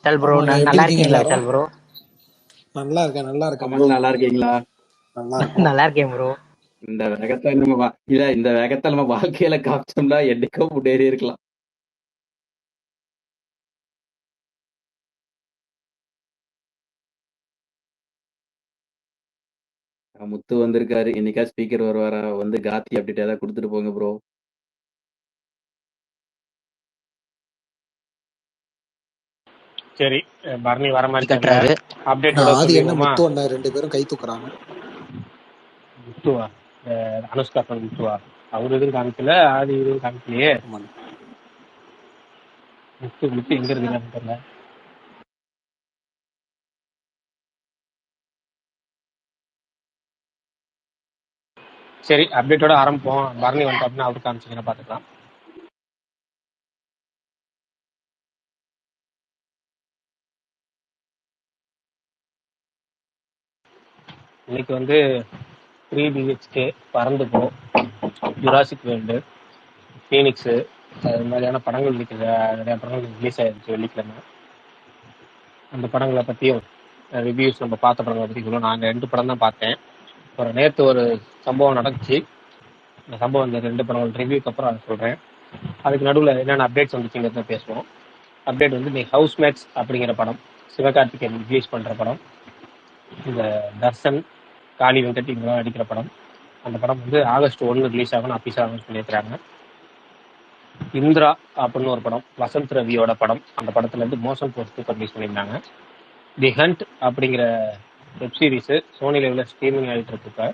Vishal bro ஆமாங்க, எப்படி நல்லா இருக்கீங்க இருக்கீங்களா எல்லாரும்? விஷால் ப்ரோ? நல்லா இருக்கேன், நல்லா இருக்கேன் ப்ரோ. கமல் நல்லா இருக்கீங்களா? நல்லா இருக்கும். நல்லா இருக்கேன் ப்ரோ. இந்த வேகத்தை இந்த வேகத்தை நம்ம வாழ்க்கையில காமிச்சோம்னா என்னைக்கோ முன்னேறி இருக்கலாம். முத்து வந்திருக்காரு. என்னைக்கா ஸ்பீக்கர் வருவாரா? வந்து காத்தி அப்டேட் ஏதாவது கொடுத்துட்டு போங்க ப்ரோ. சரி, பரணி வர மாதிரி தெரியல. கட்டுறாரு. அப்டேட்டோட ஆதி என்ன சொல்லிடுவோமா? முத்து அண்ணா 2 பேரும் கை தூக்குறாங்க. முத்துவா? அனுஷ்கா ஃப்ரெண்ட் முத்துவா? அவரு எதுவும் காமிக்கல, ஆதி எதுவும் காமிக்கலையே. ஆமாங்க. முத்து முத்து எங்க இருக்குன்னு தெரியல. சரி, அப்டேட்டோட ஆரம்பிப்போம். பரணி வந்துட்டோம்னா அவரு காமிச்சிங்கன்னா பார்த்துக்கலாம். இன்னைக்கு வந்து 3 BHK, பறந்து போ, ஜுராசிக் வேர்ல்டு, ஃபீனிக்ஸு, அது மாதிரியான படங்கள் இன்னைக்கு நிறைய படங்கள் ரிலீஸ் ஆயிடுச்சு வெள்ளிக்கிழமை. அந்த படங்களை பற்றியும் ரிவ்யூஸ், நம்ம பார்த்த படங்களை பற்றி சொல்லுவோம். நான் 2 படம் தான் பார்த்தேன். ஒரு நேற்று ஒரு சம்பவம் நடந்துச்சு. இந்த சம்பவம் இந்த 2 படங்கள் ரிவ்யூக்கு அப்புறம் அதை சொல்கிறேன். அதுக்கு நடுவில் என்னென்ன அப்டேட்ஸ் வந்துச்சுங்கிறத பேசுவோம். அப்டேட் வந்து இன்னைக்கு ஹவுஸ் மேட்ஸ் அப்படிங்கிற படம், சிவகார்த்திகேயன் ரிலீஸ் பண்ணுற படம். இந்த தர்ஷன், காளி வெங்கட் இவங்களாம் நடிக்கிற படம். அந்த படம் வந்து ஆகஸ்ட் 1 ரிலீஸ் ஆகணும் அஃபீஷியலாக அனௌன்ஸ் பண்ணியிருக்கிறாங்க. இந்திரா அப்படின்னு ஒரு படம், வசந்த் ரவியோட படம். அந்த படத்துல இருந்து மோஷன் போஸ்ட் ரிலீஸ் பண்ணியிருந்தாங்க. தி ஹண்ட் அப்படிங்கிற வெப் சீரிஸ் சோனி லெவலில் ஸ்ட்ரீமிங் ஆகிட்டு இருக்கு. இப்போ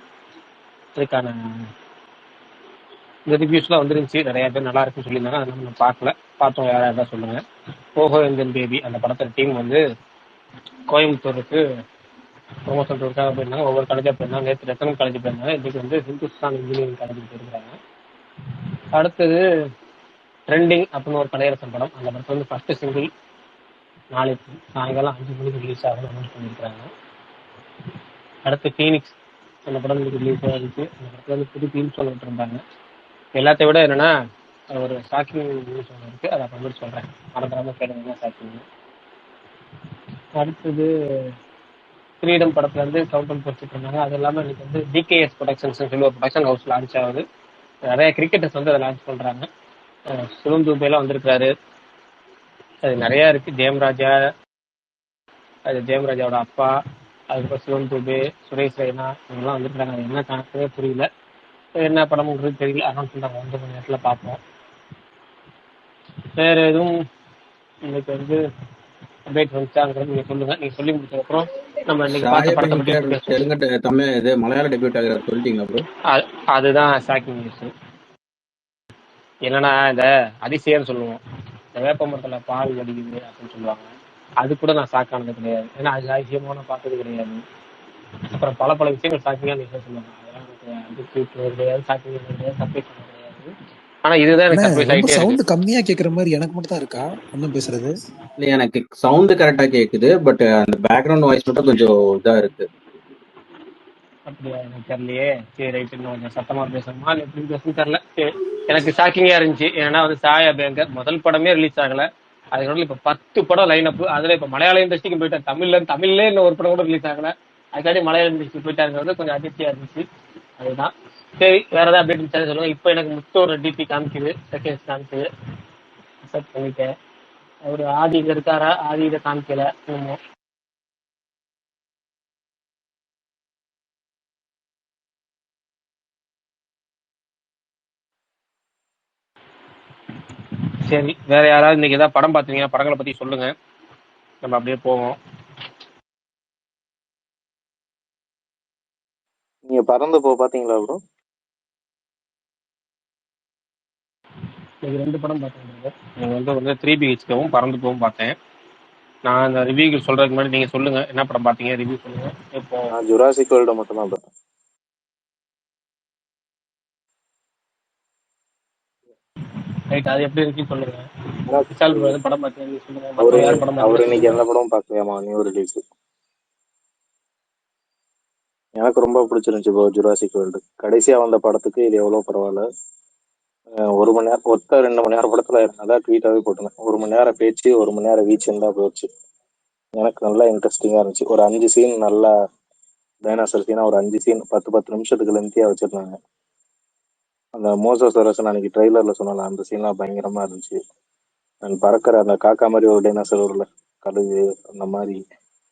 அதுக்கான இந்த ரிவ்யூஸ்லாம் வந்துருந்துச்சு. நிறைய பேர் நல்லா இருக்குன்னு சொல்லியிருந்தாங்க. அதனால நான் பார்க்கல. பார்த்தோம், யாராவது சொல்லுங்க. ஓஹோ எந்தன் பேபி அந்த படத்தோட டீம் வந்து கோயம்புத்தூருக்கு ப்ரொமோஷன் டூருக்காக போயிருந்தாங்க. ஒவ்வொரு காலேஜாக போயிருந்தாங்க. நேற்று ரத்தனம் காலேஜ் போயிருந்தாங்க. இன்றைக்கு வந்து ஹிந்துஸ்தான் இன்ஜினியரிங் காலேஜுக்கு போயிருக்காங்க. அடுத்தது ட்ரெண்டிங் அப்படின்னு ஒரு கலையரசன் படம். அந்த படத்தில் வந்து ஃபர்ஸ்ட் சிங்கிள் நாளைக்கு சாயங்காலம் 5 மணிக்கு ரிலீஸ் ஆகணும் அனௌன்ஸ் பண்ணியிருக்காங்க. அடுத்து ஃபீனிக்ஸ் அந்த படம் இன்னைக்கு ரிலீஸ் ஆகிருக்கு. அந்த படத்தில் வந்து புது தீம் சொல்லிட்டு இருந்தாங்க. எல்லாத்தையும் விட என்னன்னா ஒரு ஷாக்கிங் நியூஸ் ஒன்று இருக்கு. அதை அப்புறமேட்டு சொல்றேன். மறந்துடாம கேளுங்க ஷாக்கிங். அடுத்தது ஃப்ரீடம் படத்துல இருந்து கவுண்டன் போட்டுட்டு இருந்தாங்க. அது இல்லாமல் இன்னைக்கு வந்து டிகேஎஸ் ப்ரொடக்ஷன்ஸ் சொல்லி ஒரு ப்ரொடக்ஷன் ஹவுஸ் லான்ச் ஆகுது. நிறைய கிரிக்கெட்டர்ஸ் வந்து அதை லான்ச் பண்றாங்க. சிவம் துபேலாம் வந்திருக்காரு. அது நிறைய இருக்கு. ஜெயம்ராஜா, அது ஜெயம்ராஜாவோட அப்பா, அதுக்கப்புறம் சிவன் துபே, சுரேஷ் ரெய்னா இவங்கெல்லாம் வந்திருக்காங்க. அது என்ன கணக்கே புரியல, என்ன படம்ன்றது தெரியல. அனௌன்ஸ் பண்ணாங்க, 1 மணி நேரத்தில் பார்ப்போம். வேற எதுவும் இன்னைக்கு வந்து அப்டேட் வந்துச்சாங்கிறது நீங்க சொல்லுங்க. நீங்க சொல்லி முடிச்சதுக்கப்புறம் நம்ம இன்னைக்கு பார்த்த படத்தை பற்றி பேசுவோம். தெலுங்கு தமிழ் இது மலையாள டெபியூட் ஆகிறார் சொல்லிட்டீங்களா ப்ரோ? அதுதான் ஷாக்கிங் நியூஸ். என்னன்னா இந்த அதிசயம்னு சொல்லுவோம். இந்த வேப்ப மரத்துல பால் வடிக்குது அப்படின்னு சொல்லுவாங்க. அது கூட நான் ஷாக்கானது கிடையாது. ஏன்னா அது அதிசயமா நான் பார்த்தது கிடையாது. அப்புறம் பல விஷயங்கள் ஷாக்கிங்கான விஷயம் சொல்லுவாங்க. அதெல்லாம் எனக்கு கிடையாது, ஷாக்கிங் கிடையாது, சர்ப்ரைஸ் பண்ண கிடையாது. ஆனா இதுதான் எனக்கு சர்ப்ரைஸ் ரொம்ப ஆகிட்டே சவுண்ட் இருக்கு. கம்மியா கேக்குற மாதிரி எனக்கு மட்டும் தான் இருக்கா ஒன்னும் பேசுறது? இல்லை, எனக்கு சவுண்டு கரெக்டாக கேட்குது. பட் அந்த பேக்ரவுண்ட் வாய்ஸ் மட்டும் கொஞ்சம் இதாக இருக்கு. அப்படியா? எனக்கு தெரியலையே. சரி, ரைட். இன்னும் கொஞ்சம் சத்தமா பேசணுமா இல்லை எப்படி பேசணும்னு தெரியல. சரி, எனக்கு ஷாக்கிங்கா இருந்துச்சு. ஏன்னா வந்து சாயா பேங்கர் முதல் படமே ரிலீஸ் ஆகல. அதுக்கு இப்ப 10 படம் லைன் அப். அதுல இப்ப மலையாள இண்டஸ்ட்ரிக்கு போயிட்டார். தமிழ்ல இன்னும் ஒரு படம் கூட ரிலீஸ் ஆகல. அதுக்காண்டி மலையாள இண்டஸ்ட்ரி போயிட்டாருங்கிறது கொஞ்சம் அதிர்ச்சியா இருந்துச்சு. அதுதான். சரி, வேற ஏதாவது அப்டேட் இருந்துச்சு சொல்லுங்க. இப்போ எனக்கு முத்தோட டிபி காமிக்குது, செகண்ட்ஸ் காமிக்குது, அக்செப்ட் பண்ணிட்டேன். அவரு ஆதி இங்க இருக்காரா? ஆதி இதை காமிக்கல இன்னும். சரி, வேற யாராவது இன்னைக்கு ஏதாவது படம் பார்த்தீங்கன்னா படங்களை பத்தி சொல்லுங்க. நம்ம அப்படியே போவோம். நீங்க பறந்து போ பாத்தீங்களா ப்ரோ? இன்னைக்கு 2 படம் பார்த்தேன். நீங்க வந்து 3 BHKவும் பறந்து போவும் பார்த்தேன். நான் அந்த ரிவ்யூ சொல்றதுக்கு முன்னாடி நீங்க சொல்லுங்க, என்ன படம் பார்த்தீங்க, ரிவ்யூ சொல்லுங்க. இப்போ நான் ஜுராசிக் வேர்ல்ட மட்டும் தான் பார்த்தேன். ரைட், அது எப்படி இருக்குன்னு சொல்லுங்க. விஷால் படம் பார்த்தீங்க சொல்லுங்க. அவரு மற்ற யார் படம் அவரு இன்னைக்கு பார்த்தீங்க? எந்த படமும் பார்க்கலையாமா, நியூ ரிலீஸ். எனக்கு ரொம்ப பிடிச்சிருந்துச்சு ப்ரோ ஜுராசிக் வேர்ல்டு. கடைசியா வந்த படத்துக்கு இது எவ்வளவு பரவாயில்ல. 1 மணி நேரம் 2 மணி நேரம் படத்துல நல்லா ட்வீட்டாவே போட்டுருந்தேன். 1 மணி நேரம் பேச்சு, 1 மணி நேரம் வீச்சு இருந்தா போச்சு. எனக்கு நல்லா இன்ட்ரெஸ்டிங்கா இருந்துச்சு. ஒரு 5 சீன் நல்லா டைனாசர் சீனா ஒரு 5 சீன் 10 நிமிஷத்துக்கு லென்த்தியா வச்சிருந்தாங்க. அந்த மோசோசரஸ் அன்னைக்கு ட்ரெய்லர்ல சொன்னால அந்த சீன்லாம் பயங்கரமா இருந்துச்சு. அண்ட் பறக்கிற அந்த காக்கா மாதிரி ஒரு டைனாசர் வரும்ல, கழுகு அந்த மாதிரி,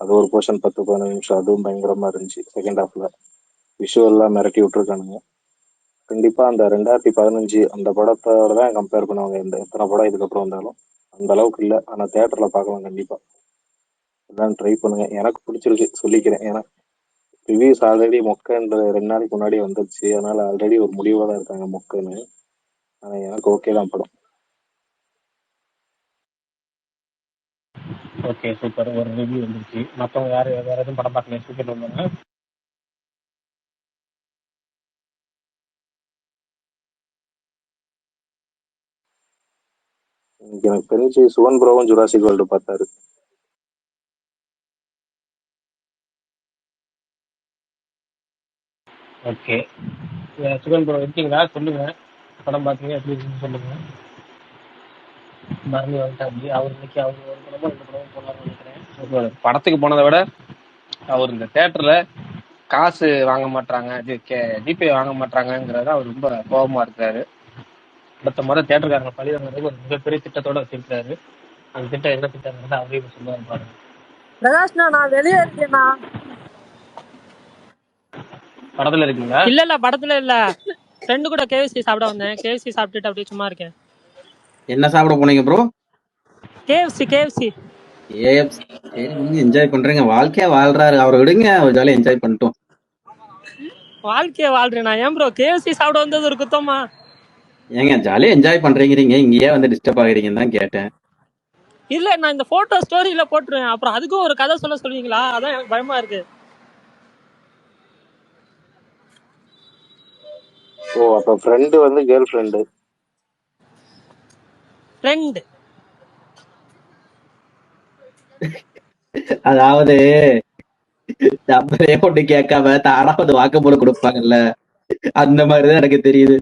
அது ஒரு போர்ஷன் 10-15 நிமிஷம், அதுவும் பயங்கரமா இருந்துச்சு. செகண்ட் ஹாஃப்ல விஷுவல்லாம் மிரட்டி விட்டுருக்கானுங்க. கண்டிப்பா அந்த 2015 அந்த படத்தோட தான் கம்பேர் பண்ணுவாங்க. எத்தனை படம் இதுக்கப்புறம் வந்தாலும் அந்த அளவுக்கு இல்லை. ஆனா தியேட்டர்ல பார்க்கலாம் கண்டிப்பா. எல்லாம் ட்ரை பண்ணுங்க. எனக்கு பிடிச்சிருக்கு சொல்லிக்கிறேன். ஏன்னா ரிவ்யூஸ் ஆல்ரெடி மொக்கன்ற 2 நாளைக்கு முன்னாடி வந்துருச்சு. அதனால ஆல்ரெடி ஒரு முடிவோட தான் இருக்காங்க மொக்கன்னு. ஆனா எனக்கு ஓகே தான் படம். Okay, super. ஒரு ரிவ்யூ வந்துருச்சு. மற்றவங்க யார் வேற எதுவும் படம் பார்க்கல சூப்பர் வந்தாங்க. இன்னைக்கு எனக்கு தெரிஞ்சு சுவன் ப்ரோவும் ஜுராசிக் வேர்ல்டு பார்த்தாரு. ஓகே, சுகன் ப்ரோ இருக்கீங்களா? சொல்லுங்க, படம் பார்த்தீங்க எப்படி இருக்குன்னு சொல்லுங்க. பரணி வந்துட்டாங்க. அவர் இன்னைக்கு அவர் ஒரு படமோ 2 படமோ போனார்னு நினைக்கிறேன். படத்துக்கு போனதை விட அவர் இந்த தேட்டர்ல காசு வாங்க மாட்டாங்க, ஜிபே வாங்க மாட்டாங்கிறத அவர் ரொம்ப கோபமா இருக்காரு. அடுத்த முறை தேட்டருக்காரங்க பழி வாங்குறதுக்கு ஒரு மிகப்பெரிய திட்டத்தோட வச்சிருக்காரு. அந்த திட்டம் என்ன திட்டங்கிறத அவரே சொல்லுவாரு பாருங்க. பிரகாஷ்ண்ணா, நான் வெளியே இருக்கேண்ணா. படத்துல இருக்கீங்களா? இல்ல படத்துல இல்ல, ஃப்ரெண்டு கூட கேஎஃப்சி சாப்பிட வந்தேன். கேஎஃப்சி சாப்பிட்டுட்டு அப்படியே சும்மா இருக்கேன். என்ன சாப்பிட போனீங்க ப்ரோ? கேஎஃப்சி. ஏஎஃப்சி. சரி, நீங்க என்ஜாய் பண்றீங்க, வாழ்க்கையா வாழ்றாரு, அவரை விடுங்க, ஒரு ஜாலியா என்ஜாய் பண்ணிட்டோம். வாழ்க்கைய வாழ்றேண்ணா. ஏன் ப்ரோ கேஎஃப்சி சாப்பிட வந்தது ஒரு குத்தமா? ஏங்க ஜாலியா என்ஜாய் பண்றீங்க, இங்கேயே வந்து டிஸ்டர்ப் ஆகுறீங்கன்னு தான் கேட்டேன். இல்ல, நான் இந்த போட்டோ ஸ்டோரியில போட்டுருவேன். அப்புறம் அதுக்கும் ஒரு கதை சொல்லுவீங்களா? அதான் எனக்கு பயமா இருக்கு. ஓ, அப்ப ஃப்ரெண்டு வந்து கேர்ள் ஃப்ரெண்டு. ஃப்ரெண்ட் அதாவது நம்மளே ஒண்ணு கேட்காம தானா வந்து வாக்குமூலம் கொடுப்பாங்கல்ல, அந்த மாதிரிதான் எனக்கு தெரியுது.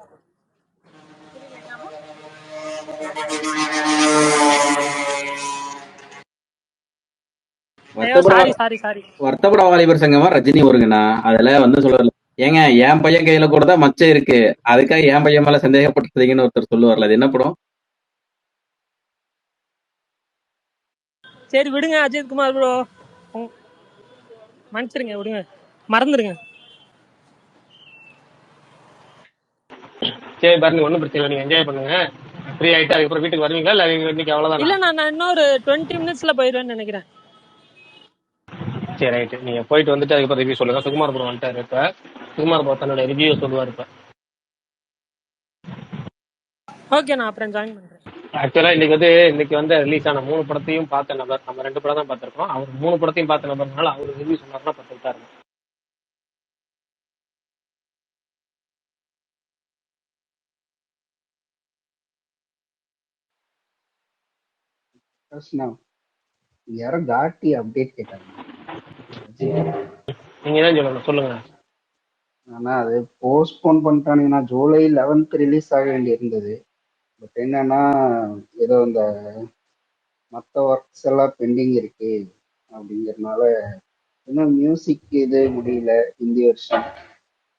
சாரி. வருத்தப்பட வாலிபர் சங்கமா ரஜினி வருங்கண்ணா, அதுல வந்து சொல்லுவார்ல, ஏங்க என் பையன் கையில கூட தான் மச்சம் இருக்கு, அதுக்காக என் பையன் மேல சந்தேகப்பட்டுறீங்கன்னு ஒருத்தர் சொல்லுவார்ல, அது என்ன படம்? சரி விடுங்க அஜித் குமார் ப்ரோ, மன்னிச்சிருங்க, விடுங்க, மறந்துடுங்க. சரி பரணி, ஒன்றும் பிரச்சனை இல்லை, நீங்க என்ஜாய் பண்ணுங்க. ஃப்ரீ ஆயிட்டு அதுக்கப்புறம் வீட்டுக்கு வருவீங்களா இல்ல இன்னைக்கு அவ்வளவுதான்? இல்ல, நான் இன்னொரு 20 மினிட்ஸ்ல போயிடுவேன்னு நினைக்கிறேன். சரி ரைட்டு, நீங்க போயிட்டு வந்துட்டு அதுக்கப்புறம் ரிவ்யூ சொல்லுங்க. சுகுமார் ப்ரோ வந்துட்டாரு. இப்ப சுகுமார் ப்ரோ தன்னோட ரிவ்யூ சொல்லுவார். இப்ப ஓகே, நான் அப்புறம் ஜாயின் பண்றேன். ஆக்சுவலா இன்னைக்கு வந்து ரிலீஸ் ஆன 3 படத்தையும் பார்த்த நபர். நம்ம 2 படம் தான் பார்த்திருக்கோம். அவர் 3 படத்தையும் பார்த்த நபர்னால அவர் ரிவ்யூ சொன்னார்னா பர்ஃபெக்ட்டா இருக்கும். யாரோ காட்டி அப்டேட் கேட்டாங்க. நீங்க தான் சொல்லணும், சொல்லுங்க. ஆனா அது போஸ்ட்போன் பண்ணிட்டானுங்கன்னா ஜூலை 11th ரிலீஸ் ஆக வேண்டி இருந்தது. பட் என்னன்னா ஏதோ இந்த மற்ற ஒர்க்ஸ் எல்லாம் பெண்டிங் இருக்கு அப்படிங்கிறதுனால இன்னும் மியூசிக் இது முடியல ஹிந்தி வருஷன்.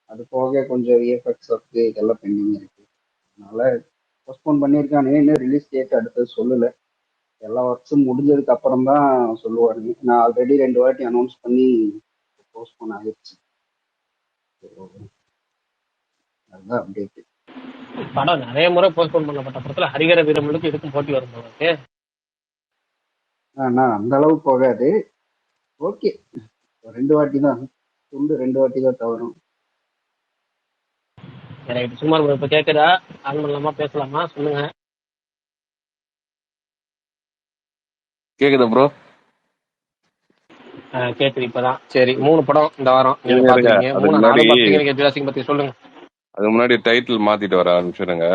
அது போக கொஞ்சம் விஎஃப்எக்ஸ் ஒர்க்கு இதெல்லாம் பெண்டிங் இருக்கு. அதனால போஸ்ட்போன் பண்ணியிருக்கானுங்க. இன்னும் ரிலீஸ் டேட் அடுத்தது சொல்லலை. எல்லா ஒர்க்ஸும் முடிஞ்சதுக்கு அப்புறம் தான் சொல்லுவாருங்க. நான் ஆல்ரெடி 2 வாட்டி அனௌன்ஸ் பண்ணி போஸ்ட்போன் ஆகிடுச்சு. அதுதான் அப்டேட். படம் நிறைய முறை போஸ்ட்போன் பண்ணப்பட்ட படத்துல ஹரிகர வீரமலுக்கு இதுக்கும் போட்டி வரும் போது. ஆனா அந்த அளவு போகாது. ஓகே, 2 வாட்டி தான் துண்டு, 2 வாட்டி தான் தவறும். சுகுமார் ப்ரோ இப்ப கேக்குதா? ஆன் பண்ணலாமா, பேசலாமா, சொல்லுங்க. கேக்குதா ப்ரோ? கேக்குது இப்பதான். சரி, 3 படம் இந்த வாரம் நீங்க இருங்க பாத்துருக்கீங்க. அதுக்கு 3 முன்னாடி 4 பார்த்தீங்க. நீங்க ஜுராசிக் பத்தி சொல்லுங்க. அதுக்கு முன்னாடி டைட்டில் மாத்திட்டு வர ஆரம்பிச்சிடுங்க.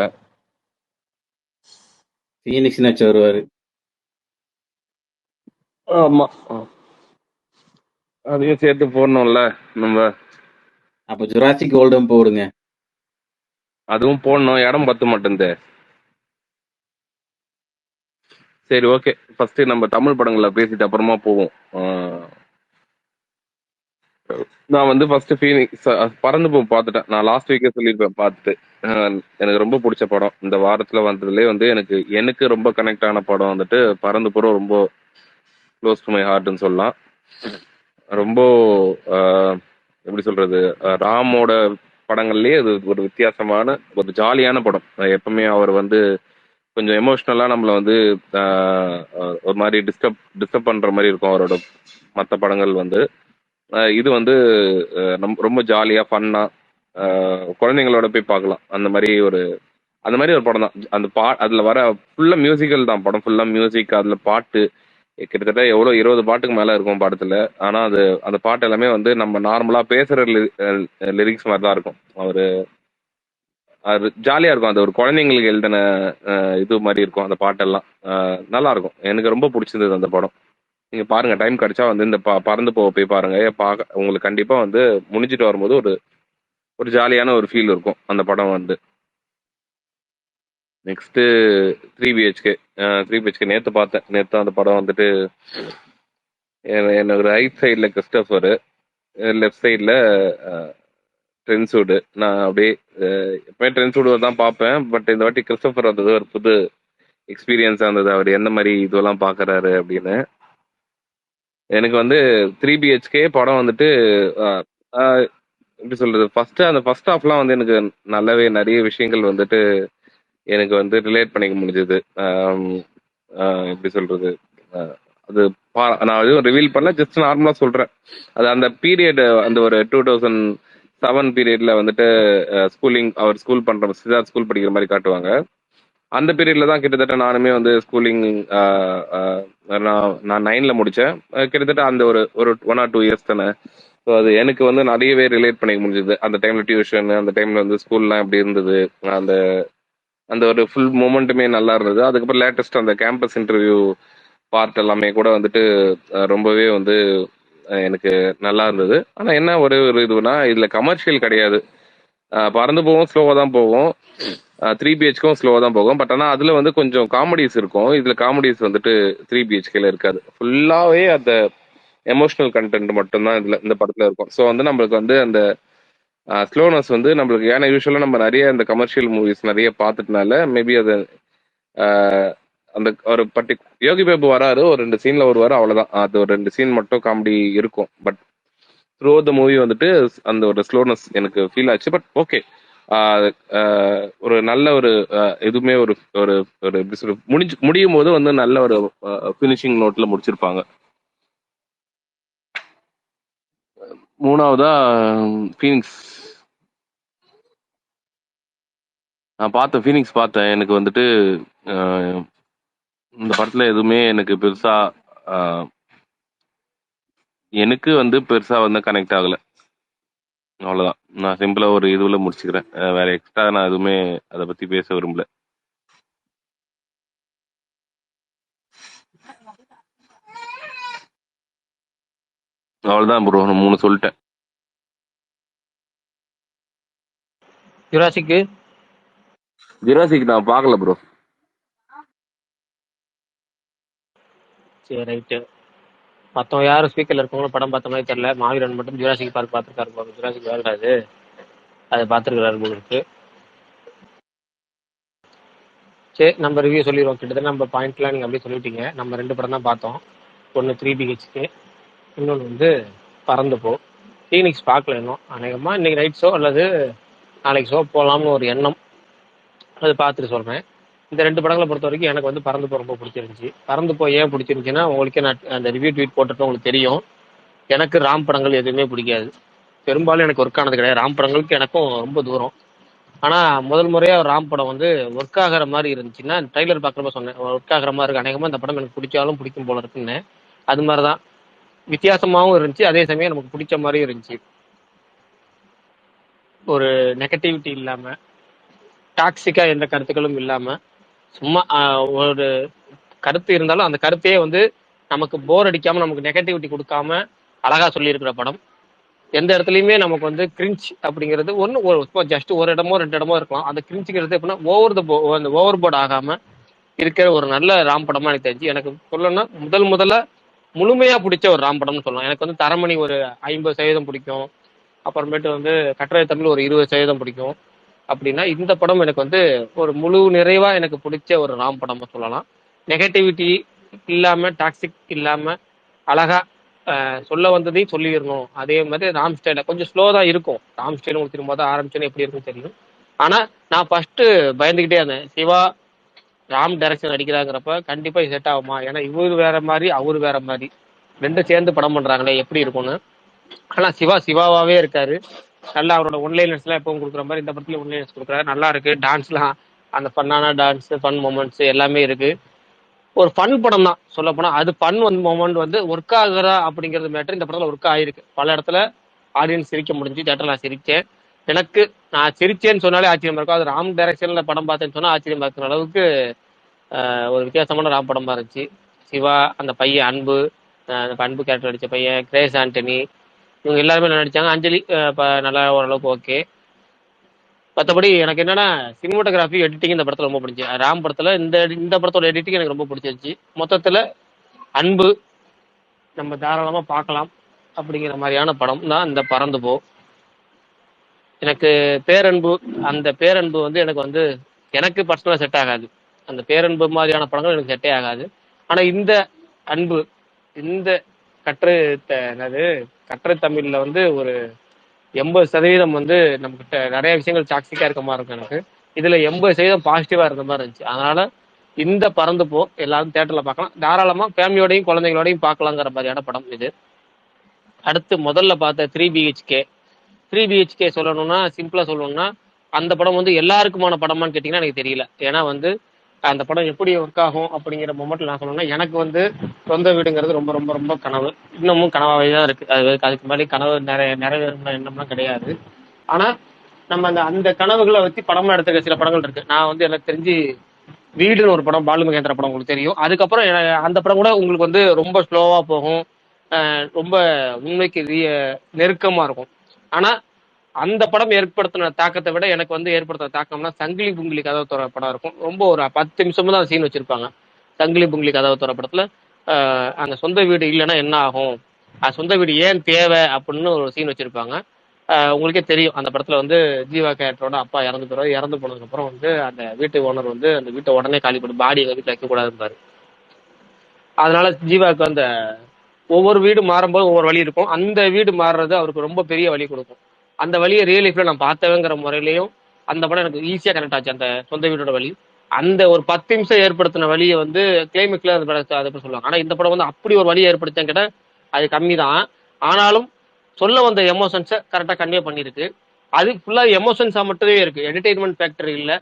ஃபீனிக்ஸ் நச்சு வருவாரு. ஆமா, அதையும் சேர்த்து போடணும்ல நம்ம. அப்ப ஜுராசிக் வேர்ல்டும் போடுங்க. அதுவும் போடணும், இடம் பத்த மாட்டேங்குது. சரி, ஓகே. ஃபர்ஸ்ட் நம்ம தமிழ் படங்களை பேசிட்டு அப்புறமா போவோம். ஆஹ் நான் வந்து ஃபர்ஸ்ட் ஃபீனிக்ஸ் பறந்து போ பார்த்துட்டேன். நான் லாஸ்ட் வீக்கே சொல்லியிருப்பேன் பார்த்துட்டு. எனக்கு ரொம்ப பிடிச்ச படம் இந்த வாரத்துல வந்ததுலேயே வந்து எனக்கு எனக்கு ரொம்ப கனெக்ட் ஆன படம் வந்துட்டு பறந்து போற ரொம்ப க்ளோஸ் டு மை ஹார்ட்னு சொல்லலாம். ரொம்ப ஆஹ் எப்படி சொல்றது, ராமோட படங்கள்லயே அது ஒரு வித்தியாசமான ஒரு ஜாலியான படம். எப்பவுமே அவர் வந்து கொஞ்சம் எமோஷ்னலா நம்மள வந்து ஒரு மாதிரி டிஸ்டர்ப் பண்ற மாதிரி இருக்கும் அவரோட மற்ற படங்கள் வந்து. இது வந்து ரொம்ப ஜாலியா ஃபன்னா குழந்தைங்களோட போய் பார்க்கலாம். அந்த மாதிரி ஒரு படம் தான். அதுல வர ஃபுல்லா மியூசிக்கல் தான். படம் ஃபுல்லா மியூசிக், அதுல பாட்டு கிட்டத்தட்ட எவ்வளவு 20 பாட்டுக்கு மேல இருக்கும் படத்துல. ஆனா அந்த பாட்டு எல்லாமே வந்து நம்ம நார்மலா பேசுற லிரிக்ஸ் மாதிரி தான் இருக்கும். அது ஜாலியா இருக்கும். அது ஒரு குழந்தைங்களுக்கு எழுதின இது மாதிரி இருக்கும் அந்த பாட்டெல்லாம். நல்லா இருக்கும். எனக்கு ரொம்ப பிடிச்சிருந்தது அந்த படம். நீங்க பாருங்க, டைம் கிடைச்சா வந்து இந்த பறந்து போய் பாருங்க. உங்களுக்கு கண்டிப்பா வந்து முடிஞ்சிட்டு வரும்போது ஒரு ஜாலியான ஒரு ஃபீல் இருக்கும் அந்த படம் வந்து. Next 3BHK. 3BHK நேத்து பார்த்தேன். நேத்து அந்த படம் வந்துட்டு எனக்கு ரைட் சைட்ல கிறிஸ்டபர், லெஃப்ட் சைட்ல ட்ரென்சூடு. நான் அப்படியே எப்பவுமே ட்ரென்சூடு தான் பார்ப்பேன். பட் இந்த வாட்டி கிறிஸ்டபர் வந்தது ஒரு புது எக்ஸ்பீரியன்ஸா இருந்தது. அவர் என்ன மாதிரி இதுவெல்லாம் பாக்குறாரு அப்படின்னு. எனக்கு வந்து 3BHK படம் வந்துட்டு எப்படி சொல்றது, ஃபர்ஸ்ட் ஹாஃப்லாம் வந்து எனக்கு நல்லாவே நிறைய விஷயங்கள் வந்துட்டு எனக்கு வந்து ரிலேட் பண்ணிக்க முடிஞ்சது. எப்படி சொல்றது, அது நான் எதுவும் ரிவீல் பண்ணல, ஜஸ்ட் நார்மலா சொல்றேன். அது அந்த பீரியட், அந்த ஒரு 2007 பீரியட்ல வந்துட்டு அவர் ஸ்கூல் பண்ற சித்தார்த் ஸ்கூல் படிக்கிற மாதிரி காட்டுவாங்க. அந்த பீரியட்ல தான் கிட்டத்தட்ட நானுமே வந்து ஸ்கூலிங் நான் 9ல முடிச்சேன். கிட்டத்தட்ட அந்த ஒரு 1 or 2 இயர்ஸ் தானே. ஸோ அது எனக்கு வந்து நிறையவே ரிலேட் பண்ணிக்க முடிஞ்சது. அந்த டைம்ல டியூஷன், அந்த டைம்ல வந்து ஸ்கூல்லாம் எப்படி இருந்தது, அந்த அந்த ஒரு ஃபுல் மூமெண்ட்டுமே நல்லா இருந்தது. அதுக்கப்புறம் லேட்டஸ்ட் அந்த கேம்பஸ் இன்டர்வியூ பார்ட் எல்லாமே கூட வந்துட்டு ரொம்பவே வந்து எனக்கு நல்லா இருந்தது. ஆனா என்ன ஒரு இதுனா, இதுல கமர்ஷியல் கிடையாது. பறந்து போவோம், ஸ்லோவா தான் போகும். 3BHKவும் ஸ்லோவா தான் போகும். பட் ஆனா அதுல வந்து கொஞ்சம் காமெடிஸ் இருக்கும். இதுல காமெடிஸ் வந்துட்டு 3BHKல இருக்காது. ஃபுல்லாவே அந்த எமோஷனல் கண்டென்ட் மட்டும்தான் இந்த படத்துல இருக்கும். ஸோ வந்து நம்மளுக்கு வந்து அந்த ஸ்லோனஸ் வந்து நம்மளுக்கு, ஏன்னா யூஸ்வலா நம்ம நிறைய இந்த கமர்ஷியல் மூவிஸ் நிறைய பார்த்துட்டனால மேபி அது அந்த ஒரு யோகி பாபு வராரு, ஒரு 2 சீன்ல வருவாரு, அவ்வளவுதான். அது ஒரு 2 சீன் மட்டும் காமெடி இருக்கும். பட் த்ரூ த மூவி வந்துட்டு அந்த ஒரு ஸ்லோனஸ் எனக்கு ஃபீல் ஆச்சு. பட் ஓகே, ஒரு நல்ல ஒரு எதுவுமே ஒரு ஒரு ஒரு முடியும் போது வந்து நல்ல ஒரு ஃபினிஷிங் நோட்ல முடிச்சிருப்பாங்க. மூணாவதா ஃபீனிக்ஸ். நான் பார்த்தேன், ஃபீனிக்ஸ் பார்த்தேன். எனக்கு வந்துட்டு இந்த படத்துல எதுவுமே எனக்கு பெருசா எனக்கு வந்து பெருசா வந்து கனெக்ட் ஆகல. அவ்வளவுதான். நான் சிம்பிளா ஒரு இதுல முடிச்சுக்கிறேன். வேற எக்ஸ்ட்ரா நான் எதுவுமே அதை பத்தி பேச விரும்பல. அவ்வளவுதான் ப்ரோ, நான் 3 சொல்லிட்டேன். ஜுராசிக் நான் பார்க்கல ப்ரோ. சரி, ரைட்டு. மற்றவங்க யாரும் ஸ்பீக்கர்ல இருக்கவங்களும் படம் பார்த்த மாதிரி தெரியல. மாவீரன் மட்டும் ஜுராசிக் பார்க் பார்த்துருக்காரு. ஜுராசிக் வேண்டாது, அதை பார்த்துருக்காரு உங்களுக்கு. சரி, நம்ம ரிவ்யூ சொல்லிடுவோம். கிட்டத்தட்ட நம்ம பாயிண்ட்லாம் நீங்கள் அப்படியே சொல்லிட்டீங்க. நம்ம 2 படம் தான் பார்த்தோம். ஒன்று 3BHK, இன்னொன்று வந்து பறந்து போ. ஃபீனிக்ஸ் பார்க்கல இன்னும். அநேகமாக இன்னைக்கு நைட் ஷோ அல்லது நாளைக்கு ஷோ போகலாம்னு ஒரு எண்ணம். அது பார்த்துட்டு சொல்கிறேன். இந்த 2 படங்களை பொறுத்த வரைக்கும் எனக்கு வந்து பறந்து போ ரொம்ப பிடிச்சிருந்துச்சு. பறந்து போ ஏன் பிடிச்சிருந்துச்சுன்னா, உங்களுக்கே நான் அந்த ரிவ்யூ ட்வீட் போட்டுட்டு உங்களுக்கு தெரியும். எனக்கு ராம் படங்கள் எதுவுமே பிடிக்காது. பெரும்பாலும் எனக்கு ஒர்க் ஆனது கிடையாது. ராம் படங்களுக்கு எனக்கும் ரொம்ப தூரம். ஆனால் முதல் முறையாக ராம் படம் வந்து ஒர்க் ஆகிற மாதிரி இருந்துச்சுன்னா, ட்ரைலர் பார்க்குறப்ப சொன்னேன், ஒர்க் ஆகிற மாதிரி இருக்கு. அநேகமாக இந்த படம் எனக்கு பிடிச்சாலும் பிடிக்கும் போல இருக்குன்னு. அது மாதிரி தான் வித்தியாசமாகவும் இருந்துச்சு, அதே சமயம் நமக்கு பிடிச்ச மாதிரியும் இருந்துச்சு. ஒரு நெகட்டிவிட்டி இல்லாமல், டாக்ஸிக்காக எந்த கருத்துக்களும் இல்லாமல், சும்மா ஒரு கருத்து இருந்தாலும் அந்த கருத்தையே வந்து நமக்கு போர் அடிக்காமல், நமக்கு நெகட்டிவிட்டி கொடுக்காம அழகாக சொல்லியிருக்கிற படம். எந்த இடத்துலையுமே நமக்கு வந்து கிரிஞ்ச் அப்படிங்கிறது ஜஸ்ட் ஒரு இடமோ 2 இடமோ இருக்கலாம். அந்த கிரிஞ்சுங்கிறது எப்படின்னா ஓவர் போர்ட் ஆகாமல் இருக்கிற ஒரு நல்ல ராம் படமா எனக்கு தெரிஞ்சு. எனக்கு சொல்லணும்னா முதல்ல முழுமையா பிடிச்ச ஒரு ராம் படம்னு சொல்லலாம். எனக்கு வந்து தரமணி ஒரு 50% பிடிக்கும். அப்புறமேட்டு வந்து கட்டுரை தமிழ் ஒரு 20% பிடிக்கும். அப்படின்னா இந்த படம் எனக்கு வந்து ஒரு முழு நிறைவா எனக்கு பிடிச்ச ஒரு ராம் படமா சொல்லலாம். நெகட்டிவிட்டி இல்லாம, டாக்ஸிக் இல்லாம, அழகா சொல்ல வந்ததையும் சொல்லிடணும். அதே மாதிரி ராம் ஸ்டைல கொஞ்சம் ஸ்லோ தான் இருக்கும். ராம் ஸ்டைல் உங்களுக்கு திரும்ப தான் ஆரம்பிச்சோன்னு எப்படி இருக்குன்னு தெரியும். ஆனா நான் ஃபர்ஸ்ட் பயந்துகிட்டே இருந்தேன். சிவா ராம் டைரக்ஷன் அடிக்கிறாங்கிறப்ப கண்டிப்பா இது செட் ஆகுமா? ஏன்னா இவரு வேற மாதிரி அவரு வேற மாதிரி ரெண்டும் சேர்ந்து படம் பண்றாங்களே எப்படி இருக்கும்னு. ஆனா சிவா சிவாவாவே இருக்காரு. நல்லா அவரோட ஒன்லைனர்ஸ் எல்லாம் எப்பவும் கொடுக்குற மாதிரி இந்த படத்துல ஒன்லைனர்ஸ் கொடுக்குறாரு. நல்லா இருக்கு. டான்ஸ்லாம் அந்த ஃபன்னான டான்ஸ், ஃபன் மூமெண்ட்ஸ் எல்லாமே இருக்கு. ஒரு ஃபன் படம் தான் சொல்ல போனா. அது ஃபன் மொமெண்ட் வந்து ஒர்க் ஆகுறா அப்படிங்கிறது மேட்டர் இந்த படத்துல ஒர்க் ஆயிருக்கு. பல இடத்துல ஆடியன்ஸ் சிரிக்க முடிஞ்சு. தேட்டர்ல நான் சிரிச்சேன். எனக்கு நான் சிரிச்சேன்னு சொன்னாலே ஆச்சரியமா இருக்கும். அது ராம் டைரக்ஷன்ல படம் பார்த்தேன்னு சொன்னா ஆச்சரியமா இருக்கிற அளவுக்கு ஒரு வித்தியாசமான ராம் படமா இருந்துச்சு. சிவா, அந்த பையன் அன்பு, அந்த அன்பு கேரக்டர் நடிச்ச பையன் கிரேஸ் ஆண்டனி, இவங்க எல்லாருமே நல்லா நடிச்சாங்க. அஞ்சலி நல்லா ஓரளவுக்கு ஓகே. மற்றபடி எனக்கு என்னன்னா சினிமாட்டோகிராஃபி எடிட்டிங் இந்த படத்துல ரொம்ப பிடிச்சி. ராம் படத்துல இந்த படத்தோட எடிட்டிங் எனக்கு ரொம்ப பிடிச்சிருச்சு. மொத்தத்துல அன்பு நம்ம தாராளமா பார்க்கலாம் அப்படிங்கிற மாதிரியான படம் தான் இந்த பறந்து போ. எனக்கு பேரன்பு, அந்த பேரன்பு வந்து எனக்கு பர்சனலா செட் ஆகாது. அந்த பேரன்பு மாதிரியான படங்கள் எனக்கு செட்டே ஆகாது. ஆனா இந்த அன்பு, இந்த கற்று என்னது கற்று தமிழ்ல வந்து ஒரு 80% வந்து நம்ம கிட்ட நிறைய விஷயங்கள் டாக்ஸிக்கா இருக்க மாதிரி இருக்கும். எனக்கு இதுல 80% பாசிட்டிவா இருந்த மாதிரி இருந்துச்சு. அதனால இந்த பறந்து போ எல்லாரும் தியேட்டர்ல பார்க்கலாம். தாராளமா ஃபேமிலியோடையும் குழந்தைங்களோடையும் பார்க்கலாங்கிற மாதிரியான படம் இது. அடுத்து முதல்ல பார்த்த 3BHK சொல்லணும்னா, சிம்பிளா சொல்லணும்னா, அந்த படம் வந்து எல்லாருக்குமான படமான்னு கேட்டீங்கன்னா எனக்கு தெரியல. ஏன்னா வந்து அந்த படம் எப்படி ஒர்க் ஆகும் அப்படிங்கிற மொமெண்ட்ல நான் சொல்லணும்னா, எனக்கு வந்து சொந்த வீடுங்கிறது ரொம்ப ரொம்ப ரொம்ப கனவு. இன்னமும் கனவாவே தான் இருக்கு. அதுக்கு மேலே கனவு நிறைவேறும் எண்ணம்லாம் கிடையாது. ஆனா நம்ம அந்த கனவுகளை வச்சு படமா எடுத்துக்க சில படங்கள் இருக்கு. நான் வந்து எனக்கு தெரிஞ்சு வீடுன்னு ஒரு படம், பாலு மகேந்திரா படம் உங்களுக்கு தெரியும். அதுக்கப்புறம் அந்த படம் கூட உங்களுக்கு வந்து ரொம்ப ஸ்லோவா போகும். ரொம்ப உண்மைக்கு நெருக்கமா இருக்கும். ஆனா அந்த படம் ஏற்படுத்தின தாக்கத்தை விட எனக்கு வந்து ஏற்படுத்தின தாக்கம்னா சங்கிலி புங்கிலி கதவு தோற படம் இருக்கும். ரொம்ப ஒரு 10 நிமிஷமும் தான் சீன் வச்சிருப்பாங்க. சங்கிலி புங்கிலி கதவு தோற படத்துல அந்த சொந்த வீடு இல்லைன்னா என்ன ஆகும், சொந்த வீடு ஏன் தேவை அப்படின்னு ஒரு சீன் வச்சிருப்பாங்க. உங்களுக்கே தெரியும் அந்த படத்துல வந்து ஜீவா கேரக்டரோட அப்பா இறந்து போனதுக்கு அப்புறம் வந்து அந்த வீட்டு ஓனர் வந்து அந்த வீட்டை உடனே காலி பண்ணி பாடி எங்க வீட்டுல வைக்கக்கூடாது இருந்தாரு. அதனால ஜீவாவுக்கு அந்த ஒவ்வொரு வீடு மாறும்போது ஒவ்வொரு வழி இருக்கும். அந்த வீடு மாறுறது அவருக்கு ரொம்ப பெரிய வழி கொடுக்கும். அந்த வழியை ரியல் லைஃப்ல நான் பார்த்தவங்கிற முறையிலையும் அந்த படம் எனக்கு ஈஸியா கனெக்ட் ஆச்சு. அந்த சொந்த வீடோட வழி அந்த ஒரு 10 நிமிஷம் ஏற்படுத்தின வழியை வந்து கிளைமேக்ஸ்ல அந்த படத்தை அதை சொல்லுவாங்க. ஆனா இந்த படம் வந்து அப்படி ஒரு வழியை ஏற்படுத்தேன் கேட்ட அது கம்மி தான். ஆனாலும் சொல்ல வந்த எமோஷன்ஸை கரெக்டாக கன்வே பண்ணியிருக்கு. அது ஃபுல்லாக எமோஷன்ஸாக மட்டுமே இருக்கு. என்டர்டெயின்மெண்ட் ஃபேக்டர் இல்லை.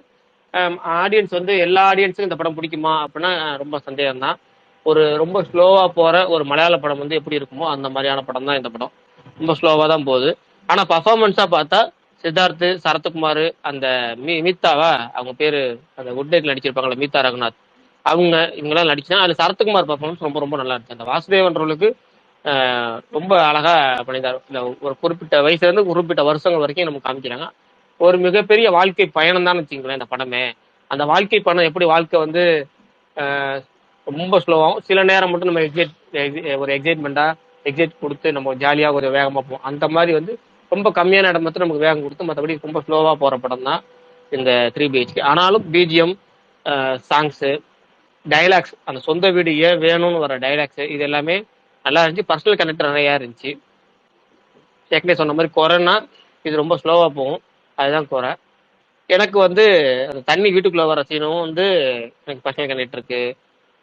ஆடியன்ஸ் வந்து எல்லா ஆடியன்ஸுக்கும் இந்த படம் பிடிக்குமா அப்படின்னா ரொம்ப சந்தேகம் தான். ஒரு ரொம்ப ஸ்லோவா போற ஒரு மலையாள படம் வந்து எப்படி இருக்குமோ அந்த மாதிரியான படம் தான் இந்த படம். ரொம்ப ஸ்லோவா தான் போகுது. ஆனா பர்ஃபார்மன்ஸா பார்த்தா சித்தார்த்து, சரத்குமார், அந்த மீத்தாவா அவங்க பேரு, அந்த குட் நைட்ல நடிச்சிருப்பாங்களா மீதா ரகுநாத், இவங்கெல்லாம் நடிச்சா அதுல சரத்குமார் பர்ஃபார்மன்ஸ் ரொம்ப ரொம்ப நல்லா இருந்துச்சு. அந்த வாசுதேவன் ரோலுக்கு ரொம்ப அழகா பண்ணியிருந்தாரு. இந்த ஒரு குறிப்பிட்ட வயசுல இருந்து குறிப்பிட்ட வருஷங்கள் வரைக்கும் நமக்கு காமிக்கிறாங்க. ஒரு மிகப்பெரிய வாழ்க்கை பயணம் தான் வச்சுங்களேன் இந்த படமே. அந்த வாழ்க்கை பயணம் எப்படி வாழ்க்கை வந்து ரொம்ப ஸ்லோவாகும், சில நேரம் மட்டும் நம்ம ஒரு எக்ஸைட் கொடுத்து நம்ம ஜாலியாக ஒரு வேகமாக போவோம். அந்த மாதிரி வந்து ரொம்ப கம்மியான இடம் மட்டும் நமக்கு வேகம் கொடுத்து மற்றபடி ரொம்ப ஸ்லோவாக போகிற படம் தான் இந்த 3BHK. ஆனாலும் பிஜிஎம், சாங்ஸு, டைலாக்ஸ், அந்த சொந்த வீடு ஏன் வேணும்னு வர டைலாக்ஸு இது எல்லாமே நல்லா இருந்துச்சு. பர்சனல் கனெக்ட் நிறையா இருந்துச்சு. ஏற்கனவே சொன்ன மாதிரி குறைன்னா இது ரொம்ப ஸ்லோவாக போகும், அதுதான் குறை. எனக்கு வந்து அந்த தண்ணி வீட்டுக்குள்ளே வர சீனும் வந்து எனக்கு பர்சனல் கனெக்ட் இருக்கு.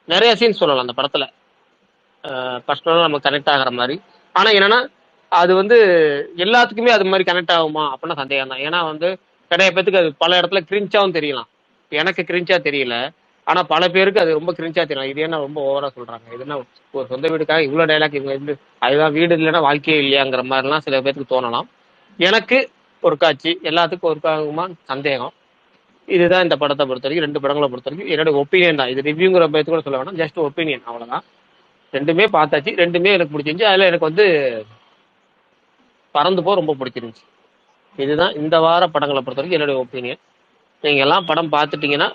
நிறைய சீன் சொல்லலாம் அந்த படத்துல பர்சனலாக நம்ம கனெக்ட் ஆகிற மாதிரி. ஆனால் என்னன்னா அது வந்து எல்லாத்துக்குமே அது மாதிரி கனெக்ட் ஆகுமா அப்படின்னா சந்தேகம் தான். ஏன்னா வந்து நிறைய பேத்துக்கு அது பல இடத்துல கிரிஞ்சாவும் தெரியலாம். எனக்கு கிரிஞ்சா தெரியல, ஆனால் பல பேருக்கு அது ரொம்ப கிரிஞ்சா தெரியலாம். இது என்ன ரொம்ப ஓவரா சொல்றாங்க, இது என்ன ஒரு சொந்த வீடுக்காக இவ்வளோ டைலாக் இவங்க இருந்து அதுதான் வீடு இல்லைன்னா வாழ்க்கையே இல்லையாங்கிற மாதிரிலாம் சில பேருக்கு தோணலாம். எனக்கு ஒரு காட்சி எல்லாத்துக்கும் ஒரு ஆகுமா சந்தேகம். இதுதான் இந்த படத்தை பொறுத்த வரைக்கும், 2 படங்களை பொறுத்த வரைக்கும் என்னோட ஒப்பீனியன் தான். இது ரிவ்யூங்கிற பேத்து கூட சொல்ல வேணாம், ஜஸ்ட் ஒப்பீனியன், அவ்வளோதான். ரெண்டுமே பார்த்தாச்சு, ரெண்டுமே எனக்கு பிடிச்சிருந்துச்சு. அதில் எனக்கு வந்து பறந்து போ ரொம்ப பிடிச்சிருந்துச்சு. இதுதான் இந்த வார படங்களை பொறுத்த வரைக்கும் என்னுடைய ஒப்பீனியன். நீங்கள் எல்லாம் படம் பார்த்துட்டீங்கன்னா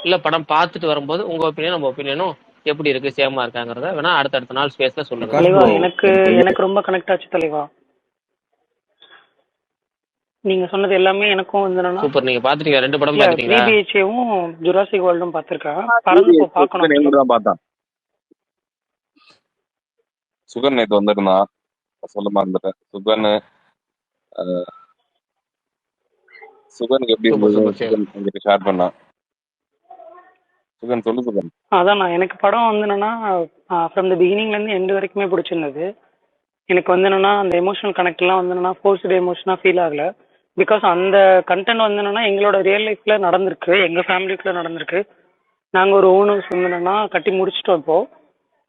இல்ல படம் பார்த்துட்டு வரும்போது உங்க ஒப்பீனியன் நம்ம ஒப்பீனியனும் எப்படி இருக்கு, சேமா இருக்காங்கிறத வேணா அடுத்தடுத்த நாள் ஸ்பேஸ்ல சொல்லுங்க. பிரகாஷ் தலைவா ப்ரோ எனக்கு எனக்கு எனக்கு ரொம்ப கனெக்ட் ஆச்சு தலைவா. நீங்க சொன்னது எல்லாமே எனக்கும் வந்து என்னன்னா, சூப்பர். நீங்க பாத்துட்டீங்க, 2 படம் இல்ல த்ரீ பாத்துட்டீங்களா? பிஹெச்ஏவும் ஜுராசிக் வேர்ல்டும் பார்த்திருக்கேன். பறந்து போ பார்க்கணும் சுகன் ஆக்சுவலா. எங்க தான் பார்த்தான். சுகன் நேத்து வந்திருந்தான், சொல்ல மறந்துட்டேன். சுகனுக்கு எப்படி சூப்பர் இருந்தது சூப்பர் சரி. சுகன் என்கிட்ட ஷேர் பண்ணான். சுகன் சொல்லு சுகன். அதான் நான் எனக்கு படம் வந்து என்னன்னா ஃப்ரம் த பிகினிங்ல இருந்து எண்டு வரைக்குமே பிடிச்சிருந்தது. எனக்கு வந்து என்னன்னா அந்த எமோஷனல் கனெக்ட் எல்லாம் வந்து என்னன்னா ஃபோர்ஸ்டு எமோஷனா ஃபீல் ஆகல. பிகாஸ் அந்த கண்டென்ட் வந்து என்னன்னா எங்களோட ரியல் லைஃப்ல நடந்திருக்கு, எங்க ஃபேமிலிக்குள்ள நடந்திருக்கு. நாங்க ஒரு ஓனர்ஸ் வந்து என்னன்னா கட்டி முடிச்சிட்டோம் இப்போ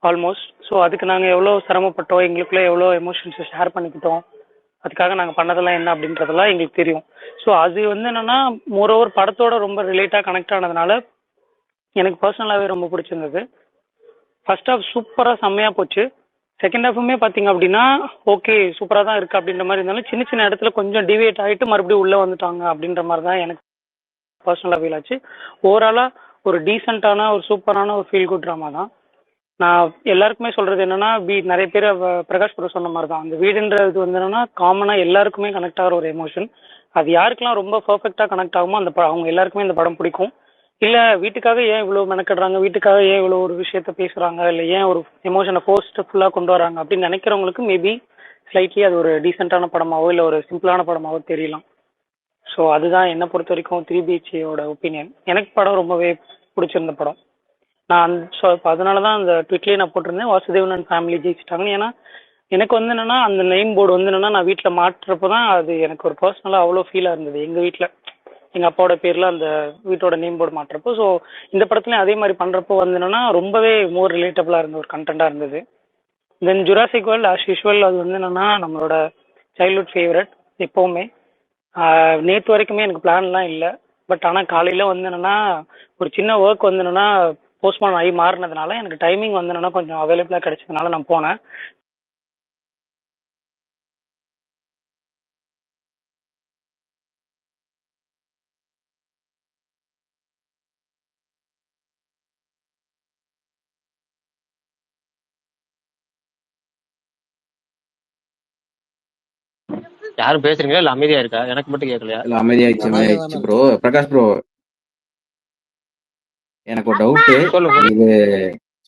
ஆல்மோஸ்ட். ஸோ அதுக்கு நாங்க எவ்வளவு சிரமப்பட்டோம், எங்களுக்குள்ள எவ்வளவு எமோஷன்ஸை ஷேர் பண்ணிக்கிட்டோம், அதுக்காக நாங்க பண்ணதெல்லாம் என்ன அப்படின்றதெல்லாம் எங்களுக்கு தெரியும். ஸோ அது வந்து என்னன்னா மோரோவர் படத்தோட ரொம்ப ரிலேட்டா கனெக்ட் ஆனதுனால எனக்கு பர்சனலாவே ரொம்ப பிடிச்சிருந்தது. ஃபர்ஸ்ட் ஹாஃப் சூப்பரா செம்மையா போச்சு. செகண்ட் ஹாஃபுமே பாத்தீங்க அப்படின்னா ஓகே சூப்பரா தான் இருக்கு அப்படின்ற மாதிரி இருந்தாலும் சின்ன சின்ன இடத்துல கொஞ்சம் டிவியேட் ஆயிட்டு மறுபடியும் உள்ள வந்துட்டாங்க அப்படின்ற மாதிரி தான் எனக்கு பர்சனலா ஃபீல் ஆச்சு. ஓவராலா ஒரு டீசென்டான ஒரு சூப்பரான ஒரு ஃபீல் குட் ட்ராமா தான். நான் எல்லாருக்குமே சொல்றது என்னன்னா நிறைய பேர் பிரகாஷ் ப்ரோ சொன்ன மாதிரி தான், அந்த வீடுன்றது வந்து என்னன்னா காமனா எல்லாருக்குமே கனெக்ட் ஆகிற ஒரு எமோஷன். அது யாருக்கெல்லாம் ரொம்ப பர்ஃபெக்டா கனெக்ட் ஆகுமோ அந்த அவங்க எல்லாருக்குமே இந்த படம் பிடிக்கும். இல்ல வீட்டுக்காக ஏன் இவ்வளவு மெனக்கிடுறாங்க, வீட்டுக்காக ஏன் இவ்வளவு ஒரு விஷயத்த பேசுறாங்க, இல்ல ஏன் ஒரு எமோஷனை ஃபுல்லா கொண்டு வராங்க அப்படின்னு நினைக்கிறவங்களுக்கு மேபி ஸ்லைட்லி அது ஒரு டீசென்டான படமாவோ இல்ல ஒரு சிம்பிளான படமாவோ தெரியலாம். ஸோ அதுதான் என்னை பொறுத்த வரைக்கும் த்ரீ பிஹெச்ஏயோட ஒப்பீனியன். எனக்கு படம் ரொம்பவே பிடிச்சிருந்த படம். நான் ஸோ இப்போ அதனால தான் அந்த ட்விட்லேயே நான் போட்டிருந்தேன் வாசுதேவன் அண்ட் ஃபேமிலி ஜெயிச்சிட்டாங்கன்னு. ஏன்னா எனக்கு வந்து என்னன்னா அந்த நேம் போர்டு வந்து என்னன்னா நான் வீட்டில் மாட்டுறப்போ தான் அது எனக்கு ஒரு பர்சனலாக அவ்வளோ ஃபீலாக இருந்தது. எங்கள் வீட்டில் எங்கள் அப்பாவோட பேரில் அந்த வீட்டோட நேம் போர்டு மாட்டுறப்போ, ஸோ இந்த படத்துலையும் அதே மாதிரி பண்ணுறப்போ வந்து என்னன்னா ரொம்பவே மோர் ரிலேட்டபிளாக இருந்த ஒரு கண்டென்ட்டாக இருந்தது. தென் ஜுராசிக் வேர்ல்ட் ஆஸ் யூஷுவல் அது வந்து என்னன்னா நம்மளோட சைல்ட்ஹுட் ஃபேவரட் எப்போவுமே. நேற்று வரைக்குமே எனக்கு பிளான்லாம் இல்லை. பட் ஆனால் காலையில் வந்து என்னன்னா ஒரு சின்ன ஒர்க் வந்து என்னன்னா போஸ்ட்போன் ஆகி மாறினதுனால எனக்கு டைமிங் வந்து என்னன்னா கொஞ்சம் அவைலபிளாக கிடைச்சதுனால நான் போனேன். யாரும் பேசுறீங்களா இல்ல அமைதியா இருக்கா? எனக்கு மட்டும் கேட்கலையா? இல்ல அமைதியாயிடுச்சு அமைதியா அமைதியாயிடுச்சு தானே ப்ரோ. இருக்கேன். பிரகாஷ் ப்ரோ எனக்கு ஒரு டவுட்டு, சொல்லுங்க. இது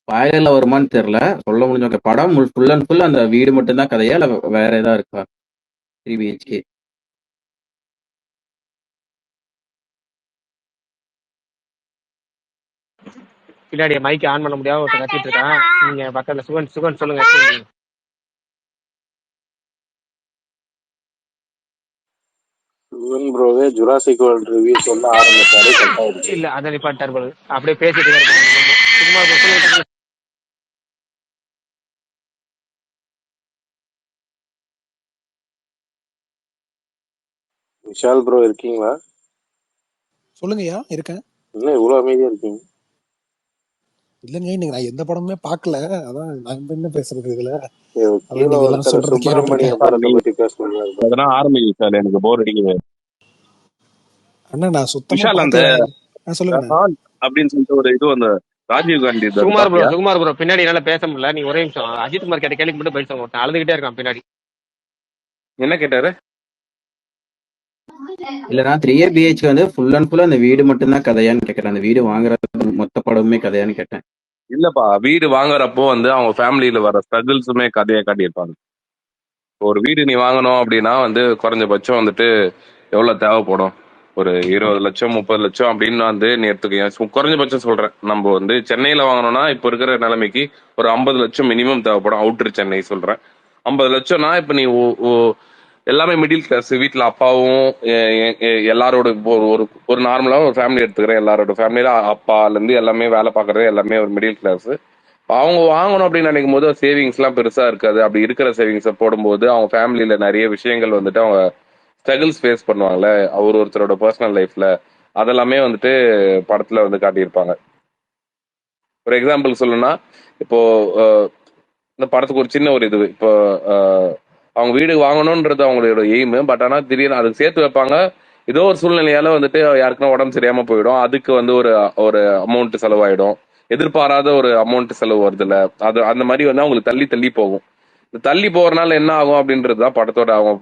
ஸ்பாயிலர்ல வருமான்னு தெரியல, சொல்ல முடிஞ்ச படம் ஃபுல் அண்ட் ஃபுல் அந்த வீடு மட்டும்தான் கதையா இல்ல வேற ஏதாவது இருக்கா? 3 பிஹெச்கே பின்னாடி மைக் ஆன் பண்ண முடியாம ஒருத்தர் கத்திட்டு இருக்கான். நீங்க பக்கத்துல சுகன் சுகன் சொல்லுங்க. சுகன் ப்ரோவே ஜுராசிக் வேர்ல்ட் ரிவ்யூ சொல்ல ஆரம்பிச்சாரு, கட் ஆயிடுச்சு. இல்ல அதை நிப்பாட்டார் போல, அப்படியே பேசிட்டு இருக்காரு. சுகுமார் bro சொல்லுங்க. விஷால் ப்ரோ இருக்கீங்களா? சொல்லுங்கய்யா, இருக்கேன். என்ன இவ்வளவு அமைதியா இருக்கீங்க? இல்லைங்க, இன்னைக்கு நான் எந்த படமுமே பார்க்கல, அதான் நான் என்ன பேசுறது இதுல. அதான் கீழே நீங்க எல்லாம் ஒருத்தர் சொல்றது கேட்டுட்டு சுப்பிரமணிய இருக்கேன். படத்தை பத்தி பேசுறாங்க. அதெல்லாம் ஆரம்பிச்சாரு, எனக்கு போர் அடிக்குது. அண்ணா நான் சுத்தமா விஷால் அந்த பார்க்கல. சொல்லுங்க. அப்படின்னு சொல்லிட்டு ஒரு இது அந்த ராஜீவ் காந்தி சுகுமார் ப்ரோ பின்னாடி என்னால பேச முடியல. நீங்க ஒரே நிமிஷம் அஜித் குமார் கேட்ட கேள்விக்கு மட்டும் பதில் சொல்லுங்க. அழுதுகிட்டே இருக்கான் பின்னாடி. என்ன கேட்டாரு? இல்ல நான் 3 பிஹெச்கே வந்து ஃபுல் அண்ட் ஃபுல் அந்த வீடு மட்டும்தான் கதையான்னு கேட்கறேன். அந்த வீடு வாங்குற மொத்த படமுமே கதையான்னு கேட்டேன். இல்லப்பா, வீடு வாங்குறப்போ வந்து அவங்க ஃபேமிலியில வர ஸ்ட்ரகிள்ஸுமே கதையா காட்டியிருப்பாங்க. ஒரு வீடு நீ வாங்கணும் அப்படின்னா வந்து குறைஞ்சபட்சம் வந்துட்டு எவ்வளவு தேவைப்படும்? ஒரு 20 லட்சம் 30 லட்சம் அப்படின்னு வந்து நீ எடுத்துக்க. குறைஞ்சபட்சம் சொல்றேன். நம்ம வந்து சென்னையில வாங்கணும்னா இப்ப இருக்கிற நிலைமைக்கு ஒரு 50 லட்சம் மினிமம் தேவைப்படும். அவுட்டர் சென்னை சொல்றேன். 50 லட்சம்னா இப்ப நீ எல்லாமே மிடில் கிளாஸ் வீட்டுல அப்பாவும் எல்லாரோட ஒரு ஒரு நார்மலா ஒரு ஃபேமிலி எடுத்துக்கிறேன். எல்லாரோட ஃபேமிலியில அப்பால இருந்து எல்லாமே வேலை பார்க்கறது எல்லாமே ஒரு மிடில் கிளாஸ். அவங்க வாங்கணும் அப்படின்னு நினைக்கும் போது சேவிங்ஸ் எல்லாம் பெருசா இருக்காது. அப்படி இருக்கிற சேவிங்ஸை போடும்போது அவங்க ஃபேமிலியில நிறைய விஷயங்கள் வந்துட்டு அவங்க ஸ்ட்ரகிள்ஸ் ஃபேஸ் பண்ணுவாங்கல்ல, ஒருத்தரோட பர்சனல் லைஃப்ல, அதெல்லாமே வந்துட்டு படத்துல வந்து காட்டியிருப்பாங்க. ஒரு எக்ஸாம்பிள் சொல்லணும்னா இப்போ இந்த படத்துக்கு ஒரு சின்ன ஒரு இது, இப்போ அவங்க வீடு வாங்கணும்ன்றது அவங்களோட எய்மு. பட் ஆனா திடீர்னு அதுக்கு சேர்த்து வைப்பாங்க. ஏதோ ஒரு சூழ்நிலையால வந்துட்டு யாருக்குன்னா உடம்பு சரியாம போயிடும், அதுக்கு வந்து ஒரு ஒரு அமௌண்ட் செலவாயிடும், எதிர்பாராத ஒரு அமௌண்ட் செலவு வருதுல்ல, அது அந்த மாதிரி வந்து அவங்களுக்கு தள்ளி தள்ளி போகும். இந்த தள்ளி போறதுனால என்ன ஆகும் அப்படின்றதுதான் படத்தோட அவங்க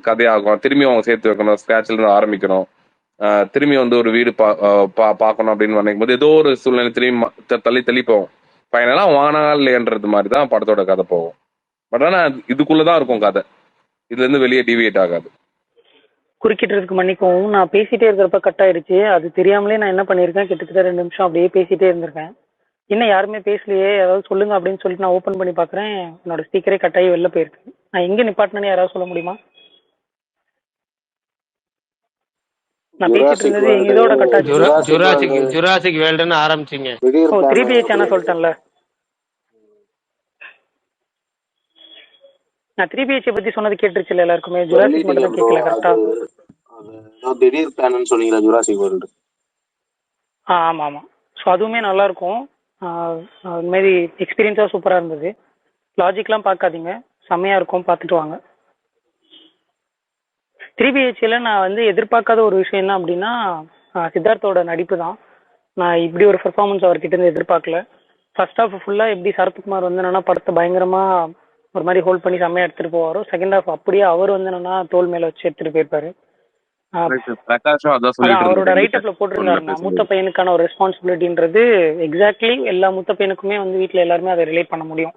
கதையாகும். திரும்பி அவங்க சேர்த்து வைக்கணும், ஸ்கிராச்ல இருந்து ஆரம்பிக்கணும், திரும்பி வந்து ஒரு வீடு பார்க்கணும் அப்படின்னு நினைக்கும் போது ஏதோ ஒரு சூழ்நிலை திரும்பி தள்ளி தள்ளி போகும். ஃபைனலா வானா இல்லையன்றது மாதிரி தான் படத்தோட கதை போகும். பட் ஆனா இதுக்குள்ளதான் இருக்கும் கதை, இதுல இருந்து வெளியே டிவியேட் ஆகாது. குறுக்கிட்டதுக்கு மன்னிக்கவும், நான் பேசிட்டே இருக்கிறப்ப கட் ஆயிடுச்சு. அது தெரியாமலே நான் என்ன பண்ணியிருக்கேன், கிட்டத்தட்ட 2 நிமிஷம் அப்படியே பேசிட்டே இருந்திருக்கேன். இன்னும் யாருமே பேசலையே, ஏதாவது சொல்லுங்க அப்படின்னு சொல்லிட்டு நான் ஓப்பன் பண்ணி பார்க்குறேன், என்னோட ஸ்பீக்கரே கட் ஆகி வெளில போயிருக்கு. நான் எங்கே நிப்பாட்டினேன்னு யாராவது சொல்ல முடியுமா? நான் பேசிட்டு ஜுராசிக் இருந்தது வேர்ல்டு இதோட கட் ஆச்சு. ஜுராசிக் வேர்ல்டு ஜுராசிக் வேர்ல்டுன்னு ஆரம்பிச்சிங்க. திடீர் ஓ, 3 பிளான் BH நான் சொல்லிட்டேன்ல. நான் 3 BH பத்தி சொன்னது கேட்டுருச்சுல எல்லாருக்குமே, ஜுராசிக் மட்டும் தான் ப்ரோ. கேட்கல. கரெக்டா? அது ஏதோ திடீர் பிளான்னு சொன்னீங்களா ஜுராசிக் வேர்ல்டு? ஆமாம் ஆமாம். ஸோ அதுவுமே நல்லாயிருக்கும். அது மாதிரி எக்ஸ்பீரியன்ஸாக சூப்பராக இருந்தது. லாஜிக்லாம் பார்க்காதீங்க, செம்மையாக இருக்கும், பார்த்துட்டு வாங்க. 3 BHல நான் வந்து எதிர்பார்க்காத ஒரு விஷயம் என்ன அப்படின்னா, சித்தார்த்தோட நடிப்பு தான். நான் இப்படி ஒரு பெர்ஃபார்மன்ஸ் அவர்கிட்ட இருந்து எதிர்பார்க்கல. ஃபர்ஸ்ட் ஹாஃப் ஃபுல்லாக எப்படி சரத்குமார் வந்து என்னன்னா படத்தை பயங்கரமாக ஒரு மாதிரி ஹோல்ட் பண்ணி செம்மையாக எடுத்துகிட்டு போவாரோ, செகண்ட் ஹாஃப் அப்படியே அவர் வந்து என்னன்னா தோல் மேலே வச்சு எடுத்துகிட்டு போயிருப்பாரு. பிரகாஷும் அதான் அதான் சொல்லிட்டு அவரோட இருந்தாரு ரைட்டப்ல போட்டிருந்தாருண்ணா, மூத்த பையனுக்கான ஒரு ரெஸ்பான்சிபிலிட்டின்றது எக்ஸாக்ட்லி எல்லா மூத்த பையனுக்குமே வந்து வீட்டில் எல்லாருமே அதை ரிலேட் பண்ண முடியும்.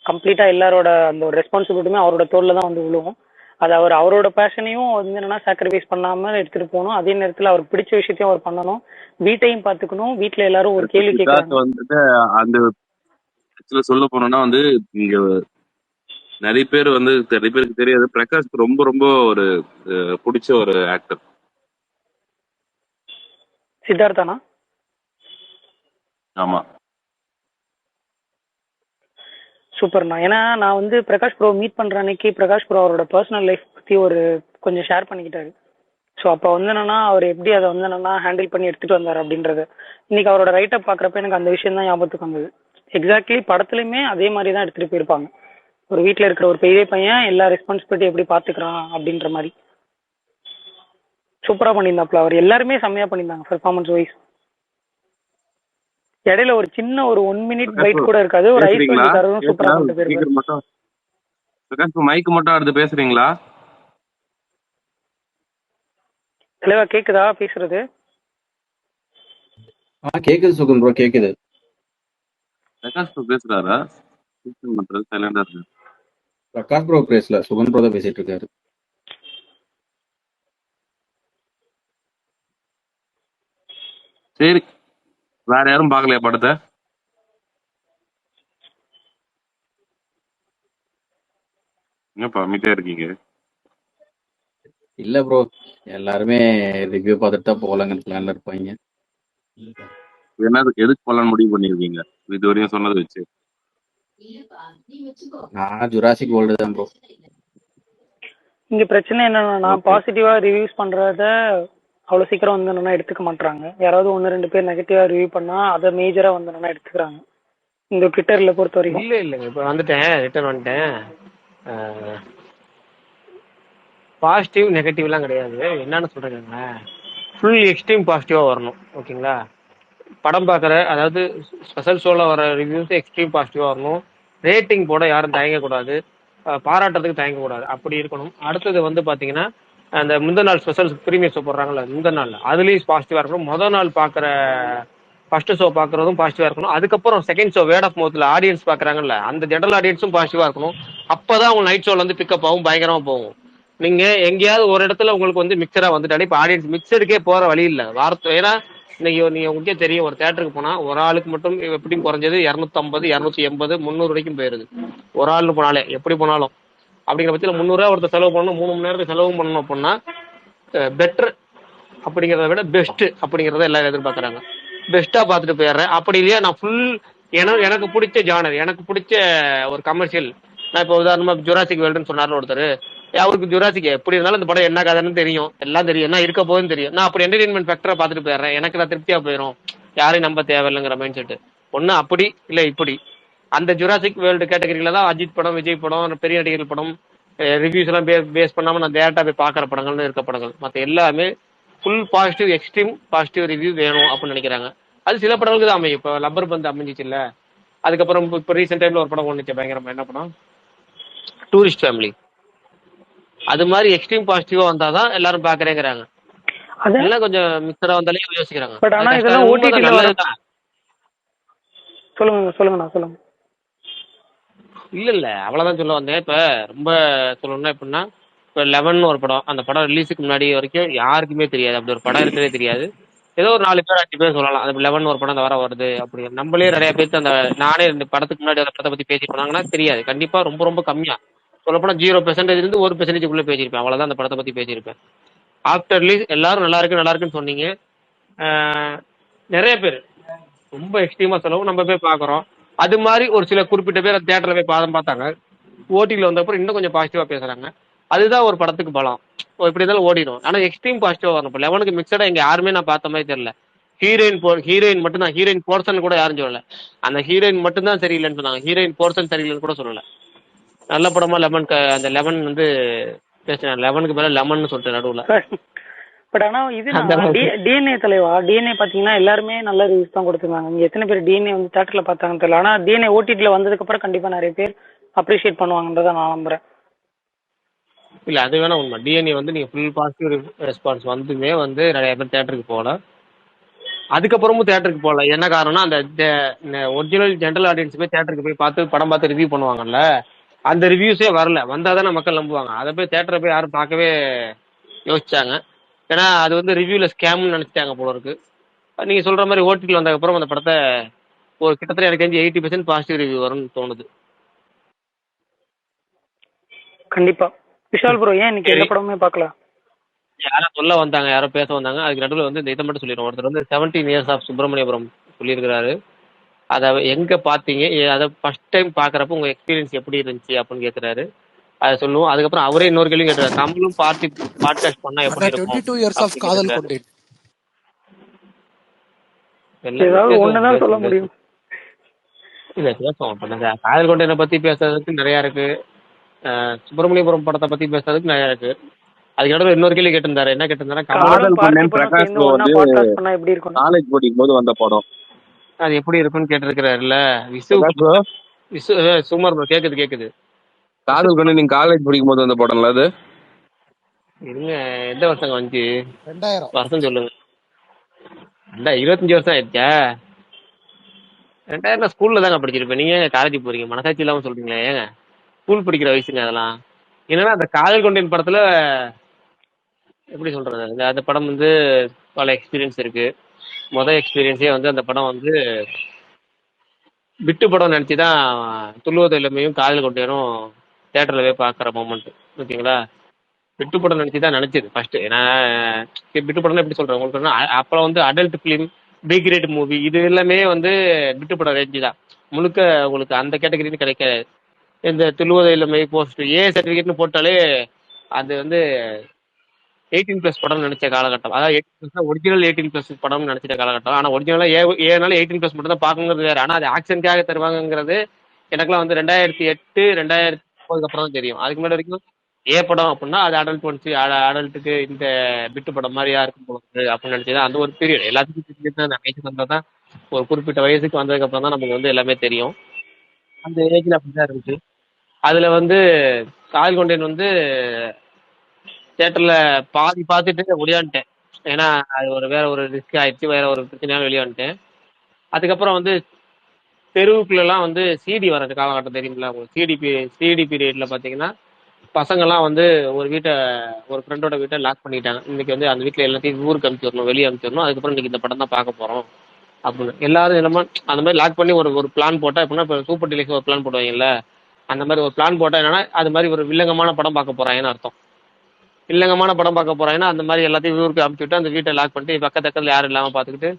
கம்ப்ளீட்டா எல்லாரோட அந்த ஒரு ரெஸ்பான்சிபிலிட்டியுமே அவரோட தோல்ல தான் வந்து விழுவும். அது அவரோட பேஷனையும் வந்து என்னன்னா சாக்ரிஃபைஸ் பண்ணாம எடுத்துட்டு போகணும். அதே நேரத்தில் அவருக்கு பிடிச்ச விஷயத்தையும் அவர் பண்ணணும், வீட்டையும் பார்த்துக்கணும். வீட்டில் எல்லாரும் ஒரு கேள்வி கேட்கறாங்க. வந்துட்டு அந்த சொல்ல போனோம்னா வந்து இங்க நிறைய பேருக்கு தெரியாது, பிரகாஷ் ரொம்ப ரொம்ப ஒரு பிடிச்ச ஒரு ஆக்டர். சித்தார்த்தானா? ஆமா, சூப்பர்ண்ணா. ஏன்னா நான் வந்து பிரகாஷ் ப்ரோ மீட் பண்ற அன்னைக்கு பிரகாஷ் ப்ரோ அவரோட பர்சனல் லைஃப் பத்தி ஒரு கொஞ்சம் ஷேர் பண்ணிக்கிட்டாரு. ஸோ அப்போ வந்து என்னன்னா அவர் எப்படி அதை வந்து என்னன்னா ஹேண்டில் பண்ணி எடுத்துட்டு வந்தார் அப்படின்றது இன்னைக்கு அவரோட ரைட்டப் பார்க்குறப்ப எனக்கு அந்த விஷயம் தான் ஞாபகத்துக்கு வந்தது. எக்ஸாக்ட்லி படத்துலையுமே அதே மாதிரி தான் எடுத்துட்டு போயிருப்பாங்க. ஒரு வீட்டில் இருக்கிற ஒரு பெரிய பையன் எல்லா ரெஸ்பான்சிபிலிட்டி எப்படி பார்த்துக்கிறான் அப்படின்ற மாதிரி சூப்பராக பண்ணியிருந்தாப்புல. அவர் எல்லாருமே செம்மையாக பண்ணியிருந்தாங்க பெர்ஃபார்மன்ஸ் வைஸ். இடையில ஒரு சின்ன ஒரு 1 மினிட் பைட் கூட இருக்காது, ஒரு ஐஸ் வச்சு தரவும் சூப்பராக பண்ணிட்டு போயிருக்காரு. பிரகாஷ் மைக் மட்டும் அடுத்து பேசுறீங்களா? தெளிவா கேக்குதா பேசுறது? கேக்குது சுகன் ப்ரோ, கேக்குது. பிரகாஷ் ப்ரோ பேசுறாரா? சைலண்டா இருக்கு. பிரகாஷ் ப்ரோ பேசல, சுகன் ப்ரோ தான் பேசிட்டு இருக்காரு. சரி, வேற யாரும் பாக்கலையா படத்தை? என்னப்பா அமைதியா இருக்கீங்க? இல்ல ப்ரோ, எல்லாருமே ரிவ்யூ பார்த்துட்டு தான் போகலாங்கன்னு பிளான்ல இருப்பாங்க. எதுக்கு போலான்னு முடிவு பண்ணிருக்கீங்க இது வரையும் சொன்னது வச்சு? நான் ஜுராசிக் வேர்ல்டு தான் ப்ரோ. இங்க பிரச்சனை என்னன்னா பாசிட்டிவா ரிவ்யூஸ் பண்றத அவ்வளவு சீக்கிரம் வந்து என்னன்னா எடுத்துக்க மாட்டாங்க. யாராவது 1-2 பேர் நெகட்டிவா ரிவ்யூ பண்ணா அதை மேஜரா வந்து என்னன்னா எடுத்துக்கிறாங்க இந்த ட்விட்டர்ல பொறுத்த வரைக்கும். இல்லைங்க, இப்போ வந்துட்டேன், ரிட்டர்ன் வந்துட்டேன். பாசிட்டிவ் நெகட்டிவ்லாம் கிடையாது. என்னன்னு சொல்றேங்க, ஃபுல் எக்ஸ்ட்ரீம் பாசிட்டிவா வரணும். ஓகேங்களா? படம் பார்க்குற அதாவது ஸ்பெஷல் ஷோல வர ரிவ்யூஸ் எக்ஸ்ட்ரீம் பாசிட்டிவா வரணும். ரேட்டிங் போட யாரும் தயங்கக்கூடாது, பாராட்டுறதுக்கு தயங்கக்கூடாது, அப்படி இருக்கணும். அடுத்தது வந்து பார்த்தீங்கன்னா அந்த முந்தின நாள் ஸ்பெஷல் ப்ரீமியர் ஷோ போடுறாங்கல்ல, முந்தின நாள் அதுலேயும் பாசிட்டிவாக இருக்கணும். முதல் நாள் பார்க்குற ஃபர்ஸ்ட் ஷோ பார்க்குறதும் பாசிட்டிவாக இருக்கணும். அதுக்கப்புறம் செகண்ட் ஷோ வேர்ட் ஆஃப் மவுத்தில் ஆடியன்ஸ் பார்க்குறாங்கல்ல, அந்த ஜெனரல் ஆடியன்ஸும் பாசிட்டிவாக இருக்கணும். அப்போ தான் அவங்க நைட் ஷோவில் வந்து பிக்கப் ஆகும், பயங்கரமாக போகும். நீங்கள் எங்கேயாவது ஒரு இடத்துல உங்களுக்கு வந்து மிக்சராக வந்துட்டாலே இப்போ ஆடியன்ஸ் மிக்சருக்கே போகிற வழி இல்லை வார்த்தை. ஏன்னா இன்னைக்கு நீங்கள் உங்களுக்கே தெரியும், ஒரு தேட்டருக்கு போனால் ஒரு ஆளுக்கு மட்டும் எப்படியும் குறைஞ்சது 250, 280, 300 வரைக்கும் போயிருது ஒரு ஆள்னு போனாலே, எப்படி போனாலும். அப்படிங்கிற பட்சத்தில் 300 ரூபா ஒருத்தர் செலவு பண்ணணும், 3 மணி நேரத்துக்கு செலவு பண்ணணும் அப்படின்னா பெட்டர் அப்படிங்கிறத விட பெஸ்ட் அப்படிங்கிறத எல்லாரும் எதிர்பார்க்குறாங்க. பெஸ்ட்டாக பார்த்துட்டு போயிடுறேன். அப்படி இல்லையா நான் ஃபுல் எனக்கு பிடிச்ச ஜானர், எனக்கு பிடிச்ச ஒரு கமர்ஷியல். நான் இப்போ உதாரணமாக ஜுராசிக் வேர்ல்டுன்னு சொன்னார்னு ஒருத்தர், அவருக்கு ஜுராசிக் எப்படி இருந்தாலும் இந்த படம் என்ன கதைன்னு தெரியும், எல்லாம் தெரியும், என்ன இருக்க போகுதுன்னு தெரியும். நான் அப்படி என்டர்டெயின்மெண்ட் ஃபேக்டராக பார்த்துட்டு போயிடுறேன். எனக்கு நான் திருப்தியாக போயிடும், யாரையும் நம்ப தேவையில்லைங்கிற மைண்ட் செட்டு. ஒன்று அப்படி இல்லை இப்படி. அந்த ஜுராசிக் வேர்ல்டு கேட்டகரியில தான் அஜித் படம், விஜய் படம், பெரிய நடிகர்கள் படம், ரிவ்யூஸ் எல்லாம் பேஸ் பண்ணாம நான் டேரக்டா போய் பாக்குற படங்கள்னு இருக்க படங்கள் மத்த எல்லாமே full positive extreme positive review வேணும் அப்படின்னு நினைக்கிறாங்க. அது சில படங்களுக்கு தான் அமையும். இப்போ லப்பர் பந்து அமைஞ்சிச்சு இல்ல, அதுக்கப்புறம் இப்போ ரீசெண்ட் டைம்ல ஒரு படம் ஒண்ணுச்சு பயங்கரமா, என்ன படம், டூரிஸ்ட் ஃபேமிலி. அது மாதிரி எக்ஸ்ட்ரீம் பாசிட்டிவா வந்தாதான் எல்லாரும் பாக்குறேங்கிறாங்க. அது எல்லாம் கொஞ்சம் மிக்சரா வந்தாலே யோசிக்கிறாங்க. பட் அது ஆனா கஷ்டம், இதெல்லாம் அது உண்மைதான், ஓடிடில வர. நல்லதுதான். சொல்லுங்கண்ணா சொல்லுங்க. இல்ல அவ்வளவுதான் சொல்ல வந்தேன். இப்ப ரொம்ப சொல்லணும்னா எப்படின்னா, இப்ப 11 ஒரு படம், அந்த படம் ரிலீஸுக்கு முன்னாடி வரைக்கும் யாருக்குமே தெரியாது, அப்படி ஒரு படம் இருக்கவே தெரியாது. ஏதோ ஒரு 4 பேர் 5 பேர் சொல்லலாம் அது 11 ஒரு படம் இந்த வாரம் வருது அப்படி. நம்மளே நிறைய பேருக்கு அந்த, நானே இந்த படத்துக்கு முன்னாடி அந்த படத்தை பத்தி பேசிட்டு போனாங்கன்னா தெரியாது. கண்டிப்பா ரொம்ப ரொம்ப கம்மியா சொல்லப்போனா 0% இருந்து 1% பேசியிருப்பேன், அவ்வளவுதான் அந்த படத்தை பத்தி பேசியிருப்பேன். ஆஃப்டர் ரிலீஸ் எல்லாரும் நல்லா இருக்குன்னு சொன்னீங்க. ஆஹ் நிறைய பேர் ரொம்ப எக்ஸ்ட்ரீமா சொல்லவும் நம்ம போய் பாக்குறோம். அது மாதிரி ஒரு சில குறிப்பிட்ட பேர் தியேட்டர்ல போய் பாதம் பார்த்தாங்க, ஓடிடியில் வந்தப்பறம் இன்னும் கொஞ்சம் பாசிட்டிவா பேசுறாங்க. அதுதான் ஒரு படத்துக்கு பலம். இப்படி இருந்தாலும் ஓடிடும். ஆனா எக்ஸ்ட்ரீம் பாசிட்டிவா வரணும். இப்போ 11க்கு மிக்சடா இங்க யாருமே நான் பார்த்த மாதிரி தெரியல. ஹீரோயின் மட்டும் தான், ஹீரோயின் போர்ஷன் கூட யாரும் சொல்லல. அந்த ஹீரோயின் மட்டும் தான் சரியில்லைன்னு சொன்னாங்க, ஹீரோயின் போர்ஷன் சரியில்லைன்னு கூட சொல்லல. நல்ல படமா அந்த 11 வந்து பேசினேன். 11க்கு மேல லெமன் சொல்லிட்டு நடுவுல. பட் ஆனா இது அந்த அளவுக்கு டிஎன்ஏ தலைவா, டிஎன்ஏ பாத்தீங்கன்னா எல்லாருமே நல்ல ரிவ்யூஸ் தான் கொடுத்துருந்தாங்க. இங்க எத்தனை பேர் டிஎன்ஏ வந்து தியேட்டர்ல பார்த்தாங்கன்னு தெரியல. ஆனா டிஎன்ஏ ஓடிடில வந்ததுக்கு அப்புறம் கண்டிப்பா நிறைய பேர் அப்ரிஷியேட் பண்ணுவாங்கன்றத நான் நம்புறேன். இல்ல அது வேணா உண்மை. டிஎன்ஏ வந்து நீங்க ஃபுல் பாசிட்டிவ் ரெஸ்பான்ஸ் வந்துமே வந்து நிறைய பேர் தியேட்டருக்கு போகல, அதுக்கப்புறமும் தியேட்டருக்கு போகல. என்ன காரணம்னா அந்த ஒரிஜினல் ஜென்ரல் ஆடியன்ஸ் போய் தியேட்டருக்கு போய் படம் பார்த்து ரிவ்யூ பண்ணுவாங்கல்ல, அந்த ரிவ்யூஸே வரல. வந்தாதானே மக்கள் நம்புவாங்க. அதை போய் தியேட்டரை போய் யாரும் பார்க்கவே யோசிச்சாங்க. ஏன்னா அது வந்து ரிவ்யூல ஸ்கேம்னு நினைச்சிட்டாங்க போல இருக்கு. நீங்க சொல்ற மாதிரி ஓடிடியில் வந்ததுக்கப்புறம் அந்த படத்தை ஒரு கிட்டத்தட்ட எனக்கு தெரிஞ்சு 80% பாசிட்டிவ் ரிவ்யூ வரும்னு தோணுது. கண்டிப்பா. விஷால் ப்ரோ ஏன் இன்னைக்கு எந்த படமுமே பார்க்கல? யாரோ சொல்ல வந்தாங்க, யாரோ பேச வந்தாங்க, அதுக்கு நடுவில் வந்து இந்த இதை மட்டும் சொல்லிடுறோம். ஒருத்தர் வந்து 17 இயர்ஸ் ஆஃப் சுப்பிரமணியபுரம் சொல்லியிருக்கிறாரு. அதை எங்க பாத்தீங்க, அதை ஃபர்ஸ்ட் டைம் பாக்குறப்ப உங்க எக்ஸ்பீரியன்ஸ் எப்படி இருந்துச்சு அப்படின்னு கேட்கிறாரு. அதை சொல்லுவோம். அதுக்கப்புறம் அவரே இன்னொரு கேள்வி கேட்டாரு, தமிழும் பாட்காஸ்ட் பண்ணா எப்படி இருக்கும் 22 இயர்ஸ் ஆஃப் அப்படின்னு காதல் கேட்டிருக்காரு. கொண்டேன். ஏதாவது ஒண்ணுதான் சொல்ல முடியும். இல்ல பேசுவோம். இப்ப இந்த காதல் கொண்டனை பத்தி பேசுறதுக்கு நிறைய இருக்கு, சுப்பிரமணியபுரம் படத்தை பத்தி பேசுறதுக்கு நிறைய இருக்கு. அதுக்கு நடுவில் இன்னொரு கேள்வி கேட்டிருந்தாரு. என்ன கேட்டிருந்தாரு, காதல் கொண்டேன் பிரகாஷ் ப்ரோ வந்து பாட்காஸ்ட் பண்ணா எப்படி இருக்கும்? காலேஜ் படிக்கும் போது வந்த படம். அது எப்படி இருக்குன்னு கேட்டிருக்கிறாருல்ல விசு. பிரகாஷ் ப்ரோ, விசு சுமார் bro, கேக்குது. காதல் கொண்டேன் நீங்க காலேஜ் படிக்கும் போது வந்த படம்ல அது? இருங்க, எந்த வருஷம் வந்துச்சு 2000. வருஷம் சொல்லுங்க. 25 வருஷம் ஆயிடுச்சா? 2000 ஸ்கூல்ல தாங்க படிச்சிருப்பேன். நீங்க காலேஜ் போறீங்க, மனசாட்சி இல்லாம சொல்றீங்களே. ஏங்க ஸ்கூல் படிக்கிற வயசுங்க அதெல்லாம். என்னன்னா அந்த காதல் கொண்டேன் படத்துல எப்படி சொல்றது, அந்த படம் வந்து பல எக்ஸ்பீரியன்ஸ் இருக்கு. மொதல் எக்ஸ்பீரியன்ஸே வந்து அந்த படம் வந்து விட்டு படம் நினைச்சுதான் துள்ளுவது இளமையும் காதல் கொண்டேனும் தியேட்டர்ல போய் பாக்குற மொமெண்ட். ஓகேங்களா, விட்டு படம் நினைச்சுதான் நினைச்சது ஃபர்ஸ்ட். ஏன்னா விட்டு படம் எப்படி சொல்றேன் உங்களுக்கு, அப்புறம் வந்து adult film, B grade movie, இது எல்லாமே வந்து விட்டு படம் ரேஞ்சு தான் முழுக்க. உங்களுக்கு அந்த கேட்டகரின்னு கிடைக்காது. இந்த துள்ளுவது இளமை போஸ்ட் ஏ சர்டிபிகேட்னு போட்டாலே அது வந்து 18+ படம் நினைச்ச காலகட்டம். அதாவது 18+ ஒரிஜினல் 18+ படம் நினைச்சிட்ட காலகட்டம். ஆனா ஒரிஜினலா ஏனால 18+ மட்டும் தான் பாக்குங்கிறது வேற. ஆனா அது ஆக்ஷனுக்காக தருவாங்கிறது எனக்குலாம் வந்து 2008 2009 அப்புறம் தான் தெரியும். அதுக்கு முன்னாடி வரைக்கும் படம் அப்படின்னா அது அடல்ட் வந்துச்சு, அடல்ட்டுக்கு இந்த பிட்டு படம் மாதிரியா இருக்கும் போல அப்படின்னு நினைச்சதான் அந்த ஒரு பீரியட். எல்லாத்துக்கும் தெரிஞ்சது அந்த வயசுக்கு வந்தாதான், ஒரு குறிப்பிட்ட வயசுக்கு வந்ததுக்கு அப்புறம் தான் நமக்கு வந்து எல்லாமே தெரியும். அந்த ஏஜ்ல அப்படிதான் இருந்துச்சு. அதுல வந்து காதல் கொண்டேன் வந்து தியேட்டர்ல பாதி பார்த்துட்டு ஒடியான்ட்டேன். ஏன்னா அது வேற ஒரு ரிஸ்க் ஆயிடுச்சு, வேற ஒரு பிரச்சனையால வெளியே வந்துட்டேன். அதுக்கப்புறம் வந்து தெருவுக்குள்ளெல்லாம் வந்து சிடி வர காலகட்டம் தெரியுங்களா உங்களுக்கு? சிடி பீரியட்ல பாத்தீங்கன்னா பசங்கள்லாம் வந்து ஒரு ஃப்ரெண்டோட வீட்டை லாக் பண்ணிட்டாங்க. இன்னைக்கு வந்து அந்த வீட்டில் எல்லாத்தையும் ஊருக்கு அனுப்பிச்சிடணும், வெளியே அனுப்பிச்சிடணும், அதுக்கப்புறம் இன்னைக்கு இந்த படம் தான் பார்க்க போறோம் அப்படின்னு எல்லாரும் என்னமோ அந்த மாதிரி லாக் பண்ணி ஒரு பிளான் போட்டா, எப்படின்னா இப்போ சூப்பர் டெலிக்ஸ் ஒரு பிளான் போடுவாங்கல்ல, அந்த மாதிரி ஒரு பிளான் போட்டா என்னன்னா அது மாதிரி ஒரு வில்லங்கமான படம் பார்க்க போறாங்கன்னு அர்த்தம். இல்லங்கமான படம் பார்க்க போறாங்கன்னா அந்த மாதிரி எல்லாத்தையும் ஊருக்கு அனுப்பிச்சுட்டு அந்த வீட்டை லாக் பண்ணிட்டு பக்கத்துல யாரும் இல்லாம பாத்துக்கிட்டு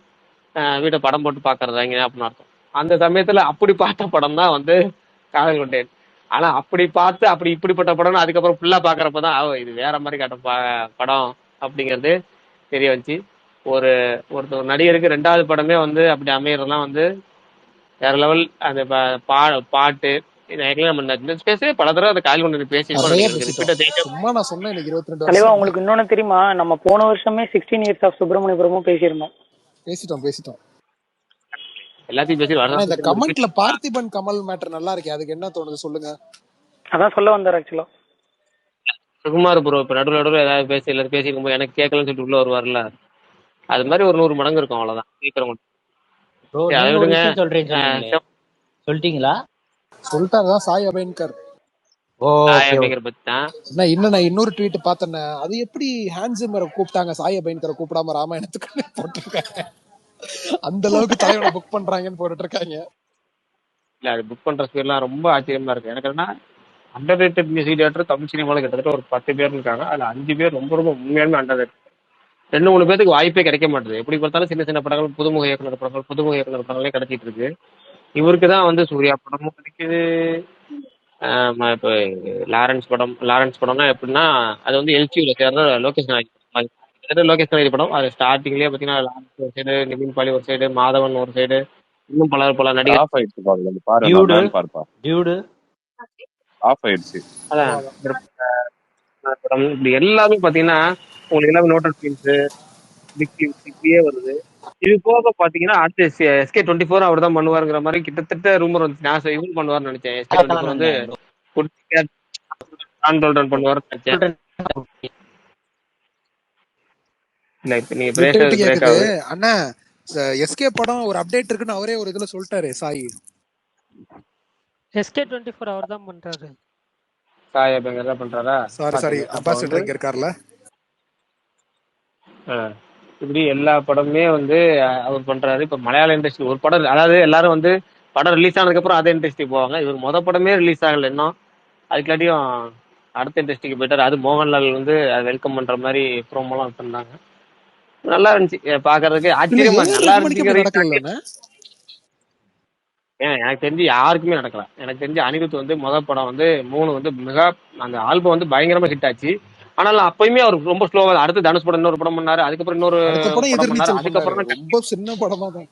வீட்டை படம் போட்டு பாக்குறதாங்க அப்படின்னு அர்த்தம். அந்த சமயத்துல அப்படி பார்த்த படம் தான் வந்து காதல் கொண்டேன். ஆனா அப்படி பார்த்து அப்படி இப்படிப்பட்ட படம்னு அதுக்கப்புறம் ஃபுல்லா பாக்குறப்பதான் இது வேற மாதிரி காட்ட படம் அப்படிங்கிறது தெரிய வந்துச்சு. ஒருத்தர் நடிகருக்கு 2வது படமே வந்து அப்படி அமையறதுலாம் வந்து வேற லெவல். அந்த பாட்டு நம்ம இந்த ஸ்பேஸே பல தடவை அதை கால் கொண்டு பேசியிருக்கோம் நிறைய நினைக்கிறேன். பேசிட்டோம். ரிப்பீட்டா சும்மா நான் சொன்னேன் இன்னைக்கு 22 தலைவா வருஷம் உங்களுக்கு இன்னொன்னு தெரியுமா, நம்ம போன வருஷமே 16 இயர்ஸ் ஆஃப் சுப்பிரமணியபுரமும் பேசியிருந்தோம். பேசிட்டோம். எல்லாத்தையும் பேசி ஆனா இந்த வருஷம் கமெண்ட்ல பார்த்திபன் கமல் மேட்டர் நல்லா இருக்கு, அதுக்கு என்ன தோணுது சொல்லுங்க. அதான் சொல்ல வந்தார் ஆக்சுவலா. சுகுமார் ப்ரோ இப்ப நடுவில் ஏதாவது பேசி எல்லாரும் பேசிக்கும்போது எனக்கு கேட்கலன்னு சொல்லிட்டு உள்ள வருவார்ல, அது மாதிரி ஒரு 100 மடங்கு இருக்கும். அவ்வளவுதான் கேட்கறவங்க. ப்ரோ சரி, அதை நீங்க ஒரு விடுங்க. விஷயம் சொல்றீங்க சொன்னீங்களே, சொல்லிட்டீங்களா? சொல்லிட்டாங்கதான் சாய் அபேன்கர். ஓகே அப்படிங்கிற பத்தி தான் இன்னும் நான் இன்னொரு ட்வீட் பார்த்தேன். அது எப்படி ஹான்சிமரை கூப்பிட்டாங்க, சாய் அபேன்கரை கூப்பிடாம ராமாயணத்துக்கு போட்டிருக்காங்க. அந்த அளவுக்கு தலைவனை புக் பண்றாங்கன்னு போட்டுட்டு இருக்காங்க. இல்ல அது புக் பண்ற ஸ்பீட்லாம் ரொம்ப ஆச்சரியமா இருக்கு. எனக்கு என்ன under rated music director Tamil சினிமாவில் கிட்டத்தட்ட ஒரு 10 பேர் இருக்காங்க. அதுல 5 பேர் ரொம்ப ரொம்ப உண்மையாலுமே அண்டர் ரேட்டட். 2-3 பேருக்கு வாய்ப்பே கிடைக்க மாட்டேது. எப்படி பார்த்தாலும் சின்ன சின்ன படங்கள், புதுமுக இயக்குனர் படங்களே கிடைச்சிட்டு இருக்கு. இவருக்கு தான் வந்து சூர்யா படமும் கிடைக்குது. இப்போ லாரன்ஸ் படம்னா எப்படின்னா அது வந்து எல்சியூல சேர்ந்த லோகேஷ் கனகராஜ் படம். அது ஸ்டார்டிங்லேயே பார்த்தீங்கன்னா லாரன்ஸ் ஒரு சைடு, நிவின் பாலி ஒரு சைடு, மாதவன் ஒரு சைடு, இன்னும் பல நடிகர். ஆஃப் ஆயிடுச்சு பாருங்க, பாரு டியூடு நான் பார்ப்பா டியூடு ஆஃப் ஆயிடுச்சு. அதான் படம் இப்படி எல்லாமே பார்த்தீங்கன்னா உங்களுக்கு எல்லாமே நோட்டல் ஃபிலிம்ஸ் இப்படியே வருது. இது போக பாத்தீங்கன்னா அடுத்து SK24 அவர் தான் பண்ணுவாருங்கிற மாதிரி கிட்டத்தட்ட ரூமர் வந்து நான் இவரு பண்ணுவார்னு நினைச்சேன். SK24 வந்து பண்ணுவார் நினைச்சேன். இல்ல இப்ப நீங்க பேசுறது அண்ணா எஸ்கே படம் ஒரு அப்டேட் இருக்குன்னு அவரே ஒரு இதுல சொல்லிட்டாரு. சாய் SK24 அவர் தான் பண்றாரு. சாய் அப்படிங்கிற தான் பண்றாரா? சாரி அம்பாசிடர் இங்க இருக்கார்ல. இப்படி எல்லா படமுமே வந்து அவர் பண்றாரு. இப்ப மலையாள இண்டஸ்ட்ரி ஒரு படம், அதாவது எல்லாரும் வந்து படம் ரிலீஸ் ஆனதுக்கு அப்புறம் அதே இண்டஸ்ட்ரி போவாங்க. இவர் மொத படமே ரிலீஸ் ஆகல இன்னும், அதுக்காட்டியும் அடுத்த இண்டஸ்ட்ரிக்கு போயிட்டாரு. அது மோகன்லால் வந்து வெல்கம் பண்ற மாதிரி ப்ரோமோலாம் வச்சிருந்தாங்க. நல்லா இருந்துச்சு பாக்குறதுக்கு, ஆச்சரியமா நல்லா இருந்துச்சு. எனக்கு தெரிஞ்சு யாருக்குமே நடக்கல. எனக்கு தெரிஞ்சு அனிருத் வந்து முதல் படம் வந்து 3 வந்து மிக அந்த ஆல்பம் வந்து பயங்கரமா ஹிட் ஆச்சு. ஆனாலும் அப்பயுமே அவர் ரொம்ப ஸ்லோவா. அடுத்து தனுஷ் படம் இன்னொரு படம் பண்ணாரு, அதுக்கப்புறம் இன்னொரு படம் பண்ணாரு, அதுக்கப்புறம் ரொம்ப சின்ன படமா தான்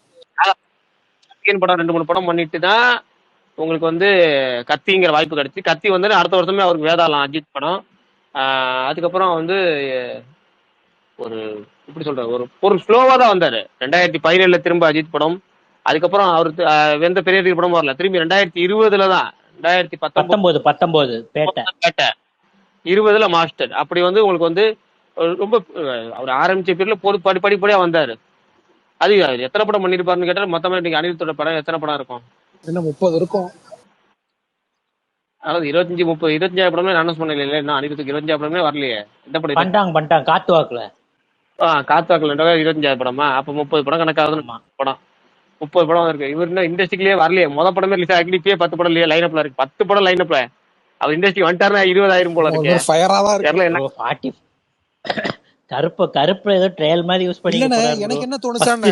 படம் 2-3 படம் பண்ணிட்டு தான் உங்களுக்கு வந்து கத்திங்கிற வாய்ப்பு கிடைச்சு. கத்தி வந்து அடுத்த வருஷமே அவருக்கு வேதாளம் அஜித் படம். அதுக்கப்புறம் வந்து ஒரு எப்படி சொல்ற ஒரு ஸ்லோவா தான் வந்தாரு. 2017 திரும்ப அஜித் படம். அதுக்கப்புறம் அவருக்கு எந்த பெரிய படம் வரல. திரும்பி 2020 தான் 2019 பேட்டை, 20 மாஸ்டர். அப்படி வந்து உங்களுக்கு வந்து ரொம்ப அவர் ஆரம்பிச்ச பேர்ல படிப்படியா வந்தாரு. அது எத்தனை படம் பண்ணிருப்பாருன்னு கேட்டா மொத்தமா இன்னைக்கு அனிருத்தோட படம் எத்தனை படம் இருக்கும்? 30 இருக்கும். அதாவது 25 படமே அனௌன்ஸ் பண்ணல. இன்னும் அனிருத்துக்கு 25 படமே வரலையே. எந்த படம் பண்ணிட்டாங்க காத்து வாக்குல 25 படமா? அப்ப 30 படம் கணக்காகுது. படம் 30 படம் இருக்கு. இவர் இன்னும் இண்டஸ்ட்ரியிலேயே வரலையே. மொதல் படமே ரிலீஸ் ஆகி இப்பயே 10 படம் இல்லையா லைனப்ல இருக்கு. 10 படம் லைனப்ல. அவர் இண்டஸ்ட்ரி வந்துட்டாருன்னா 20,000 போல இருக்கு. கருப்பு ஏதோ ட்ரையல் மாதிரி யூஸ் பண்ணி. எனக்கு என்ன தோணுச்சானே,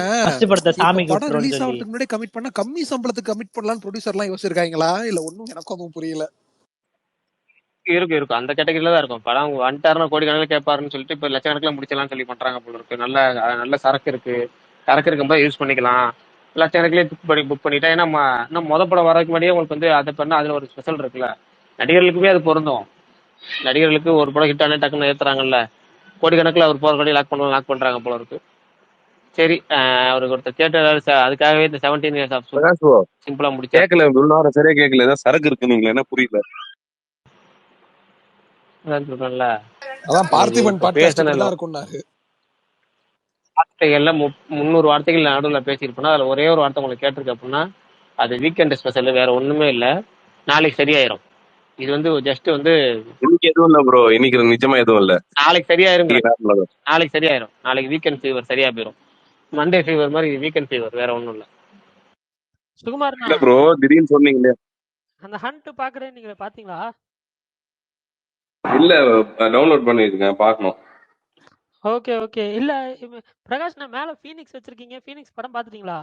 சாமி படம் ரிலீஸ் ஆகிறதுக்கு முன்னாடி கமிட் பண்ணா கம்மி சம்பளத்துக்கு கமிட் பண்ணலாம்னு ப்ரொடியூசர் எல்லாம் யோசிச்சிருக்காங்களா இல்ல? ஒண்ணும் எனக்கும் அதுவும் புரியல. இருக்கும் அந்த கேட்டகரியில தான் இருக்கும். படம் வந்துட்டாருன்னா கோடிக்கணக்கில் கேட்பாருன்னு சொல்லிட்டு இப்ப லட்சக்கணக்கில் முடிச்சலாம்னு சொல்லி பண்றாங்க போல இருக்கு. நல்ல சரக்கு இருக்கும்போது யூஸ் பண்ணிக்கலாம். லட்சக்கணக்கிலே புக் பண்ணிட்டா. ஏன்னா இன்னும் மொதல் படம் வரதுக்கு முன்னாடியே உங்களுக்கு வந்து அதை பண்ணா அதுல ஒரு ஸ்பெஷல் இருக்குல்ல. நடிகர்களுக்குமே அது பொருந்தும். நடிகர்களுக்கு ஒரு படம் ஹிட் ஆனே டக்குன்னு ஏத்துறாங்கல்ல. கோடிக்கணக்கில் அவர் போற கடையை லாக் பண்றாங்க போல இருக்கு. சரி, அவருக்கு ஒருத்தர் கேட்டாரு. அதுக்காகவே இந்த 17 இயர்ஸ் ஆஃப் சிம்பிளா முடிச்சு கேட்கல. சரியா கேட்கல. ஏதாவது சரக்கு இருக்கு நீங்க என்ன புரியல. அதான் பார்த்திபன் பாட்காஸ்ட் தான் இருக்கும்னாரு. வார்த்தைகள்ல 300 வார்த்தைகள் நடுவில் பேசியிருப்போம்னா அதுல ஒரே ஒரு வார்த்தை உங்களுக்கு கேட்டிருக்கு அப்படின்னா அது வீக்கெண்ட் ஸ்பெஷல், வேற ஒண்ணுமே இல்ல. நாளைக்கு சரியாயிரும். இது வந்து ஜஸ்ட் வந்து இன்னைக்கு எதுவும் இல்ல ப்ரோ. இன்னைக்கு நிஜமா எதுவும் இல்ல. நாளைக்கு சரியாயிரும். நாளைக்கு வீக்கெண்ட் ஃபீவர் சரியா போயிரும். மண்டே ஃபீவர் மாதிரி வீக்கெண்ட் ஃபீவர், வேற ஒண்ணும் இல்ல. சுகுமார் இல்ல ப்ரோ, திடீர்னு சொன்னீங்களே அந்த ஹண்ட் பாக்குறேன், நீங்க பாத்தீங்களா? இல்ல, டவுன்லோட் பண்ணிருக்கேன், பார்க்கணும். ஓகே இல்ல பிரகாஷ், நான் மேல ஃபீனிக்ஸ் வச்சிருக்கீங்க. ஃபீனிக்ஸ் படம் பாத்துட்டீங்களா?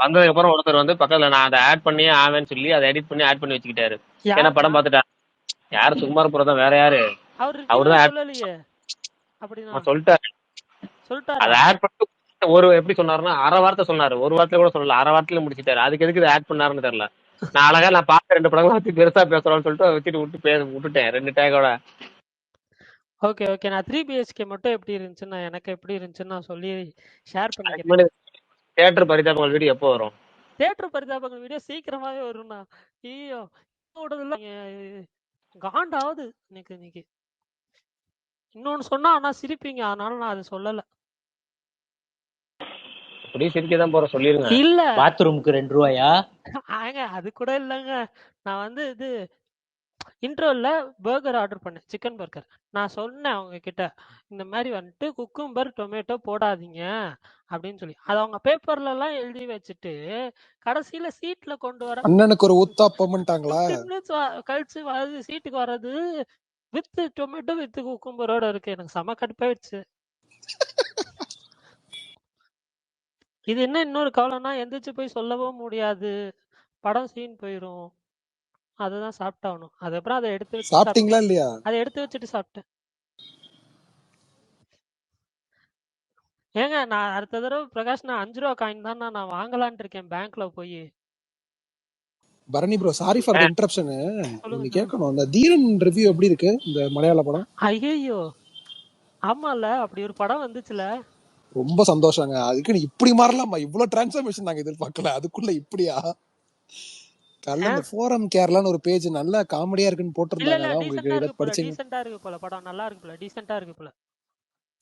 வந்ததுக்கு அப்புறம் ஒருத்தர் வந்து பக்கத்துல நான் அதை ஆட் பண்ணி ஆவேன்னு சொல்லி அதை எடிட் பண்ணி ஆட் பண்ணி வச்சுக்கிட்டாரு. ஏன்னா படம் பாத்துட்டேன். யாரு சுகுமார் புறம் தான், வேற யாரு? அவருதான் சொல்லிட்டாரு. சொல்லிட்டாரா? அதை ஆட் பண்ணிட்டு எப்படி சொன்னாருன்னா அரை வார்த்தை சொன்னாரு, ஒரு வார்த்தை கூட சொல்லல, அரை வார்த்தையில முடிச்சிட்டாரு. அதுக்கு எதுக்கு இதை ஆட் பண்ணாருன்னு தெரியல. நான் அழகா நான் பார்த்த 2 படங்களை வச்சு பெருசா பேசுறோம்னு சொல்லிட்டு விட்டுட்டேன் 2 டேகோட. ஓகே ஓகே, நான் 3 பிஹெச்கே மட்டும் எப்படி இருந்துச்சுன்னா எனக்கு எப்படி இருந்துச்சுன்னு நான் சொல்லி ஷேர் பண்ணிக்கிறேன். தியேட்டர் பரிதாபங்கள் வீடியோ எப்போ வரும்? தியேட்டர் பரிதாபங்கள் வீடியோ சீக்கிரமாவே வரும்ண்ணா. ஐயோ காண்டாவது எனக்கு இன்னைக்கு. இன்னொன்னு சொன்னா ஆனா சிரிப்பீங்க, அதனால நான் அதை சொல்லல. அப்படியே சிரிக்கதான் போற, சொல்லிருங்க. இல்ல பாத்ரூமுக்கு 2 ரூபாயா? அது கூட இல்லைங்க. நான் வந்து இது இன்ட்ரோல பர்கர் ஆர்டர் பண்ணேன், சிக்கன் பர்கர். நான் சொன்னேன் அவங்க கிட்ட, இந்த மாதிரி வந்துட்டு குக்கும்பர் டொமேட்டோ போடாதீங்க அப்படின்னு சொல்லி. அது அவங்க பேப்பர்ல எல்லாம் எழுதி வச்சுட்டு கடைசியில சீட்ல கொண்டு வர அண்ணனுக்கு ஒரு ஊத்தாப்பம்ட்டாங்களா? 15 minutes கழிச்சு சீட்டுக்கு வர்றது வித் டொமேட்டோ வித் குக்கும்பரோட இருக்கு. எனக்கு செம கடுப்பாயிடுச்சு. இது என்ன இன்னொரு கவலைன்னா, எந்திரிச்சு போய் சொல்லவும் முடியாது, படம் சீன் போயிரும். அதுதான் சாப்பிட்டாகணும். அதுக்கப்புறம் அதை எடுத்து வச்சு சாப்பிட்டீங்களா இல்லையா? அதை எடுத்து வச்சுட்டு சாப்பிட்டேன். ஏங்க நான் அடுத்த தடவை பிரகாஷ், நான் 5 ரூபா காயின் தான் நான் வாங்கலான் இருக்கேன் பேங்க்ல போய். Bharani bro, sorry for the interruption. நீங்க கேட்கணும், அந்த தீரன் ரிவ்யூ எப்படி இருக்கு இந்த மலையாள படம்? ஐயோ ஆமால, அப்படி ஒரு படம் வந்துச்சுல. ரொம்ப சந்தோஷங்க. அதுக்கு நீ இப்படி மாறலாமா? இவ்வளவு டிரான்ஸ்ஃபர்மேஷன் நாங்க எதிர்பார்க்கல. அதுக்குள்ள இப்படியா? கல்ல இந்த ஃபோரம் கேரளான்னு ஒரு பேஜ் நல்ல காமெடியா இருக்குன்னு போட்டுருந்தாங்க. உங்களுக்கு படிச்சீங்க? டீசென்ட்டா இருக்கு போல படம், நல்லா இருக்கு போல, டீசென்ட்டா இருக்கு போல.